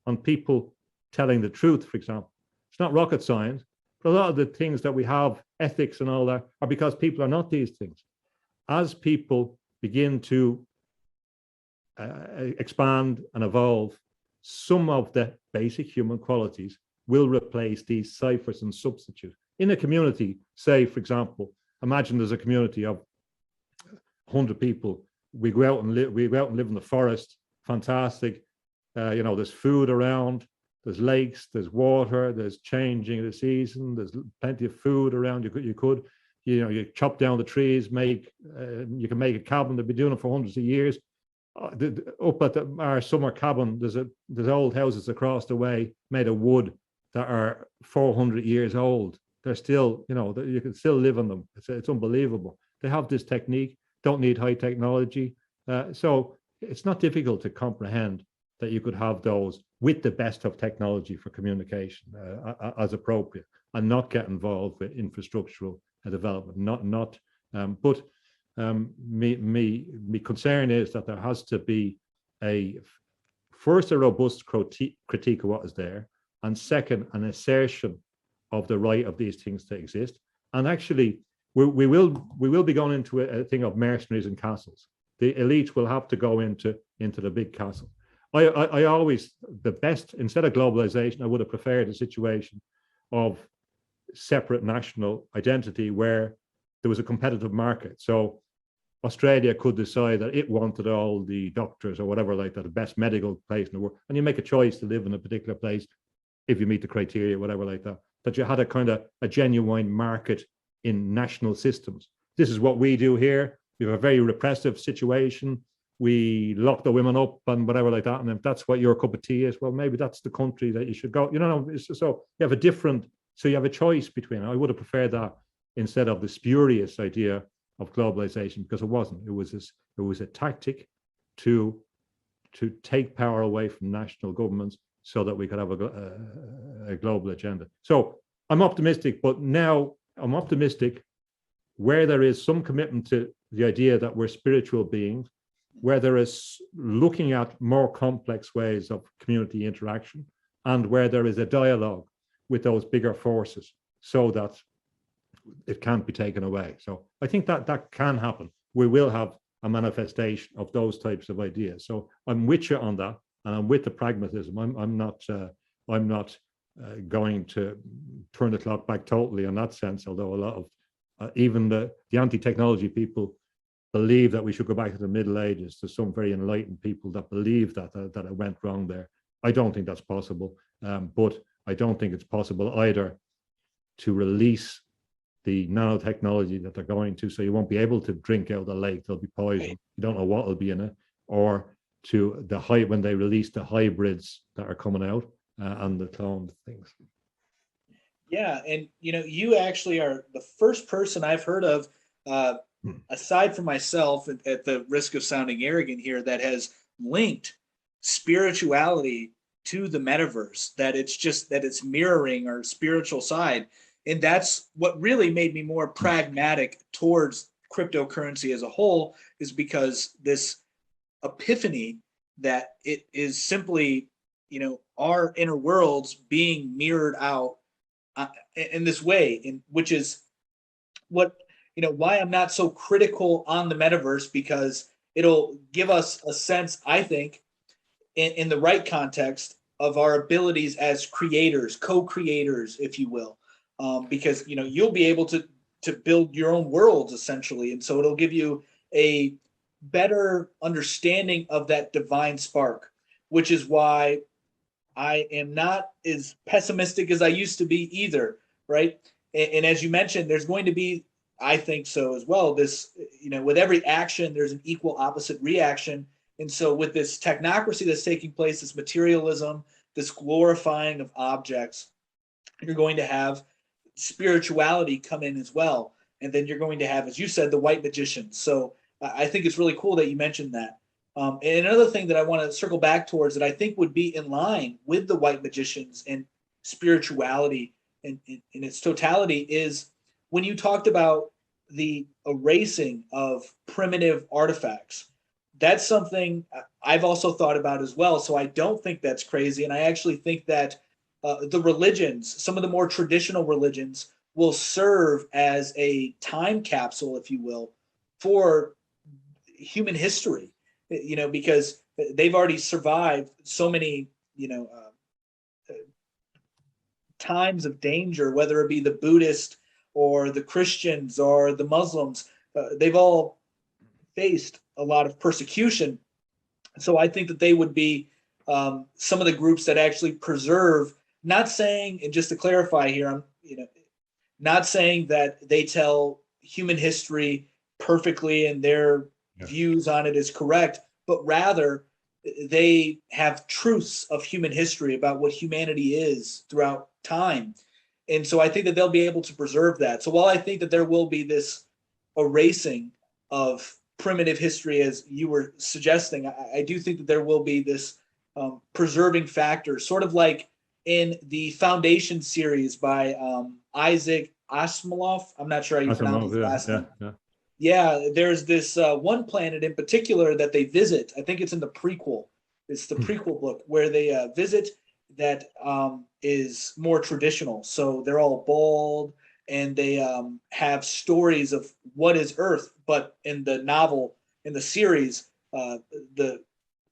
on people telling the truth, for example. It's not rocket science, but a lot of the things that we have, ethics and all that, are because people are not these things. As people begin to expand and evolve, some of the basic human qualities will replace these ciphers and substitutes. In a community, say, for example, imagine there's a community of 100 people. We go out and live in the forest. Fantastic. There's food around, there's lakes, there's water, there's changing of the season, there's plenty of food around. You chop down the trees, you can make a cabin. They've been doing it for hundreds of years. Up at our summer cabin, there's old houses across the way made of wood that are 400 years old. They're still, you can still live in them. It's unbelievable. They have this technique, don't need high technology. So it's not difficult to comprehend that you could have those with the best of technology for communication as appropriate, and not get involved with infrastructural development. But my concern is that there has to be first a robust critique of what is there, and second, an assertion of the right of these things to exist. And actually, we will be going into a thing of mercenaries and castles. The elite will have to go into the big castle. I always, the best, instead of globalization, I would have preferred a situation of separate national identity where there was a competitive market. So Australia could decide that it wanted all the doctors or whatever like that, the best medical place in the world, and you make a choice to live in a particular place if you meet the criteria, whatever like that. That you had a kind of a genuine market in national systems. This is what we do here. We have a very repressive situation. We lock the women up and whatever like that. And if that's what your cup of tea is, well, maybe that's the country that you should go. So you have a different, so you have a choice between. I would have preferred that instead of the spurious idea of globalization, because it wasn't. It was a tactic to take power away from national governments so that we could have a global agenda. So I'm optimistic, but now I'm optimistic where there is some commitment to the idea that we're spiritual beings, where there is looking at more complex ways of community interaction, and where there is a dialogue with those bigger forces so that it can't be taken away. So I think that can happen. We will have a manifestation of those types of ideas. So I'm with you on that, and I'm with the pragmatism. I'm not going to turn the clock back totally in that sense, although a lot of even the anti-technology people believe that we should go back to the Middle Ages. There's some very enlightened people that believe that it went wrong there. I don't think that's possible, but I don't think it's possible either to release the nanotechnology that they're going to, so you won't be able to drink out of the lake. There'll be poison. You don't know what will be in it, or to when they release the hybrids that are coming out and the cloned things. Yeah, and you actually are the first person I've heard of, aside from myself, at the risk of sounding arrogant here, that has linked spirituality to the metaverse, that it's mirroring our spiritual side. And that's what really made me more pragmatic towards cryptocurrency as a whole, is because this epiphany that it is simply, our inner worlds being mirrored out in this way, which is what, why I'm not so critical on the metaverse, because it'll give us a sense, I think, in the right context, of our abilities as creators, co-creators, if you will. Because you'll be able to build your own worlds essentially, and so it'll give you a better understanding of that divine spark, which is why I am not as pessimistic as I used to be either, right? And as you mentioned, there's going to be, I think so as well, this, with every action, there's an equal opposite reaction. And so with this technocracy that's taking place, this materialism, this glorifying of objects, you're going to have spirituality come in as well. And then you're going to have, as you said, the white magicians. So I think it's really cool that you mentioned that. And another thing that I want to circle back towards that I think would be in line with the white magicians and spirituality in its totality is when you talked about the erasing of primitive artifacts. That's something I've also thought about as well. So I don't think that's crazy. And I actually think that the religions, some of the more traditional religions, will serve as a time capsule, if you will, for human history, because they've already survived so many, times of danger, whether it be the Buddhist or the Christians or the Muslims. They've all faced a lot of persecution. So I think that they would be some of the groups that actually preserve, not saying, and just to clarify here, I'm, not saying that they tell human history perfectly and their views on it is correct, but rather they have truths of human history about what humanity is throughout time. And so I think that they'll be able to preserve that. So while I think that there will be this erasing of primitive history, as you were suggesting, I do think that there will be this preserving factor, sort of like in the Foundation series by Isaac Asimov. I'm not sure how you pronounce his last name. Yeah, there's this one planet in particular that they visit. I think it's in the prequel. It's the prequel book where they visit that is more traditional. So they're all bald and they have stories of what is Earth. But in the novel, in the series, the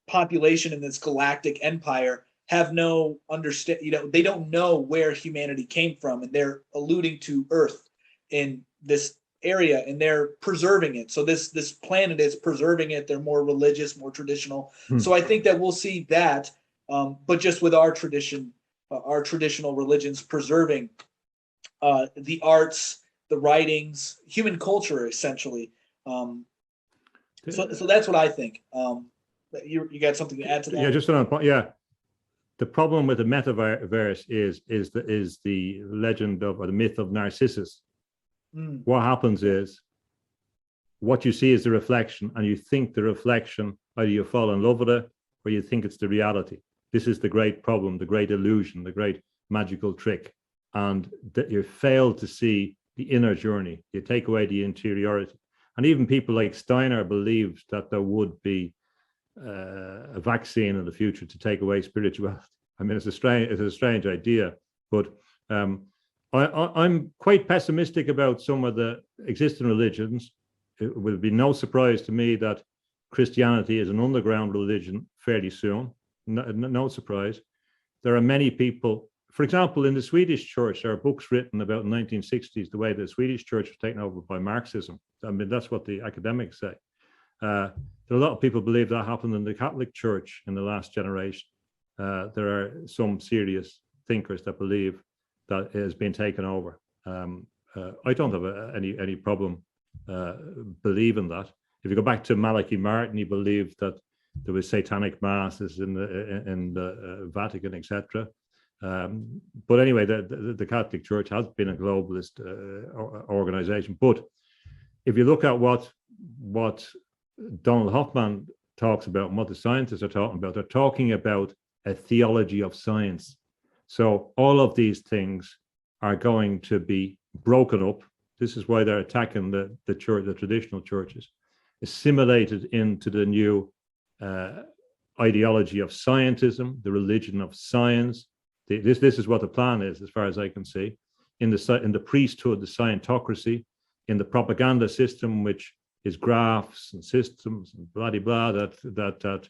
population in this galactic empire have no understand. They don't know where humanity came from, and they're alluding to Earth in this area, and they're preserving it. So this planet is preserving it. They're more religious, more traditional. So I think that we'll see that, but just with our tradition, our traditional religions preserving the arts, the writings, human culture, essentially. So that's what I think. You got something to add to that? Yeah, just on point. Yeah, the problem with the metaverse is the legend of, or the myth of Narcissus. What happens is, what you see is the reflection, and you think the reflection, either you fall in love with it or you think it's the reality. This is the great problem, the great illusion, the great magical trick, and that you fail to see the inner journey. You take away the interiority. And even people like Steiner believed that there would be a vaccine in the future to take away spirituality. I mean, it's a strange idea, but I'm quite pessimistic about some of the existing religions. It will be no surprise to me that Christianity is an underground religion fairly soon. No surprise. There are many people, for example, in the Swedish church, there are books written about the 1960s, the way the Swedish church was taken over by Marxism. I mean, that's what the academics say. There are a lot of people believe that happened in the Catholic Church in the last generation. There are some serious thinkers that believe that it has been taken over. I don't have any problem believing that. If you go back to Malachi Martin, he believed that there was satanic masses in the Vatican, etc. But anyway, the Catholic Church has been a globalist organization. But if you look at what Donald Hoffman talks about and what the scientists are talking about, they're talking about a theology of science. So all of these things are going to be broken up. This is why they're attacking the church, the traditional churches, assimilated into the new ideology of scientism, the religion of science. This is what the plan is, as far as I can see. In the priesthood, the scientocracy, in the propaganda system, which is graphs and systems and blah blah that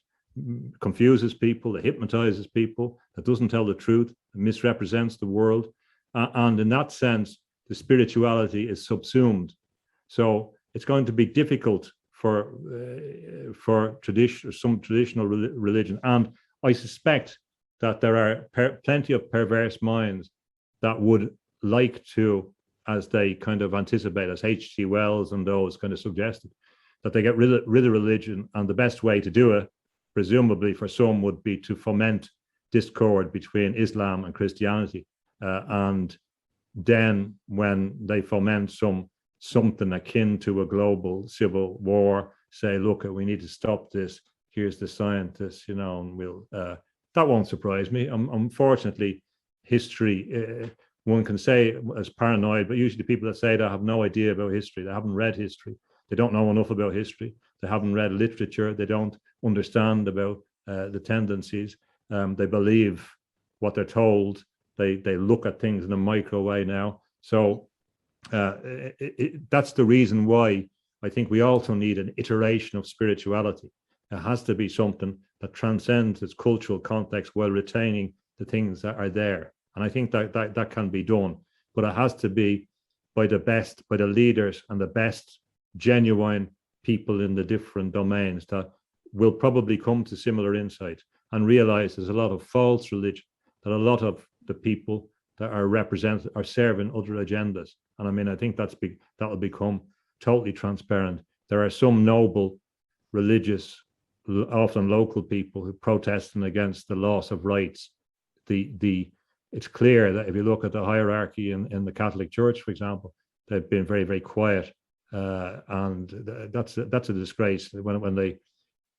confuses people, that hypnotizes people, that doesn't tell the truth, that misrepresents the world, and in that sense, the spirituality is subsumed. So it's going to be difficult for some traditional religion, and I suspect that there are plenty of perverse minds that would like to, as they kind of anticipate, as H.G. Wells and those kind of suggested, that they get rid of religion, and the best way to do it, presumably for some, would be to foment discord between Islam and Christianity, and then when they foment something akin to a global civil war, say, look, we need to stop this, here's the scientists, and we'll that won't surprise me. Unfortunately, history, one can say as paranoid, but usually people that say that have no idea about history. They haven't read history. They don't know enough about history. They haven't read literature. They don't understand about the tendencies. They believe what they're told. They look at things in a micro way now. So that's the reason why I think we also need an iteration of spirituality. It has to be something that transcends its cultural context while retaining the things that are there. And I think that can be done, but it has to be by the leaders and the best genuine people in the different domains that will probably come to similar insight and realize there's a lot of false religion, that a lot of the people that are represented are serving other agendas. And I mean, I think that will become totally transparent. There are some noble, religious, often local people who protesting against the loss of rights. It's clear that if you look at the hierarchy in the Catholic Church, for example, they've been very, very quiet, and that's a disgrace. When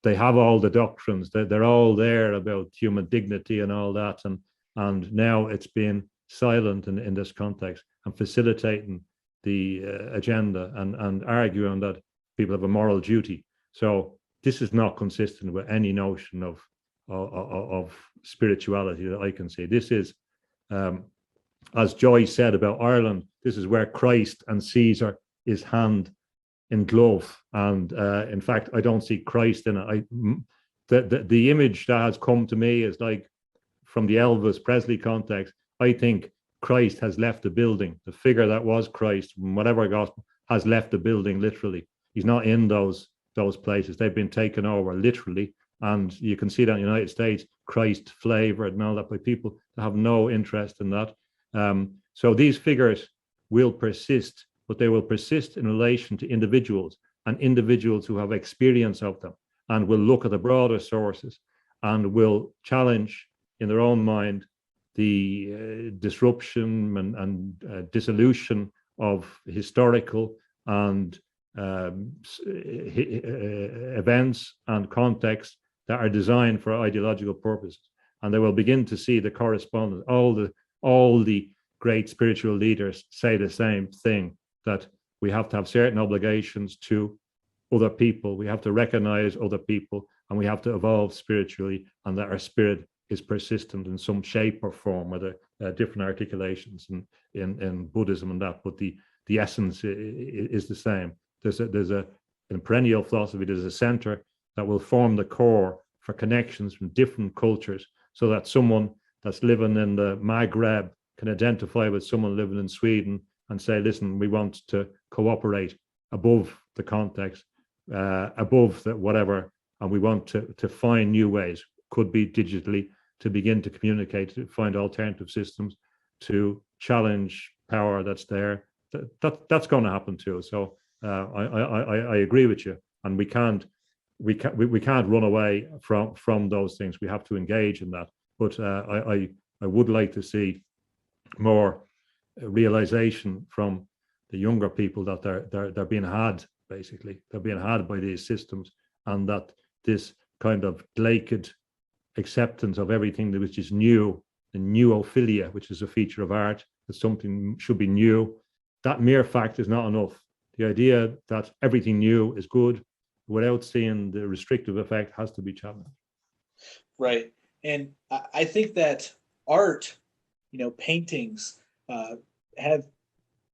they have all the doctrines, they're all there about human dignity and all that, and now it's been silent in this context and facilitating the agenda and arguing that people have a moral duty. So this is not consistent with any notion of spirituality that I can see. This is, as Joy said about Ireland, this is where Christ and Caesar is hand in glove. And in fact, I don't see Christ in it. The image that has come to me is like from the Elvis Presley context. I think Christ has left the building. The figure that was Christ, whatever gospel, has left the building literally. He's not in those places. They've been taken over literally. And you can see that in the United States, Christ flavored and all that by people that have no interest in that. So these figures will persist, but they will persist in relation to individuals and individuals who have experience of them, and will look at the broader sources and will challenge in their own mind the disruption and dissolution of historical and events and contexts that are designed for ideological purposes. And they will begin to see the correspondence. All the great spiritual leaders say the same thing, that we have to have certain obligations to other people. We have to recognize other people, and we have to evolve spiritually, and that our spirit is persistent in some shape or form, with different articulations in Buddhism and that, but the essence is the same. In perennial philosophy, there's a center that will form the core for connections from different cultures, so that someone that's living in the Maghreb can identify with someone living in Sweden and say, listen, we want to cooperate above the context, above the whatever, and we want to find new ways, could be digitally, to begin to communicate, to find alternative systems, to challenge power that's there. That's going to happen too. So I agree with you, and we can't run away from those things. We have to engage in that. But I would like to see more realization from the younger people that they're being had, basically. They're being had by these systems, and that this kind of naked acceptance of everything which is new, the neophilia, which is a feature of art, that something should be new. That mere fact is not enough. The idea that everything new is good, without seeing the restrictive effect, has to be challenged. Right. And I think that art, paintings have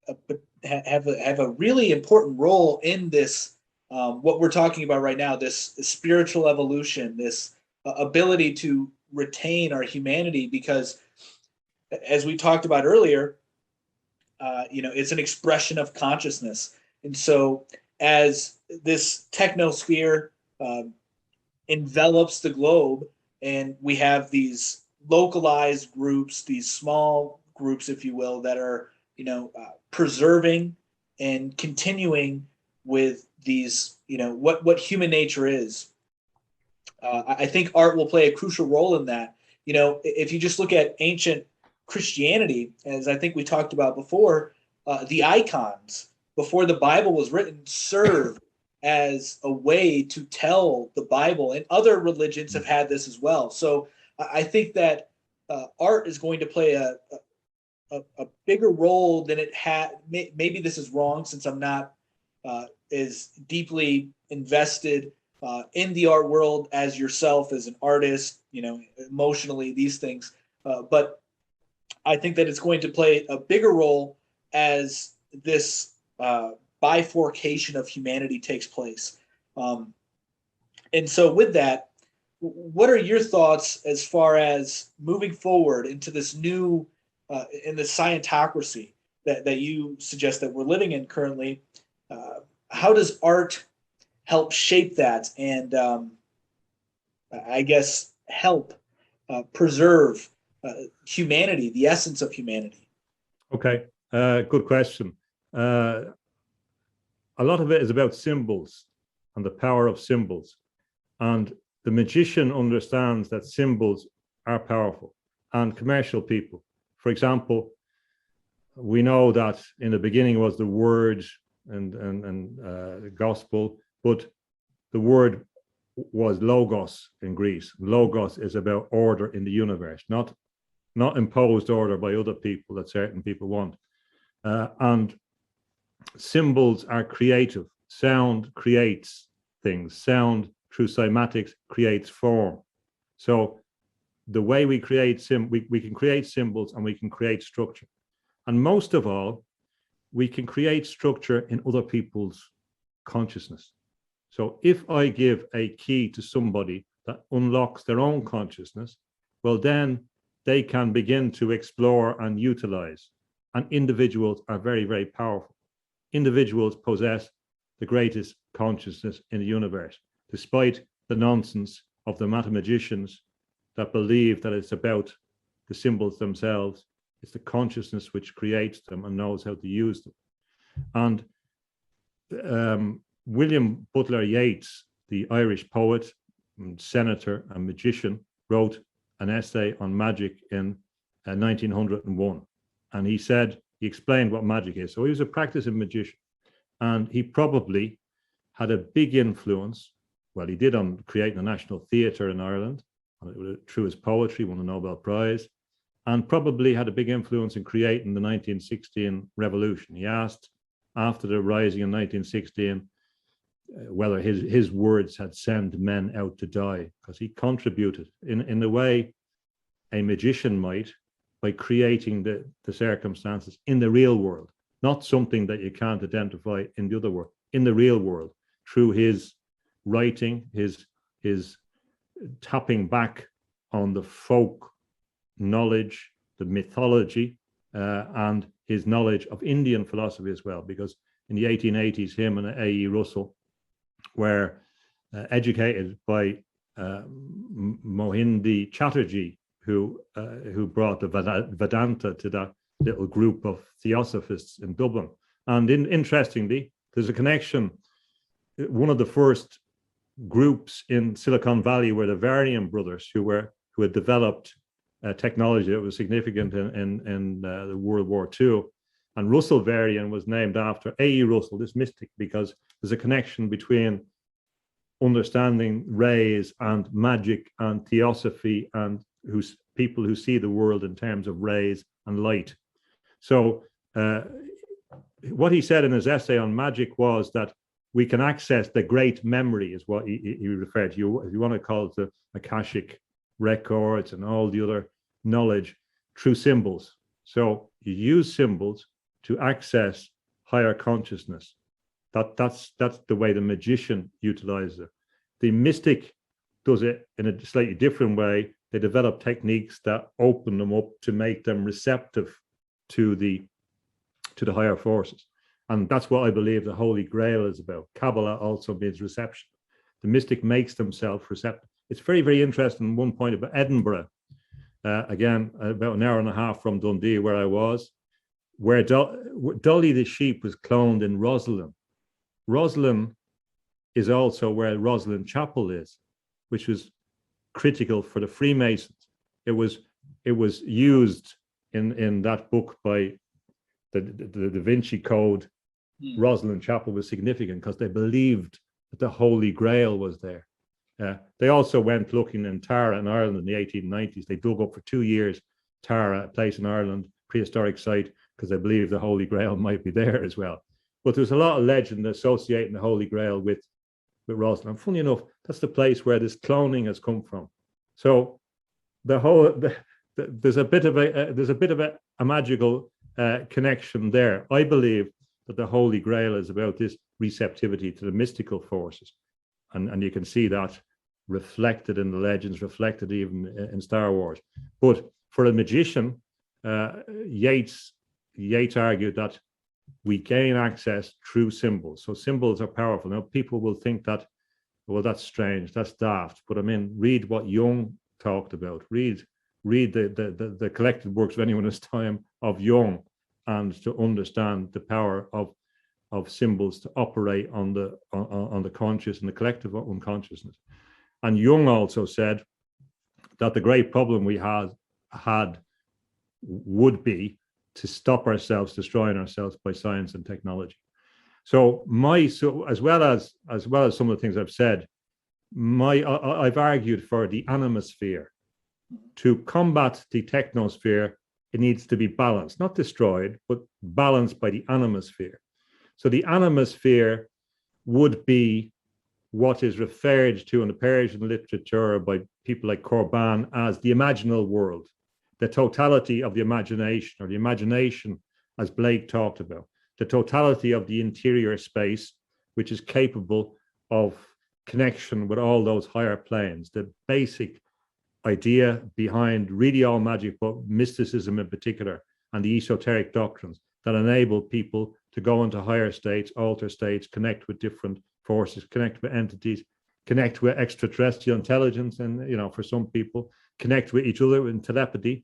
a really important role in this, what we're talking about right now, this spiritual evolution, this ability to retain our humanity, because as we talked about earlier, it's an expression of consciousness. And so as this technosphere envelops the globe, and we have these localized groups, these small groups, if you will, that are, preserving and continuing with these, what human nature is. I think art will play a crucial role in that. If you just look at ancient Christianity, as I think we talked about before, the icons before the Bible was written served as a way to tell the Bible, and other religions have had this as well. So I think that art is going to play a bigger role than it had. Maybe this is wrong, since I'm not as deeply invested in the art world as yourself, as an artist, emotionally, these things. But I think that it's going to play a bigger role as this bifurcation of humanity takes place. And so with that, what are your thoughts as far as moving forward into this new, in the scientocracy that you suggest that we're living in currently? How does art help shape that, and I guess help preserve humanity, the essence of humanity? Okay, good question. A lot of it is about symbols and the power of symbols. And the magician understands that symbols are powerful, and commercial people. For example, we know that in the beginning was the word and the gospel, but the word was logos in Greece. Logos is about order in the universe, not imposed order by other people that certain people want. And symbols are creative. Sound creates things. Sound through cymatics creates form. So the way we create we can create symbols, and we can create structure. And most of all, we can create structure in other people's consciousness. So if I give a key to somebody that unlocks their own consciousness, well, then they can begin to explore and utilize. And individuals are very, very powerful. Individuals possess the greatest consciousness in the universe, despite the nonsense of the mathematicians that believe that it's about the symbols themselves. It's the consciousness which creates them and knows how to use them. And William Butler Yeats, the Irish poet, and senator, and magician, wrote an essay on magic in 1901. And he explained what magic is. So he was a practicing magician. And he probably had a big influence. Well, he did on creating a national theatre in Ireland through his poetry, won a Nobel Prize, and probably had a big influence in creating the 1916 revolution. He asked, after the rising in 1916, whether his words had sent men out to die, because he contributed in the way a magician might, by creating the circumstances in the real world, not something that you can't identify in the other world, in the real world, through his writing, his tapping back on the folk knowledge, the mythology, and his knowledge of Indian philosophy as well, because in the 1880s, him and A.E. Russell were educated by Mohindi Chatterjee, who brought the Vedanta to that little group of theosophists in Dublin. And interestingly, there's a connection. One of the first groups in Silicon Valley were the Varian brothers, who had developed technology that was significant in the World War II. And Russell Varian was named after A.E. Russell, this mystic, because there's a connection between understanding rays and magic and theosophy and people who see the world in terms of rays and light. So what he said in his essay on magic was that we can access the great memory, is what he referred to. If you want to call it the Akashic records and all the other knowledge, through symbols. So you use symbols to access higher consciousness. That's the way the magician utilizes it. The mystic does it in a slightly different way. They develop techniques that open them up to make them receptive to the higher forces. And that's what I believe the Holy Grail is about. Kabbalah also means reception. The mystic makes themselves receptive. It's very, very interesting. One point about Edinburgh, again, about an hour and a half from Dundee, where I was, where Dolly the sheep was cloned in Roslin. Roslin is also where Roslin Chapel is, which was critical for the Freemasons. It was used in that book by the Da Vinci Code. Roslin Chapel was significant because they believed that the Holy Grail was there. They also went looking in Tara in Ireland in the 1890s. They dug up for 2 years Tara, a place in Ireland, prehistoric site, because they believed the Holy Grail might be there as well. But there's a lot of legend associating the Holy Grail with Roslin. And funny enough, that's the place where this cloning has come from. So there's a bit of a magical connection there. I believe that the Holy Grail is about this receptivity to the mystical forces, and you can see that reflected in the legends, reflected even in Star Wars. But for a magician, Yeats argued that we gain access through symbols. So symbols are powerful. Now people will think that, well, that's strange, that's daft. But I mean, read what Jung talked about. Read the collected works of anyone in his time of Jung, and to understand the power of symbols to operate on the conscious and the collective unconsciousness. And Jung also said that the great problem we had would be to stop ourselves destroying ourselves by science and technology. So as well as some of the things I've said, I've argued for the anomosphere. To combat the technosphere, it needs to be balanced, not destroyed, but balanced by the anomosphere. So the anomosphere would be what is referred to in the Persian literature by people like Corban as the imaginal world, the totality of the imagination, or the imagination, as Blake talked about, the totality of the interior space, which is capable of connection with all those higher planes. The basic idea behind really all magic, but mysticism in particular, and the esoteric doctrines that enable people to go into higher states, alter states, connect with different forces, connect with entities, connect with extraterrestrial intelligence, and for some people, connect with each other in telepathy.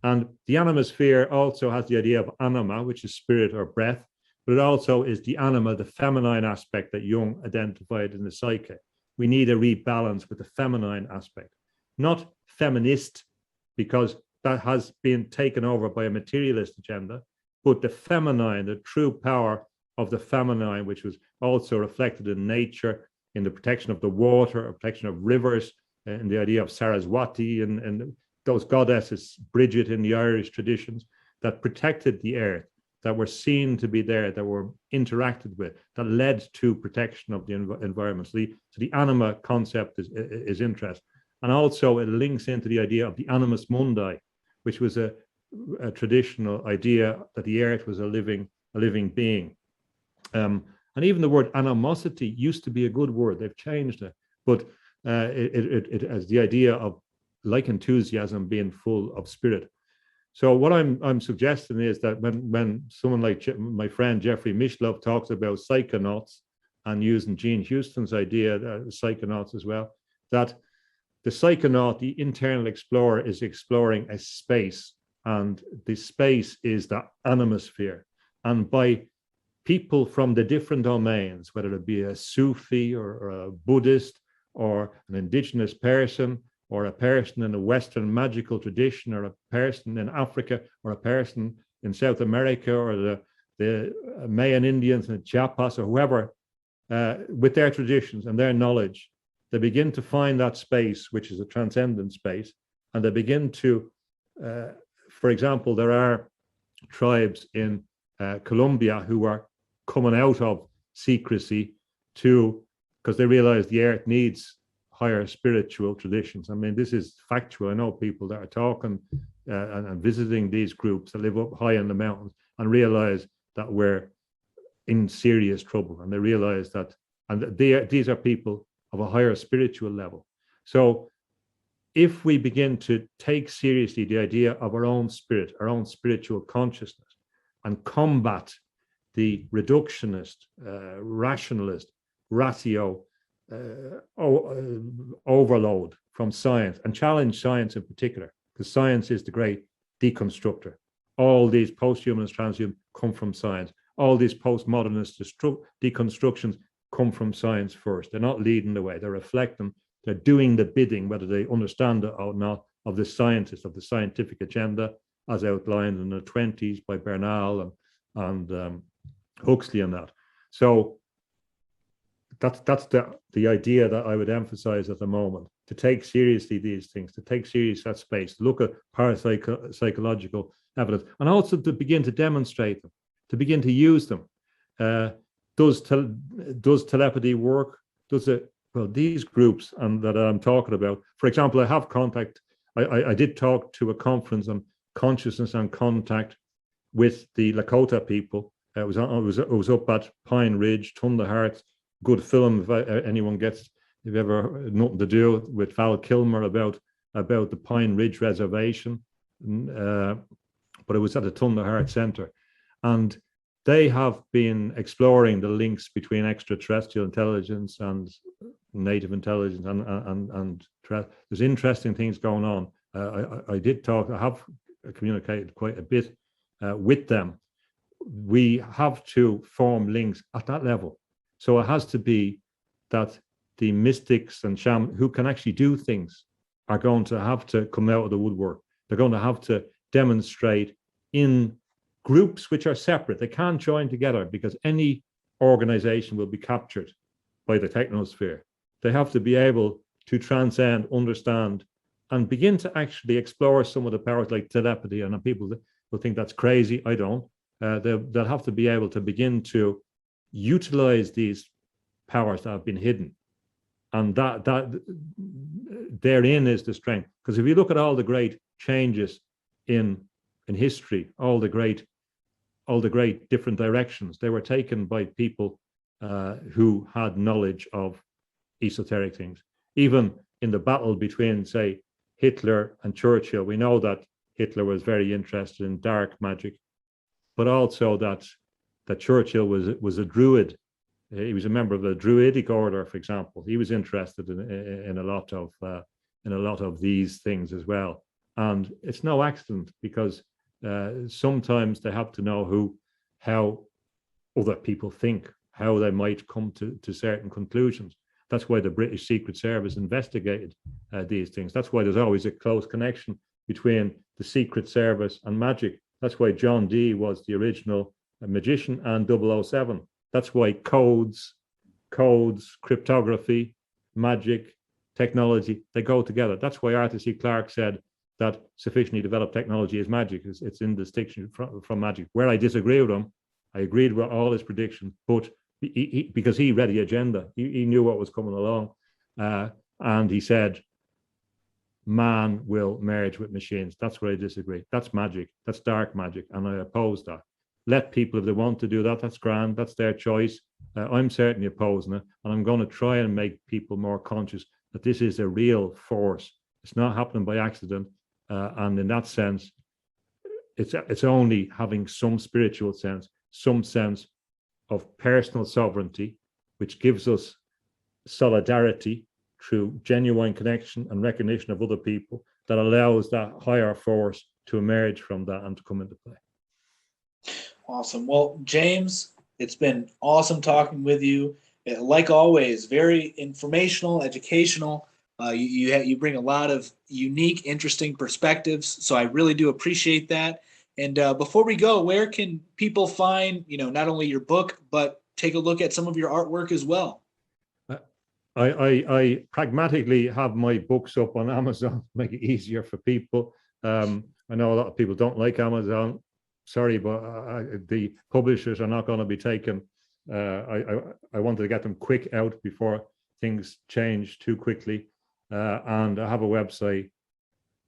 And the anomosphere also has the idea of anima, which is spirit or breath, but it also is the anima, the feminine aspect that Jung identified in the psyche. We need a rebalance with the feminine aspect, not feminist, because that has been taken over by a materialist agenda, but the feminine, the true power of the feminine, which was also reflected in nature, in the protection of the water, protection of rivers, and the idea of Saraswati and those goddesses, Bridget in the Irish traditions, that protected the earth, that were seen to be there, that were interacted with, that led to protection of the environment. So the anima concept is interesting. And also it links into the idea of the animus mundi, which was a traditional idea that the earth was a living being. And even the word animosity used to be a good word. They've changed it, but it has the idea of, like enthusiasm, being full of spirit. So what I'm suggesting is that when someone like my friend Jeffrey Mishlove talks about psychonauts and using Gene Houston's idea, psychonauts as well, that the psychonaut, the internal explorer, is exploring a space, and the space is the animosphere. And by people from the different domains, whether it be a Sufi or a Buddhist or an indigenous person, or a person in a Western magical tradition, or a person in Africa, or a person in South America, or the Mayan Indians and Chiapas, or whoever, with their traditions and their knowledge, they begin to find that space, which is a transcendent space, and they begin to, for example, there are tribes in Colombia who are coming out of secrecy because they realize the earth needs higher spiritual traditions. I mean, this is factual. I know people that are talking and visiting these groups that live up high in the mountains and realize that we're in serious trouble. And they realize that, and these are people of a higher spiritual level. So if we begin to take seriously the idea of our own spirit, our own spiritual consciousness, and combat the reductionist, rationalist, ratio, overload from science, and challenge science in particular, because science is the great deconstructor. All these posthumanists, transhumanists come from science. All these postmodernist deconstructions come from science first. They're not leading the way. They're reflecting. They're doing the bidding, whether they understand it or not, of the scientists, of the scientific agenda, as outlined in the 20s by Bernal and Huxley and that. So that's the idea that I would emphasize at the moment, to take seriously these things, to take serious that space, look at parapsychological evidence, and also to begin to demonstrate them, to begin to use them. Does telepathy work? Well, these groups that I'm talking about, for example, I have contact, I did talk to a conference on consciousness and contact with the Lakota people. It was up at Pine Ridge, Ton of Hearts. Good film if anyone gets, if you ever nothing to do with Val Kilmer about the Pine Ridge Reservation, but it was at the Ton of Hearts Center, and they have been exploring the links between extraterrestrial intelligence and native intelligence, and there's interesting things going on. I have communicated quite a bit with them. We have to form links at that level. So it has to be that the mystics and shamans who can actually do things are going to have to come out of the woodwork. They're going to have to demonstrate in groups which are separate. They can't join together because any organization will be captured by the technosphere. They have to be able to transcend, understand, and begin to actually explore some of the powers like telepathy. And people will think that's crazy. I don't. They'll have to be able to begin to utilize these powers that have been hidden, and that therein is the strength. Because if you look at all the great changes in history, all the great different directions, they were taken by people who had knowledge of esoteric things. Even in the battle between, say, Hitler and Churchill, we know that Hitler was very interested in dark magic, but also that Churchill was a druid. He was a member of the Druidic order, for example. He was interested in a lot of these things as well. And it's no accident, because sometimes they have to know how other people think, how they might come to certain conclusions. That's why the British Secret Service investigated these things. That's why there's always a close connection between the Secret Service and magic. That's why John Dee was the original magician and 007. That's why codes, cryptography, magic, technology, they go together. That's why Arthur C. Clarke said that sufficiently developed technology is magic. It's in distinction from magic. Where I disagree with him, I agreed with all his predictions, but because he read the agenda, he knew what was coming along, and he said, man will merge with machines. That's where I disagree. That's magic. That's dark magic, and I oppose that. Let people, if they want to do that, that's grand. That's their choice. I'm certainly opposing it, and I'm going to try and make people more conscious that this is a real force. It's not happening by accident, and in that sense, it's only having some spiritual sense, some sense of personal sovereignty, which gives us solidarity through genuine connection and recognition of other people, that allows that higher force to emerge from that and to come into play. Awesome. Well, James, it's been awesome talking with you. Like always, very informational, educational. You bring a lot of unique, interesting perspectives. So I really do appreciate that. And before we go, where can people find, not only your book, but take a look at some of your artwork as well? I pragmatically have my books up on Amazon to make it easier for people. I know a lot of people don't like Amazon. Sorry, but the publishers are not going to be taken. I wanted to get them quick out before things change too quickly. And I have a website,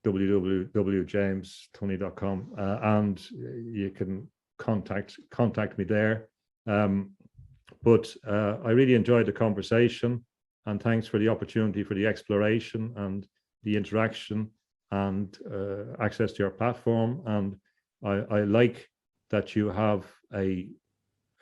www.jamestunney.com, and you can contact me there. But I really enjoyed the conversation, and thanks for the opportunity for the exploration and the interaction and access to your platform. And I like that you have a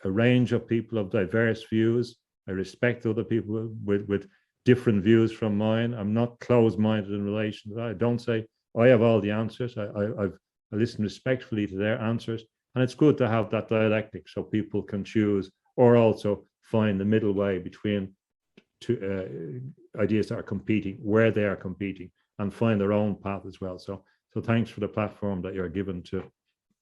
range of people of diverse views. I respect other people with different views from mine. I'm not closed-minded in relation to that. I don't say I have all the answers. I listen respectfully to their answers, and it's good to have that dialectic so people can choose, or also find the middle way between two ideas that are competing, where they are competing, and find their own path as well. So thanks for the platform that you're given to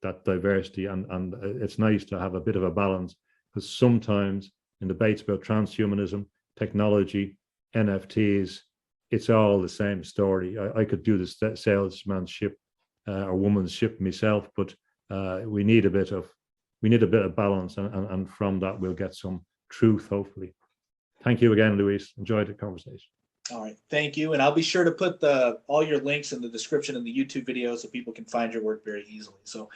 that diversity, and it's nice to have a bit of a balance, because sometimes in debates about transhumanism, technology, NFTs, it's all the same story. I could do the salesmanship or womanship myself, but we need a bit of balance, and from that we'll get some truth, hopefully. Thank you again, Luis. Enjoyed the conversation. All right, thank you, and I'll be sure to put all your links in the description in the YouTube video so people can find your work very easily. So.